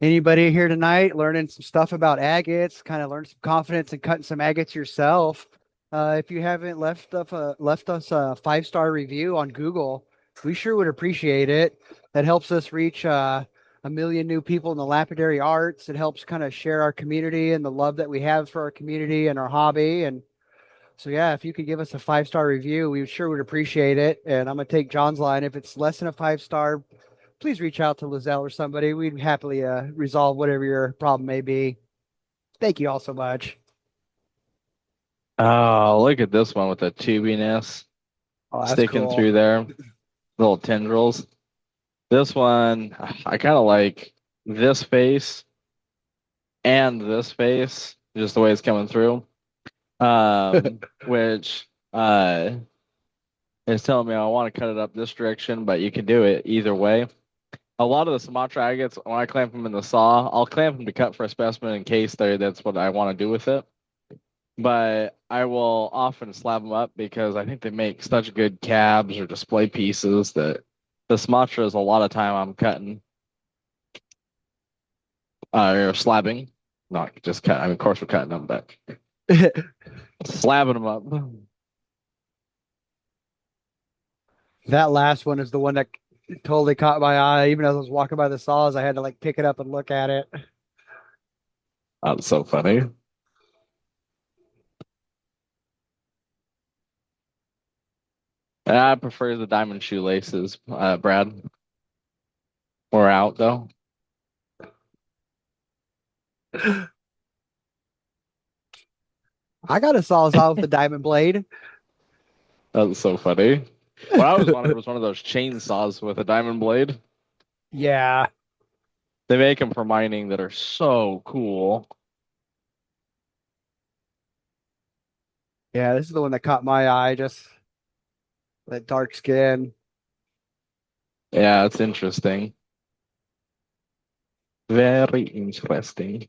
[SPEAKER 1] Anybody here tonight learning some stuff about agates, kind of learn some confidence in cutting some agates yourself? If you haven't left us a 5-star review on Google, we sure would appreciate it. That helps us reach a million new people in the lapidary arts. It helps kind of share our community and the love that we have for our community and our hobby. And so, yeah, if you could give us a 5-star review, we sure would appreciate it. And I'm gonna take John's line. If it's less than a 5-star, please reach out to Lizelle or somebody. We'd happily resolve whatever your problem may be. Thank you all so much.
[SPEAKER 2] Oh, look at this one with the tubiness
[SPEAKER 1] Oh, that's
[SPEAKER 2] sticking
[SPEAKER 1] cool.
[SPEAKER 2] through there, little tendrils. This one, I kind of like this face and this face, just the way it's coming through. Which is telling me I want to cut it up this direction, but you can do it either way. A lot of the Sumatra agates, when I clamp them in the saw, I'll clamp them to cut for a specimen in case that's what I want to do with it. But I will often slab them up because I think they make such good cabs or display pieces that the Sumatra is a lot of time I'm cutting or slabbing. Not just cut. I mean, of course we're cutting them, but slabbing them up.
[SPEAKER 1] That last one is the one that totally caught my eye. Even as I was walking by the saws, I had to like pick it up and look at it.
[SPEAKER 2] That's so funny. I prefer the diamond shoelaces, Brad. We're out though.
[SPEAKER 1] I got a sawzall with a diamond blade.
[SPEAKER 2] That's so funny. What I always wanted was one of those chainsaws with a diamond blade.
[SPEAKER 1] Yeah.
[SPEAKER 2] They make them for mining that are so cool.
[SPEAKER 1] Yeah, this is the one that caught my eye, just that dark skin.
[SPEAKER 2] Yeah, it's interesting. Very interesting.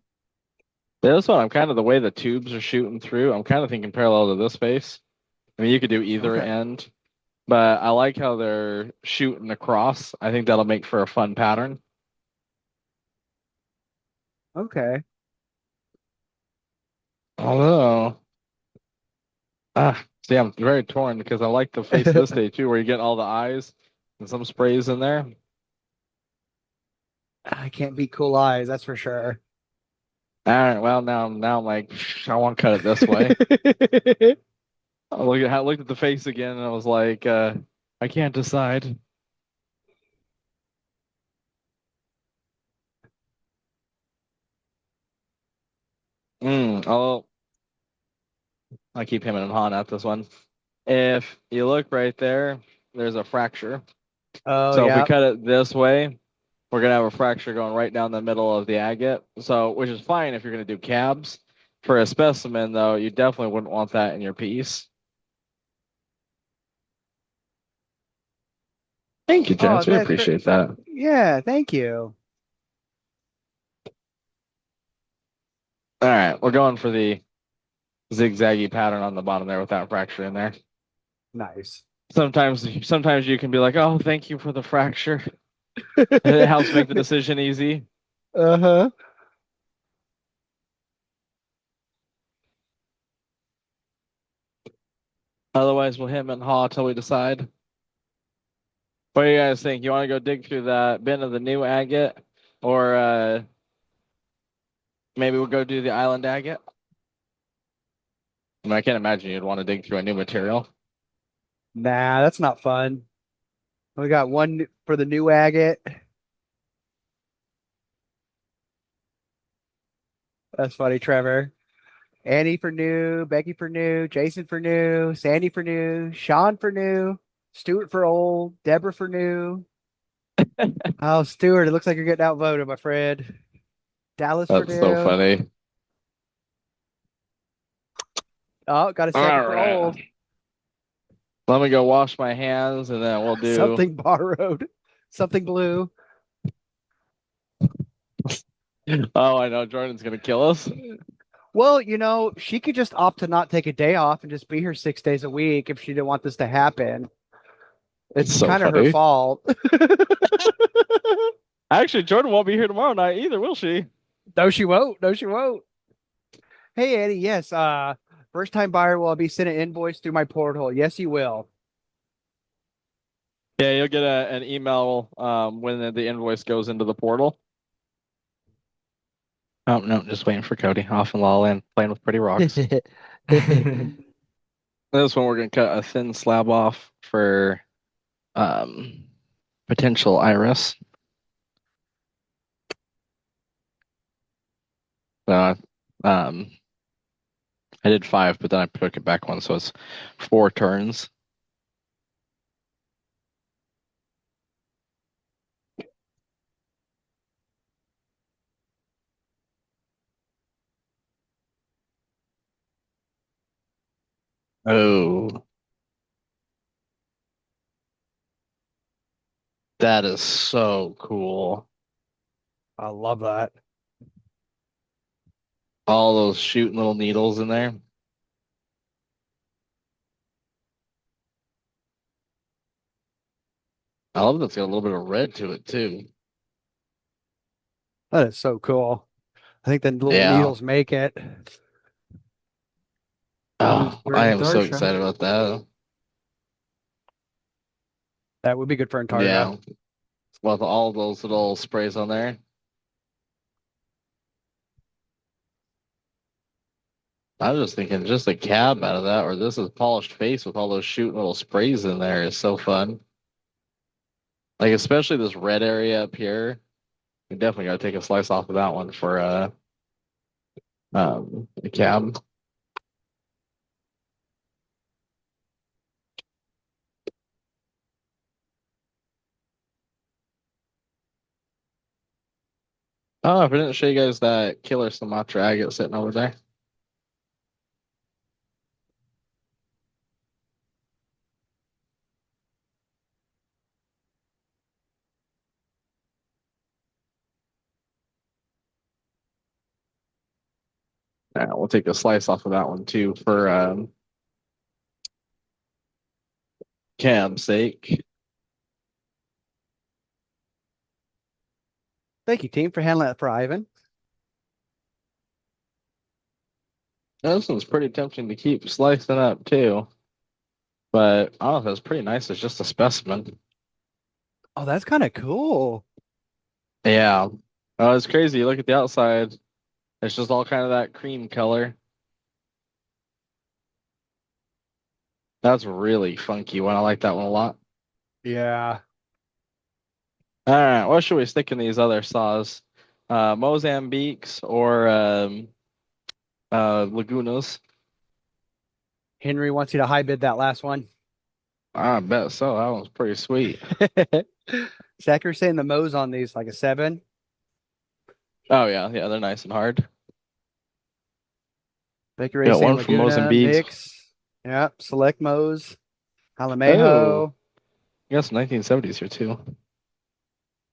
[SPEAKER 2] This one, I'm kind of the way the tubes are shooting through. I'm kind of thinking parallel to this face. I mean, you could do either
[SPEAKER 1] Okay.
[SPEAKER 2] end, but I like how they're shooting across. I think that'll make for a fun pattern.
[SPEAKER 1] Okay.
[SPEAKER 2] Although, see, I'm very torn because I like the face of this day too, where you get all the eyes and some sprays in there.
[SPEAKER 1] I can't beat cool eyes, that's for sure.
[SPEAKER 2] All right, well now I'm like, I want to cut it this way. I looked at the face again and I was like, I can't decide. Oh, I keep him and Han at this one. if you look right there, there's a fracture.
[SPEAKER 1] Oh,
[SPEAKER 2] So if we
[SPEAKER 1] yeah.
[SPEAKER 2] cut it this way, we're gonna have a fracture going right down the middle of the agate. So, which is fine if you're gonna do cabs. For a specimen, though, you definitely wouldn't want that in your piece. Thank you,
[SPEAKER 1] Oh,
[SPEAKER 2] gents. We appreciate that.
[SPEAKER 1] yeah, thank you.
[SPEAKER 2] All right, we're going for the zigzaggy pattern on the bottom there with that fracture in there.
[SPEAKER 1] Nice.
[SPEAKER 2] Sometimes you can be like, "Oh, thank you for the fracture." It helps make the decision easy.
[SPEAKER 1] Uh-huh.
[SPEAKER 2] Otherwise, we'll hem and haw until we decide. What do you guys think? You want to go dig through that bin of the new agate, or maybe we'll go do the island agate? I can't imagine you'd want to dig through a new material.
[SPEAKER 1] Nah, that's not fun. We got one for the new agate. That's funny, Trevor. Annie for new, Becky for new, Jason for new, Sandy for new, Sean for new, Stuart for old, Deborah for new. Oh, Stuart, it looks like you're getting outvoted, my friend. Dallas for
[SPEAKER 2] That's so
[SPEAKER 1] new.
[SPEAKER 2] funny.
[SPEAKER 1] Oh, got a second
[SPEAKER 2] All
[SPEAKER 1] for
[SPEAKER 2] right.
[SPEAKER 1] old.
[SPEAKER 2] Let me go wash my hands and then we'll do.
[SPEAKER 1] Something borrowed. Something blue.
[SPEAKER 2] Oh, I know. Jordan's going to kill us.
[SPEAKER 1] Well, she could just opt to not take a day off and just be here 6 days a week if she didn't want this to happen.
[SPEAKER 2] It's
[SPEAKER 1] It's
[SPEAKER 2] so
[SPEAKER 1] kind of her
[SPEAKER 2] funny.
[SPEAKER 1] fault.
[SPEAKER 2] Actually, Jordan won't be here tomorrow night either, will she?
[SPEAKER 1] No, she won't. No, she won't. Hey, Eddie. Yes. First time buyer will be sent an invoice through my portal. Yes, you will.
[SPEAKER 2] Yeah, you'll get an email when the invoice goes into the portal. Oh, no, just waiting for Cody. Off and lol in, playing with pretty rocks. This one, we're going to cut a thin slab off for um, potential iris. Uh, um, I did 5, but then I took it back one, so it's 4 turns. Oh, that is so cool.
[SPEAKER 1] I love that.
[SPEAKER 2] All those shooting little needles in there. I love that it's got a little bit of red to it too.
[SPEAKER 1] That is so cool. I think the little
[SPEAKER 2] Yeah.
[SPEAKER 1] needles make it.
[SPEAKER 2] Oh,
[SPEAKER 5] For
[SPEAKER 2] I am so
[SPEAKER 5] Antarctica.
[SPEAKER 2] excited about that.
[SPEAKER 1] That would be good for Antarctica.
[SPEAKER 2] Yeah. With all those little sprays on there. I was just thinking just a cab out of that, or this is polished face with all those shooting little sprays in there is so fun. Like especially this red area up here. We definitely gotta take a slice off of that one for a cab. Oh, if I didn't show you guys that killer Sumatra agate sitting over there. Yeah, we'll take a slice off of that one too for cab's sake.
[SPEAKER 1] Thank you, team, for handling that for Ivan.
[SPEAKER 2] Now, this one's pretty tempting to keep slicing up too, but honestly, it's pretty nice as just a specimen.
[SPEAKER 1] Oh, that's kind of cool.
[SPEAKER 2] Yeah. Oh, it's crazy. You look at the outside, it's just all kind of that cream color. That's really funky one. I like that one a lot.
[SPEAKER 1] Yeah.
[SPEAKER 2] All right, what should we stick in these other saws? Mozambiques or Lagunas?
[SPEAKER 1] Henry wants you to high bid that last one.
[SPEAKER 2] I bet so. That one's pretty sweet.
[SPEAKER 1] Zach, you're saying the Mo's on these like a 7.
[SPEAKER 2] Oh yeah, yeah, they're nice and hard.
[SPEAKER 1] Becky Ray
[SPEAKER 2] Got
[SPEAKER 1] saying
[SPEAKER 2] one from
[SPEAKER 1] Laguna,
[SPEAKER 2] Mozambique.
[SPEAKER 1] Mix. Yep. Select Mo's.
[SPEAKER 2] Oh,
[SPEAKER 1] Alamejo.
[SPEAKER 2] I guess 1970s here too.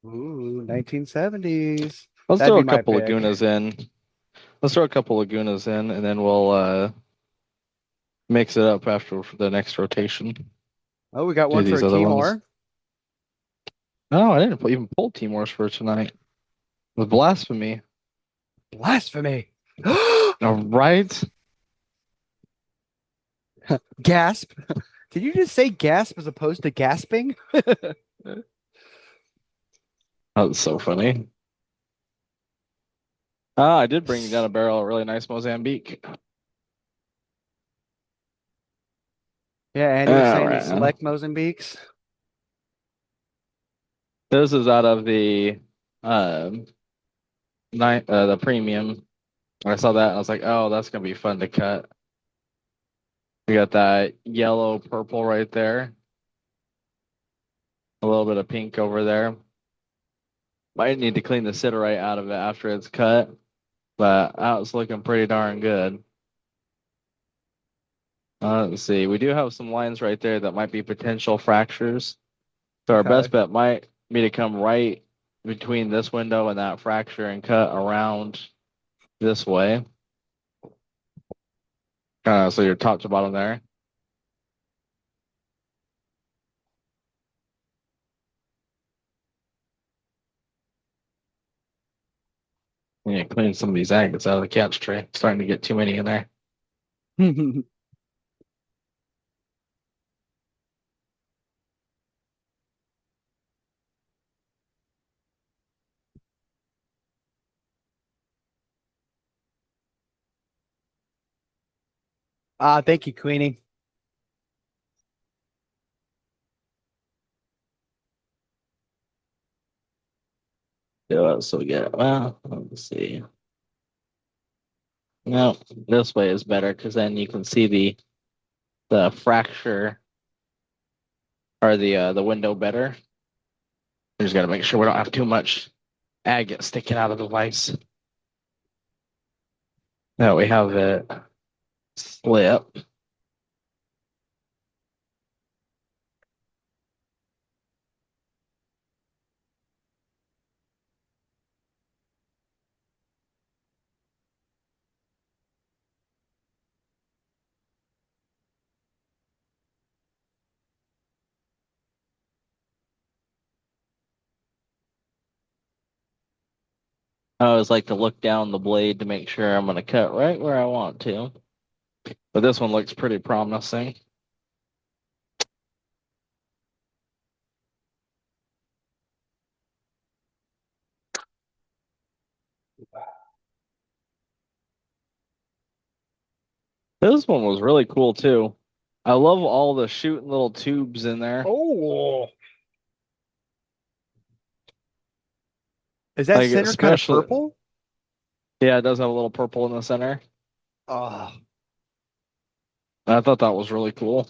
[SPEAKER 1] Ooh, 1970s.
[SPEAKER 2] Let's
[SPEAKER 1] That'd
[SPEAKER 2] throw
[SPEAKER 1] be
[SPEAKER 2] a
[SPEAKER 1] my
[SPEAKER 2] couple
[SPEAKER 1] pick.
[SPEAKER 2] Lagunas in. Let's throw a couple Lagunas in, and then we'll mix it up after the next rotation.
[SPEAKER 1] Oh, we got
[SPEAKER 2] Do
[SPEAKER 1] one for
[SPEAKER 2] these
[SPEAKER 1] a
[SPEAKER 2] other ones.
[SPEAKER 1] Timor.
[SPEAKER 2] No, I didn't even pull Timors for tonight. With blasphemy.
[SPEAKER 1] Blasphemy.
[SPEAKER 2] All right.
[SPEAKER 1] Gasp. Did you just say gasp as opposed to gasping?
[SPEAKER 2] That's so funny. I did bring down a barrel of really nice Mozambique.
[SPEAKER 1] Yeah, Andy was
[SPEAKER 2] All
[SPEAKER 1] saying these
[SPEAKER 2] right.
[SPEAKER 1] select Mozambiques.
[SPEAKER 2] This is out of the um the premium. I saw that and I was like, oh, that's gonna be fun to cut. We got that yellow purple right there. A little bit of pink over there. Might need to clean the siderite out of it after it's cut, but that was looking pretty darn good. Let's see. We do have some lines right there that might be potential fractures. So our
[SPEAKER 1] Okay.
[SPEAKER 2] best bet might be to come right between this window and that fracture and cut around this way. So you're top to bottom there. And you clean some of these agates out of the catch tray. Starting to get too many in there.
[SPEAKER 1] Thank you, Queenie.
[SPEAKER 2] Yeah, so yeah. Well, let's see. No, this way is better because then you can see the fracture or the window better. We just got to make sure we don't have too much agate sticking out of the vise. No, we have it slip. I always like to look down the blade to make sure I'm going to cut right where I want to. But this one looks pretty promising. This one was really cool too. I love all the shooting little tubes in there.
[SPEAKER 1] Oh, is that
[SPEAKER 2] Like
[SPEAKER 1] center kind of
[SPEAKER 2] especially,
[SPEAKER 1] purple?
[SPEAKER 2] yeah, it does have a little purple in the center.
[SPEAKER 1] Oh,
[SPEAKER 2] I thought that was really cool.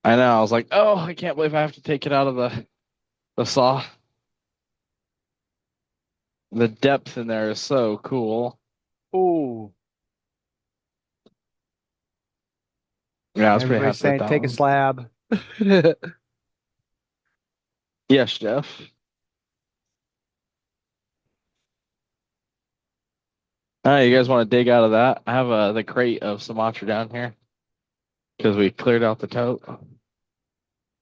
[SPEAKER 2] I know. I was like, oh, I can't believe I have to take it out of the saw. The depth in there is so cool.
[SPEAKER 1] ooh.
[SPEAKER 2] Yeah, I was pretty
[SPEAKER 1] Everybody's
[SPEAKER 2] happy with
[SPEAKER 1] saying
[SPEAKER 2] that
[SPEAKER 1] take a
[SPEAKER 2] one.
[SPEAKER 1] slab.
[SPEAKER 2] Yes, Jeff. You guys want to dig out of that? I have the crate of Sumatra down here because we cleared out the tote.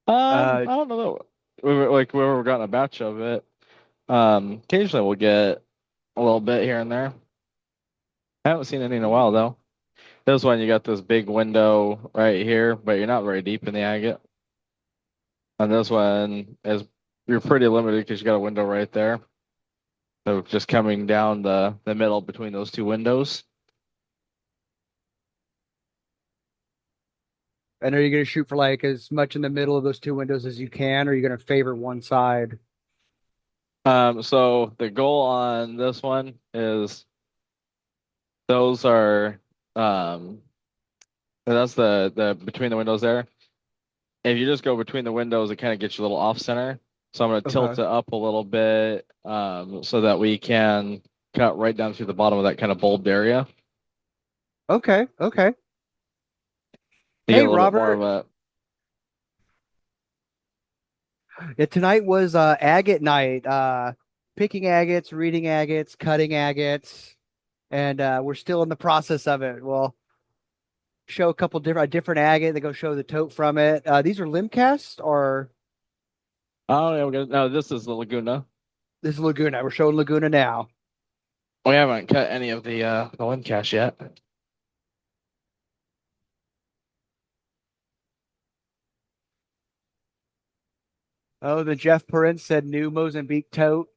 [SPEAKER 2] I don't know that like we've gotten a batch of it. Occasionally we'll get a little bit here and there. I haven't seen any in a while though. This one you got this big window right here, but you're not very deep in the agate. And this one is you're pretty limited because you got a window right there. So just coming down the middle between those two windows.
[SPEAKER 1] And are you going to shoot for like as much in the middle of those two windows as you can, or are you going to favor one side?
[SPEAKER 2] So the goal on this one is those are that's the between the windows there. If you just go between the windows, it kind of gets you a little off center. So I'm going to tilt
[SPEAKER 1] Okay.
[SPEAKER 2] it up a little bit so that we can cut right down through the bottom of that kind of bulbed area.
[SPEAKER 1] Okay. Okay.
[SPEAKER 2] You get
[SPEAKER 1] Hey,
[SPEAKER 2] a little bit more of
[SPEAKER 1] Robert.
[SPEAKER 2] a.
[SPEAKER 1] Yeah, tonight was agate night. Picking agates, reading agates, cutting agates, and we're still in the process of it. We'll show a couple different agate. They go show the tote from it. These are limb casts, or
[SPEAKER 2] Oh, yeah, no, this is the Laguna.
[SPEAKER 1] this is Laguna. We're showing Laguna now.
[SPEAKER 2] We haven't cut any of the limb cache yet.
[SPEAKER 1] Oh, the Jeff Perrin said new Mozambique tote.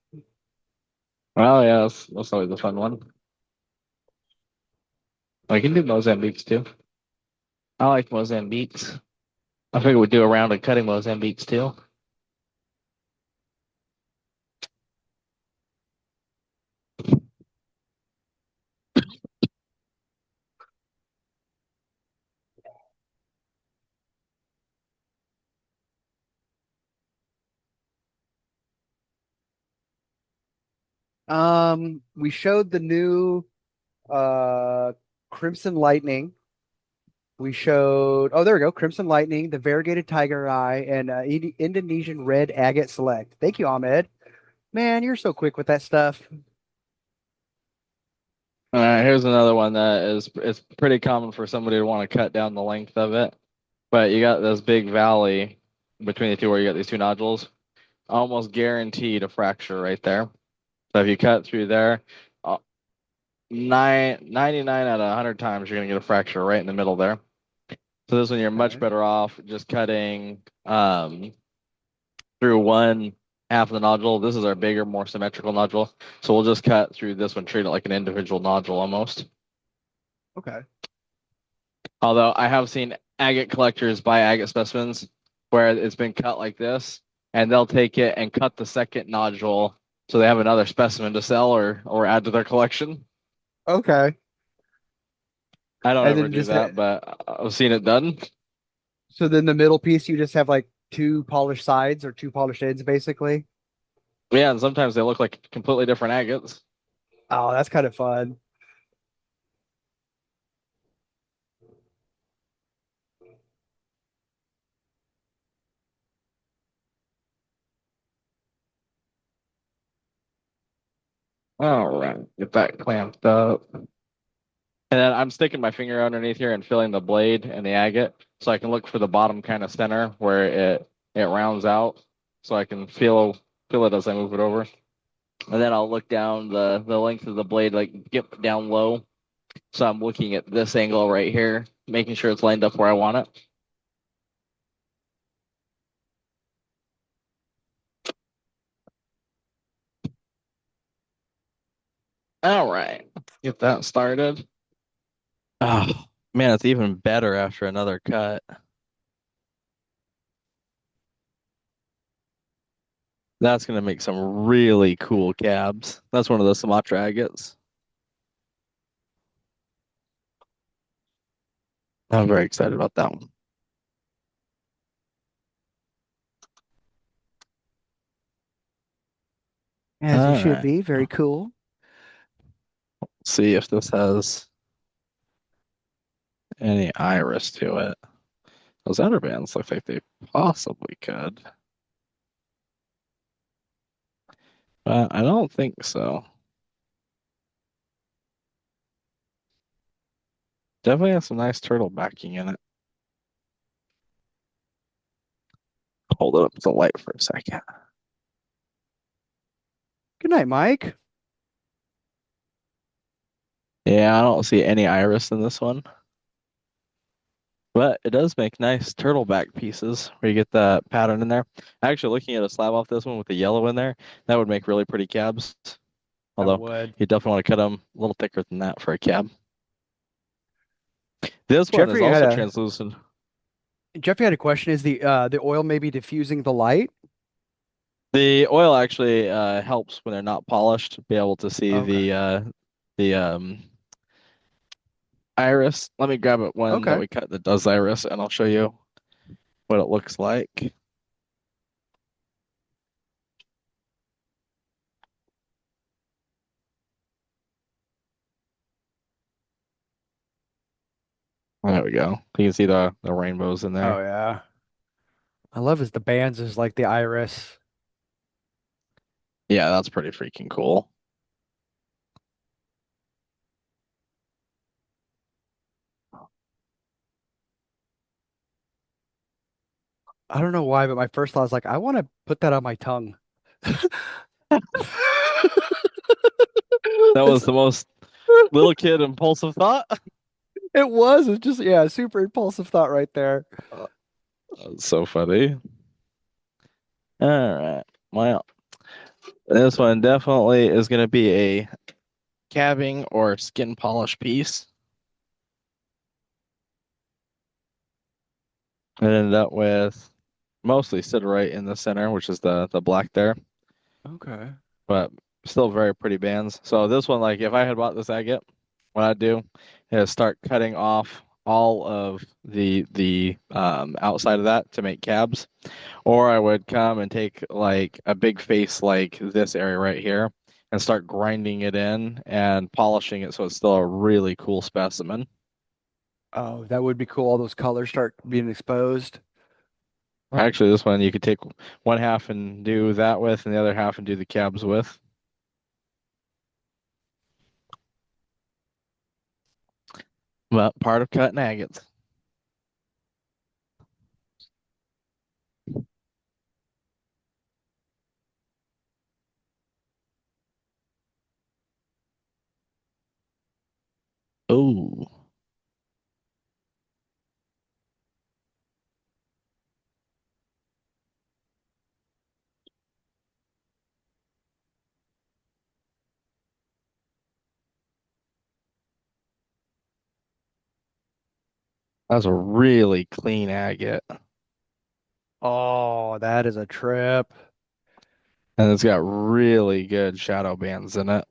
[SPEAKER 2] Oh, yeah, that's always a fun one. I can do Mozambiques too. I like Mozambiques. I figure we'd do a round of cutting Mozambiques too.
[SPEAKER 1] We showed the new uh Crimson Lightning. We showed, oh, there we go, Crimson Lightning, the variegated tiger eye, and Indonesian red agate select. Thank you, Ahmed. Man, you're so quick with that stuff.
[SPEAKER 2] All right, here's another one that is it's pretty common for somebody to want to cut down the length of it. But you got this big valley between the two where you got these two nodules. Almost guaranteed a fracture right there. So if you cut through there, 99 out of 100 times you're going to get a fracture right in the middle there. So this one you're much
[SPEAKER 1] Okay.
[SPEAKER 2] better off just cutting through one half of the nodule. This is our bigger, more symmetrical nodule. So we'll just cut through this one, treat it like an individual nodule almost.
[SPEAKER 1] Okay.
[SPEAKER 2] Although I have seen agate collectors buy agate specimens where it's been cut like this, and they'll take it and cut the second nodule so they have another specimen to sell or add to their collection.
[SPEAKER 1] Okay.
[SPEAKER 2] I don't
[SPEAKER 1] And
[SPEAKER 2] ever
[SPEAKER 1] then
[SPEAKER 2] do
[SPEAKER 1] just
[SPEAKER 2] that, but I've seen it done.
[SPEAKER 1] so then the middle piece, you just have like two polished sides or two polished ends, basically.
[SPEAKER 2] Yeah, and sometimes they look like completely different agates.
[SPEAKER 1] Oh, that's kind of fun.
[SPEAKER 2] All right, get that clamped up. And then I'm sticking my finger underneath here and feeling the blade and the agate so I can look for the bottom kind of center where it rounds out so I can feel it as I move it over. And then I'll look down the length of the blade, like get down low. So I'm looking at this angle right here, making sure it's lined up where I want it. All right, get that started. Oh man, it's even better after another cut. That's gonna make some really cool cabs. That's one of the Sumatra agates. I'm very excited about that one.
[SPEAKER 1] As you
[SPEAKER 2] All
[SPEAKER 1] should
[SPEAKER 2] right.
[SPEAKER 1] be. Very cool.
[SPEAKER 2] See if this has any iris to it. Those outer bands look like they possibly could, but I don't think so. Definitely has some nice turtle backing in it. Hold it up to the light for a second.
[SPEAKER 1] Good night, Mike.
[SPEAKER 2] Yeah, I don't see any iris in this one, but it does make nice turtle back pieces where you get that pattern in there. Actually, looking at a slab off this one with the yellow in there, that would make really pretty cabs.
[SPEAKER 1] That
[SPEAKER 2] Although
[SPEAKER 1] would.
[SPEAKER 2] you definitely want to cut them a little thicker than that for a cab. This one is
[SPEAKER 1] Jeffrey had
[SPEAKER 2] also
[SPEAKER 1] a
[SPEAKER 2] translucent.
[SPEAKER 1] Jeffrey had a question. Is the oil maybe diffusing the light?
[SPEAKER 2] The oil actually helps when they're not polished, be able to see
[SPEAKER 1] Okay.
[SPEAKER 2] the iris. Let me grab it one that
[SPEAKER 1] Okay.
[SPEAKER 2] we cut that does iris, and I'll show you what it looks like. There we go. You can see the rainbows in
[SPEAKER 1] Oh
[SPEAKER 2] there.
[SPEAKER 1] yeah. I love is the bands is like the iris.
[SPEAKER 2] Yeah, that's pretty freaking cool.
[SPEAKER 1] I don't know why, but my first thought was like, I want to put that on my tongue.
[SPEAKER 2] That
[SPEAKER 1] It's,
[SPEAKER 2] was the most little kid impulsive thought.
[SPEAKER 1] it was. It's just yeah, super impulsive thought right there.
[SPEAKER 2] That's so funny. All right. Well, this one definitely is going to be a cabbing or skin polish piece. I ended up with mostly siderite in the center, which is the black there,
[SPEAKER 1] Okay.
[SPEAKER 2] but still very pretty bands. So this one, like if I had bought this agate, what I'd do is start cutting off all of the outside of that to make cabs, or I would come and take like a big face like this area right here and start grinding it in and polishing it so it's still a really cool specimen.
[SPEAKER 1] Oh, that would be cool. All those colors start being exposed.
[SPEAKER 2] Actually, this one you could take one half and do that with, and the other half and do the cabs with. But part of cutting agates. Oh, that's a really clean agate.
[SPEAKER 1] Oh, that is a trip.
[SPEAKER 2] And it's got really good shadow bands in it.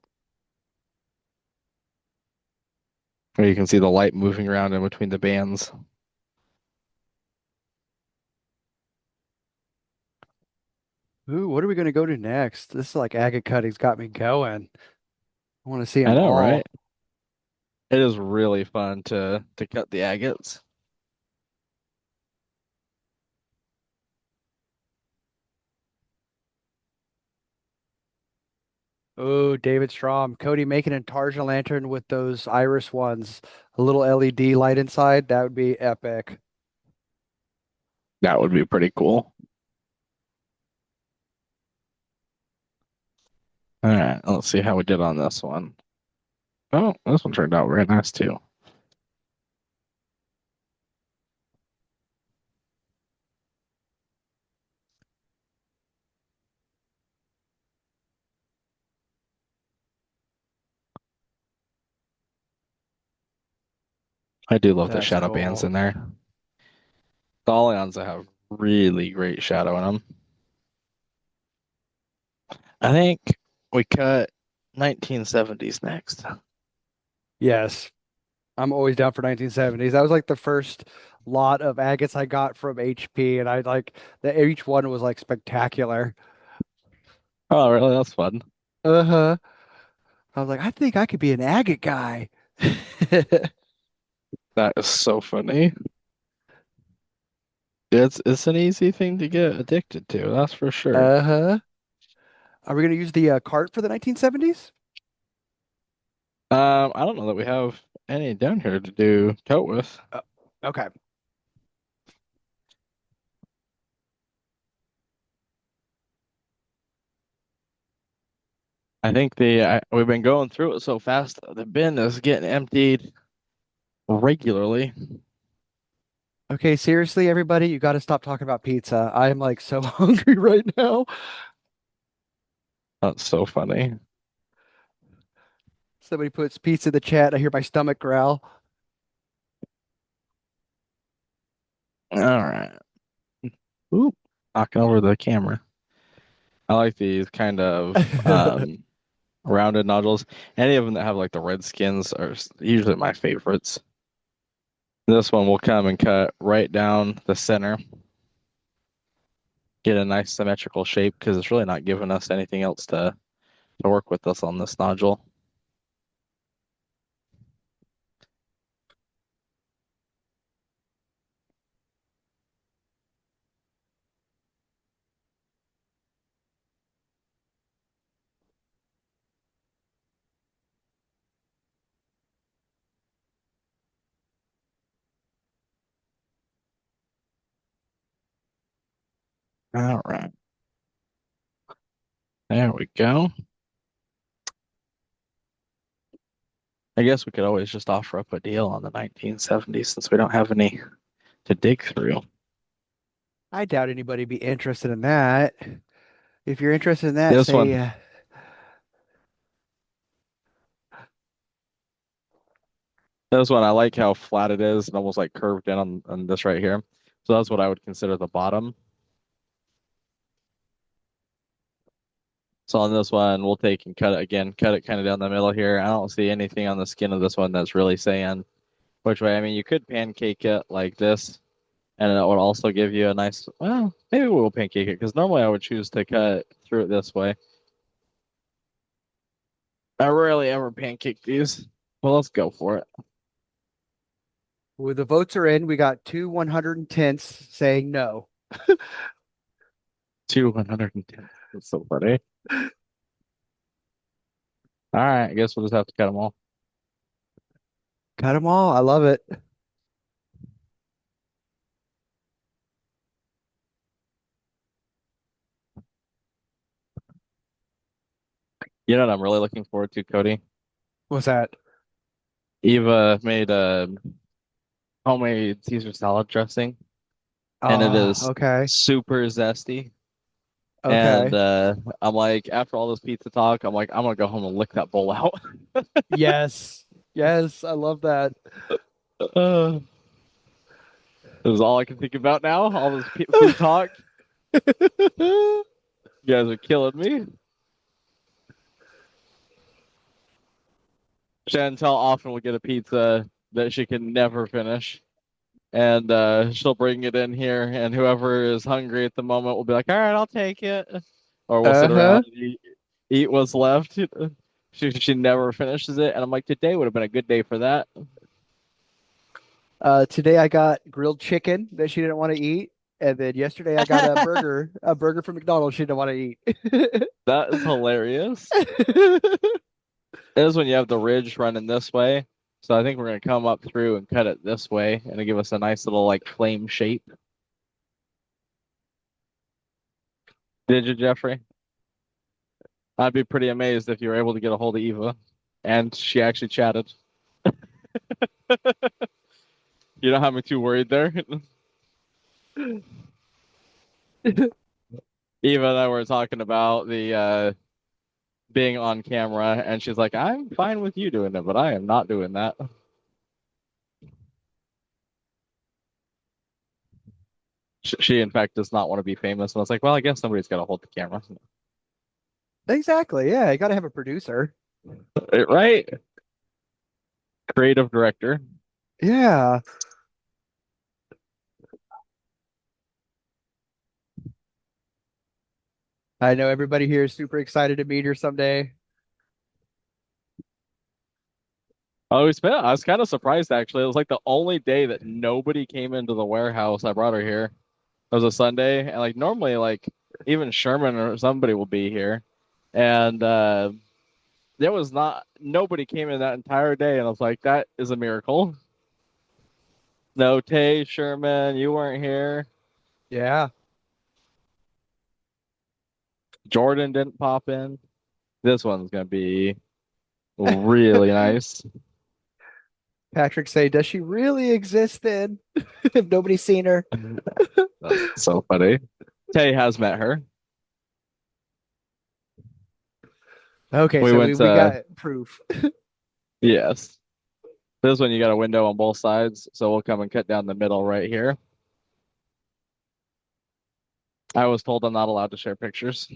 [SPEAKER 2] Where you can see the light moving around in between the bands.
[SPEAKER 1] Ooh, what are we going to go to next? This is like agate cutting's got me going. I want to see
[SPEAKER 2] I
[SPEAKER 1] them
[SPEAKER 2] know, right?
[SPEAKER 1] all.
[SPEAKER 2] It is really fun to cut the agates.
[SPEAKER 1] Oh, David Strom, Cody making a Tarzan lantern with those iris ones, a little LED light inside. That would be epic.
[SPEAKER 2] That would be pretty cool. All right, let's see how we did on this one. Oh, this one turned out very nice too. I do love the
[SPEAKER 1] That's
[SPEAKER 2] shadow bands
[SPEAKER 1] cool.
[SPEAKER 2] in there. The Oleons have really great shadow in them. I think we cut 1970s next.
[SPEAKER 1] Yes, I'm always down for 1970s. That was like the first lot of agates I got from HP, and I like that each one was like spectacular.
[SPEAKER 2] Oh, really? That's fun.
[SPEAKER 1] Uh-huh. I was like, I think I could be an agate guy.
[SPEAKER 2] That is so funny. It's an easy thing to get addicted to, that's for sure.
[SPEAKER 1] Uh-huh. Are we going to use the cart for the 1970s?
[SPEAKER 2] I don't know that we have any down here to do tote with.
[SPEAKER 1] Uh, okay.
[SPEAKER 2] I think we've been going through it so fast, the bin is getting emptied regularly.
[SPEAKER 1] Okay, seriously, everybody, you got to stop talking about pizza. I am like so hungry right now.
[SPEAKER 2] That's so funny.
[SPEAKER 1] Somebody puts pizza in the chat. I hear my stomach growl.
[SPEAKER 2] All right. Ooh, knocking over the camera. I like these kind of rounded nodules. Any of them that have like the red skins are usually my favorites. This one will come and cut right down the center. Get a nice symmetrical shape because it's really not giving us anything else to work with us on this nodule. All right. There we go. I guess we could always just offer up a deal on the 1970s since we don't have any to dig through.
[SPEAKER 1] I doubt anybody be interested in that. If you're interested in that,
[SPEAKER 2] This
[SPEAKER 1] say,
[SPEAKER 2] one, I like how flat it is and almost like curved in on this right here. So that's what I would consider the bottom. So on this one, we'll take and cut it again, cut it kind of down the middle here. I don't see anything on the skin of this one that's really saying which way. I mean, you could pancake it like this, and it would also give you a nice, well, maybe we'll pancake it because normally I would choose to cut through it this way. I rarely ever pancake these. Well, let's go for it.
[SPEAKER 1] well, the votes are in. We got two 110ths saying no.
[SPEAKER 2] 210. That's so funny. All right, I guess we'll just have to cut them all.
[SPEAKER 1] Cut them all. I love it.
[SPEAKER 2] You know what I'm really looking forward to, Cody?
[SPEAKER 1] What's that?
[SPEAKER 2] Eva made a homemade Caesar salad dressing, and it
[SPEAKER 1] Oh,
[SPEAKER 2] is
[SPEAKER 1] okay.
[SPEAKER 2] super zesty. And
[SPEAKER 1] Okay.
[SPEAKER 2] I'm like, after all this pizza talk, I'm like, I'm gonna go home and lick that bowl out.
[SPEAKER 1] Yes. Yes. I love that.
[SPEAKER 2] uh, this is all I can think about now. All this food talk. You guys are killing me. Chantel often will get a pizza that she can never finish. And she'll bring it in here, and whoever is hungry at the moment will be like, "All right, I'll take it," or we'll sit
[SPEAKER 1] Uh-huh.
[SPEAKER 2] around and eat what's left. She never finishes it, and I'm like, today would have been a good day for that.
[SPEAKER 1] Today I got grilled chicken that she didn't want to eat, and then yesterday I got a burger from McDonald's she didn't want to eat.
[SPEAKER 2] That is hilarious. It is when you have the ridge running this way. So I think we're gonna come up through and cut it this way, and it'll give us a nice little like flame shape. Did you, Jeffrey? I'd be pretty amazed if you were able to get a hold of Eva, and she actually chatted. You don't have me too worried there. Eva and I were talking about the being on camera, and she's like, "I'm fine with you doing it, but I am not doing that." She in fact does not want to be famous, and I was like, "Well, I guess somebody's got to hold the camera."
[SPEAKER 1] Exactly. Yeah, you got to have a producer.
[SPEAKER 2] Right? Creative director.
[SPEAKER 1] Yeah. I know everybody here is super excited to meet her someday.
[SPEAKER 2] I was kind of surprised actually. It was like the only day that nobody came into the warehouse. I brought her here. It was a Sunday, and like normally, like even Sherman or somebody will be here, and there was not nobody came in that entire day, and I was like, that is a miracle. No, Tay, Sherman, you weren't here.
[SPEAKER 1] Yeah.
[SPEAKER 2] Jordan didn't pop in. This one's gonna be really nice.
[SPEAKER 1] Patrick say, does she really exist then? If nobody's seen her.
[SPEAKER 2] That's so funny. Tay has met her.
[SPEAKER 1] Okay,
[SPEAKER 2] We
[SPEAKER 1] so
[SPEAKER 2] went
[SPEAKER 1] we got proof.
[SPEAKER 2] yes. This one you got a window on both sides, so we'll come and cut down the middle right here. I was told I'm not allowed to share pictures.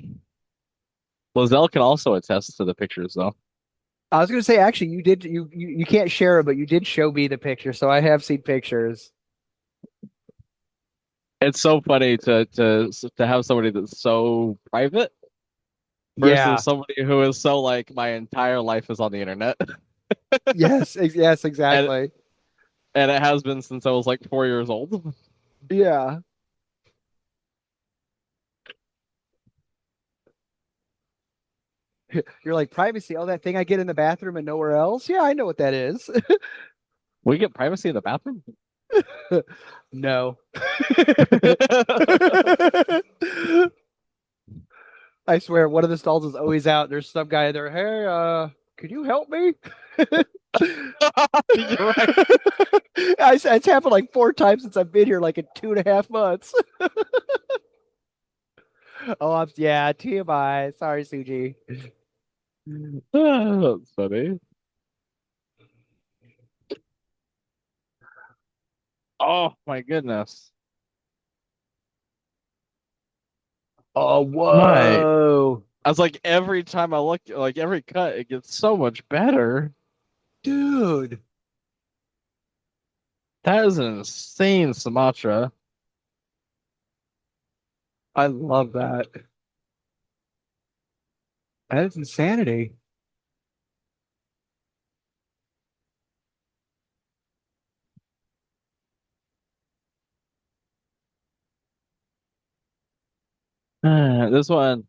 [SPEAKER 2] Lozelle can also attest to the pictures, though.
[SPEAKER 1] I was gonna say, actually, you can't share it, but you did show me the picture, so I have seen pictures.
[SPEAKER 2] It's so funny to have somebody that's so private versus
[SPEAKER 1] Yeah.
[SPEAKER 2] somebody who is so like my entire life is on the internet,
[SPEAKER 1] Yes,
[SPEAKER 2] and
[SPEAKER 1] exactly.
[SPEAKER 2] and it has been since I was like 4 years old.
[SPEAKER 1] Yeah. You're like privacy. Oh, that thing I get in the bathroom and nowhere else. Yeah, I know what that is.
[SPEAKER 2] We get privacy in the bathroom.
[SPEAKER 1] No. I swear, one of the stalls is always out. There's some guy there. Hey, can you help me?
[SPEAKER 2] You're right.
[SPEAKER 1] It's happened like 4 times since I've been here, like in 2.5 months. Oh, yeah, TMI. Sorry, Suji.
[SPEAKER 2] That's funny. Oh my goodness.
[SPEAKER 1] Oh,
[SPEAKER 2] My,
[SPEAKER 1] whoa.
[SPEAKER 2] I was like every time I look, like every cut, it gets so much better.
[SPEAKER 1] Dude.
[SPEAKER 2] That is an insane Sumatra.
[SPEAKER 1] I love that. That is insanity.
[SPEAKER 2] This one,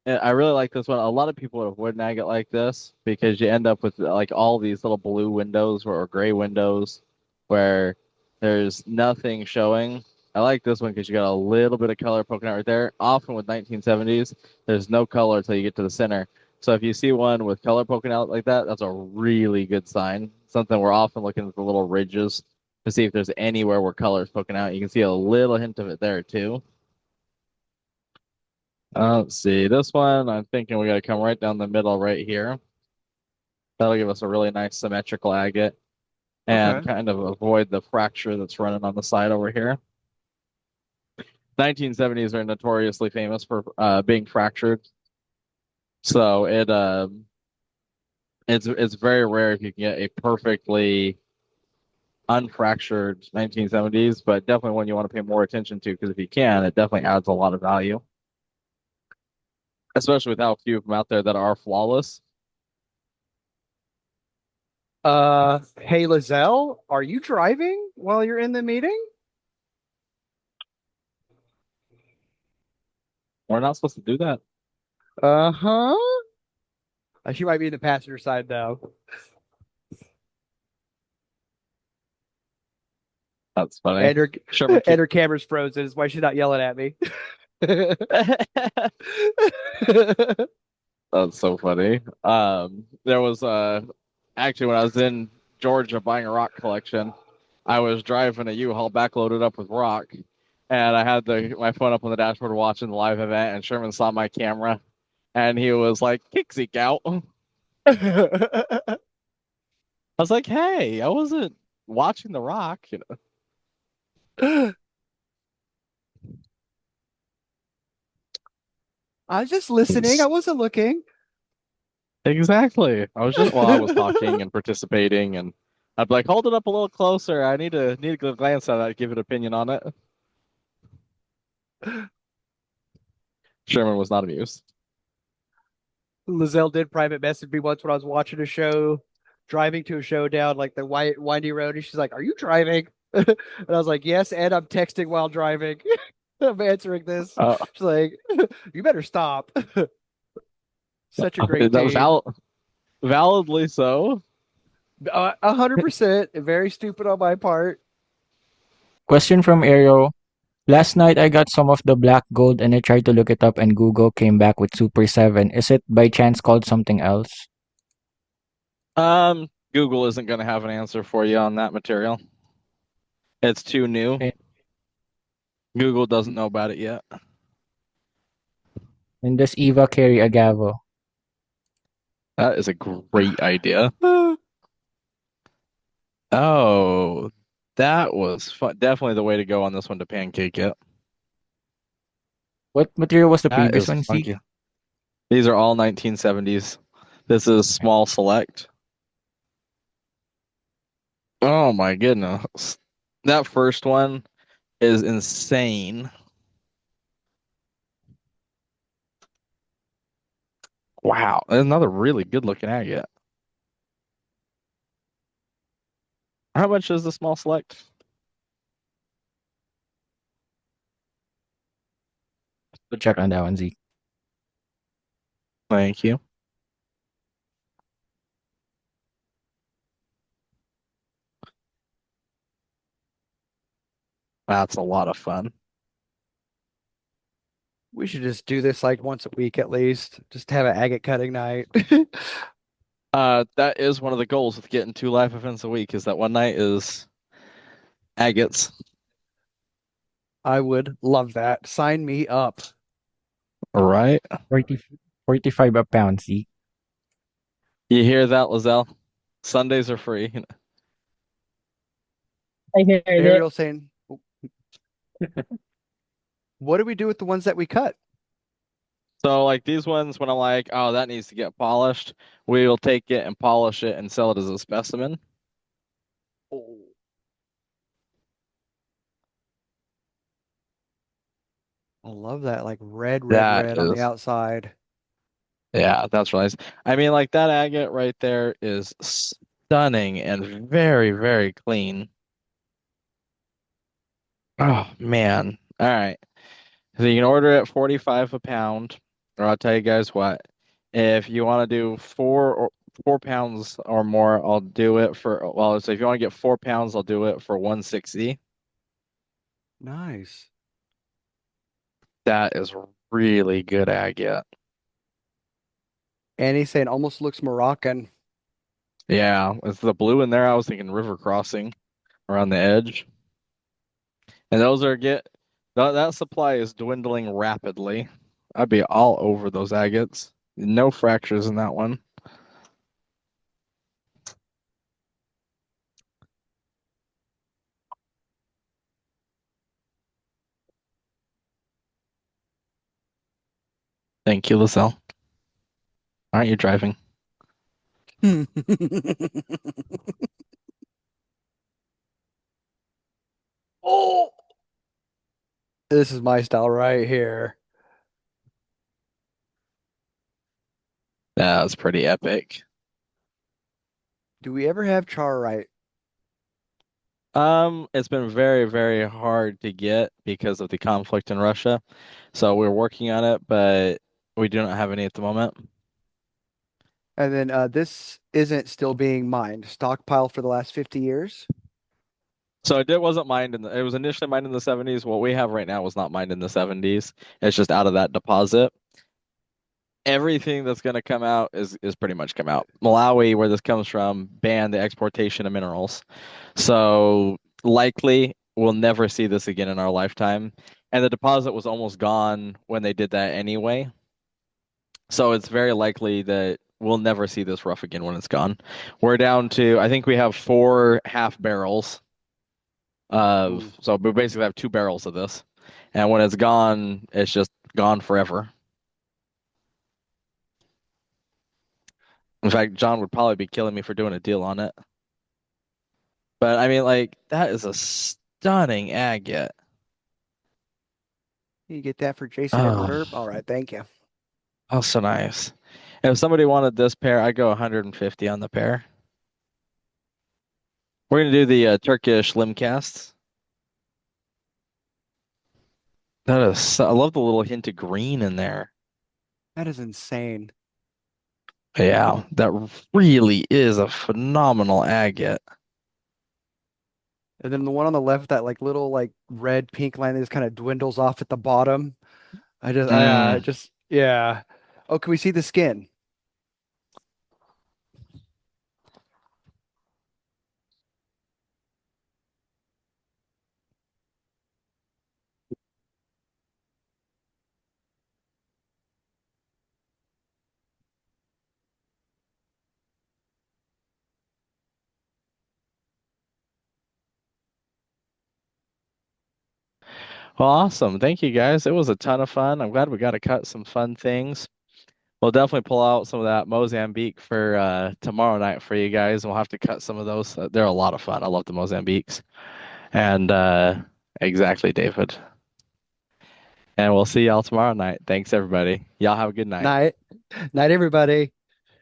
[SPEAKER 2] yeah, I really like this one. A lot of people would avoid an agate like this because you end up with like all these little blue windows or gray windows where there's nothing showing. I like this one because you got a little bit of color poking out right there. Often with 1970s, there's no color until you get to the center. So if you see one with color poking out like that, that's a really good sign. Something we're often looking at the little ridges to see if there's anywhere where color is poking out. You can see a little hint of it there too. Let's see. This one, I'm thinking we got to come right down the middle right here. That'll give us a really nice symmetrical agate and
[SPEAKER 1] Okay.
[SPEAKER 2] kind of avoid the fracture that's running on the side over here. 1970s are notoriously famous for being fractured. So it's very rare if you can get a perfectly unfractured 1970s, but definitely one you want to pay more attention to because if you can, it definitely adds a lot of value, especially with how few of them out there that are flawless.
[SPEAKER 1] Hey, Lizelle, are you driving while you're in the meeting?
[SPEAKER 2] We're not supposed to do that.
[SPEAKER 1] Uh-huh. She might be in the passenger side though.
[SPEAKER 2] That's funny.
[SPEAKER 1] And her
[SPEAKER 2] Sherman
[SPEAKER 1] and her camera's frozen. Is why she's not yelling at me.
[SPEAKER 2] That's so funny. There was actually when I was in Georgia buying a rock collection, I was driving a U-Haul backloaded up with rock, and I had my phone up on the dashboard watching the live event, and Sherman saw my camera, and he was like, "Kick Zeke out." I was like, "Hey, I wasn't watching the rock."
[SPEAKER 1] I was just listening. I wasn't looking.
[SPEAKER 2] Exactly. I was just while I was talking and participating, and I'd be like, "Hold it up a little closer. I need to glance at it, give an opinion on it." Sherman was not amused.
[SPEAKER 1] Lizelle did private message me once when I was watching a show, driving to a show down like the windy road, and she's like, "Are you driving?" And I was like, "Yes," and I'm texting while driving. I'm answering this.
[SPEAKER 2] Uh,
[SPEAKER 1] She's like, "You better stop." Such a great
[SPEAKER 2] that was
[SPEAKER 1] team.
[SPEAKER 2] validly so.
[SPEAKER 1] 100%. Very stupid on my part.
[SPEAKER 4] Question from Aero. Last night I got some of the black gold and I tried to look it up and Google came back with Super 7. Is it by chance called something else?
[SPEAKER 2] Google isn't going to have an answer for you on that material. It's too new.
[SPEAKER 4] And,
[SPEAKER 2] Google doesn't know about it yet.
[SPEAKER 4] and does Eva carry agave?
[SPEAKER 2] That is a great idea. Oh, that was fun. Definitely the way to go on this one to pancake it.
[SPEAKER 4] What material was the
[SPEAKER 2] That
[SPEAKER 4] previous
[SPEAKER 2] is
[SPEAKER 4] one, Z?
[SPEAKER 2] funky. These are all 1970s. This is small select. Oh my goodness. That first one is insane. Wow. Another really good looking agate. How much is the small select?
[SPEAKER 4] Good check on that one, Zeke.
[SPEAKER 2] Thank you. That's a lot of fun.
[SPEAKER 1] We should just do this like once a week at least. Just have an agate cutting night.
[SPEAKER 2] That is one of the goals with getting 2 live events a week is that one night is agates.
[SPEAKER 1] I would love that. Sign me up.
[SPEAKER 2] All right.
[SPEAKER 4] 40, 45 a pound, Zeke.
[SPEAKER 2] You hear that, Lizelle? Sundays are free.
[SPEAKER 6] I heard it.
[SPEAKER 1] Ariel saying, what do we do with the ones that we cut?
[SPEAKER 2] So like these ones, when I'm like, oh, that needs to get polished, we will take it and polish it and sell it as a specimen.
[SPEAKER 1] Oh, I love that. Like red, red,
[SPEAKER 2] That
[SPEAKER 1] red on the
[SPEAKER 2] is,
[SPEAKER 1] outside.
[SPEAKER 2] yeah, that's really nice. I mean, like that agate right there is stunning and very, very clean. Oh man. All right. So you can order it 45 a pound, or I'll tell you guys what. If you want to do 4 pounds or more, I'll do it for well, so if you want to get 4 pounds, I'll do it for 160.
[SPEAKER 1] Nice.
[SPEAKER 2] That is really good agate.
[SPEAKER 1] And he's saying almost looks Moroccan.
[SPEAKER 2] Yeah, it's the blue in there. I was thinking river crossing around the edge. And those are that supply is dwindling rapidly. I'd be all over those agates. No fractures in that one. Thank you, Lizelle. Aren't you driving?
[SPEAKER 1] Oh, this is my style right here.
[SPEAKER 2] That was pretty epic.
[SPEAKER 1] Do we ever have char right?
[SPEAKER 2] It's been very, very hard to get because of the conflict in Russia. So we're working on it, but we do not have any at the moment.
[SPEAKER 1] And then this isn't still being mined. Stockpile for the last 50 years.
[SPEAKER 2] So it wasn't mined it was initially mined in the 70s. What we have right now was not mined in the 70s. It's just out of that deposit. Everything that's going to come out is pretty much come out. Malawi, where this comes from, banned the exportation of minerals. So likely we'll never see this again in our lifetime. And the deposit was almost gone when they did that anyway. So it's very likely that we'll never see this rough again when it's gone. We're down to, I think we have 4 half barrels
[SPEAKER 1] Ooh.
[SPEAKER 2] so we basically have 2 barrels of this. And when it's gone, it's just gone forever. In fact, John would probably be killing me for doing a deal on it. But I mean, like, that is a stunning agate.
[SPEAKER 1] You get that for Jason at
[SPEAKER 2] Oh,
[SPEAKER 1] Derp? All right, thank you.
[SPEAKER 2] oh, so nice. If somebody wanted this pair, I'd go 150 on the pair. We're gonna do the Turkish limb casts. That is, I love the little hint of green in there.
[SPEAKER 1] That is insane.
[SPEAKER 2] Yeah, that really is a phenomenal agate.
[SPEAKER 1] And then the one on the left, that like little like red pink line that just kind of dwindles off at the bottom. I
[SPEAKER 2] Mm.
[SPEAKER 1] just, yeah. Oh, can we see the skin?
[SPEAKER 2] Well, awesome. Thank you guys. It was a ton of fun. I'm glad we got to cut some fun things. We'll definitely pull out some of that Mozambique for tomorrow night for you guys, and we'll have to cut some of those. They're a lot of fun. I love the Mozambiques. And exactly, David. And we'll see y'all tomorrow night. Thanks, everybody. Y'all have a good night.
[SPEAKER 1] Night, night, everybody.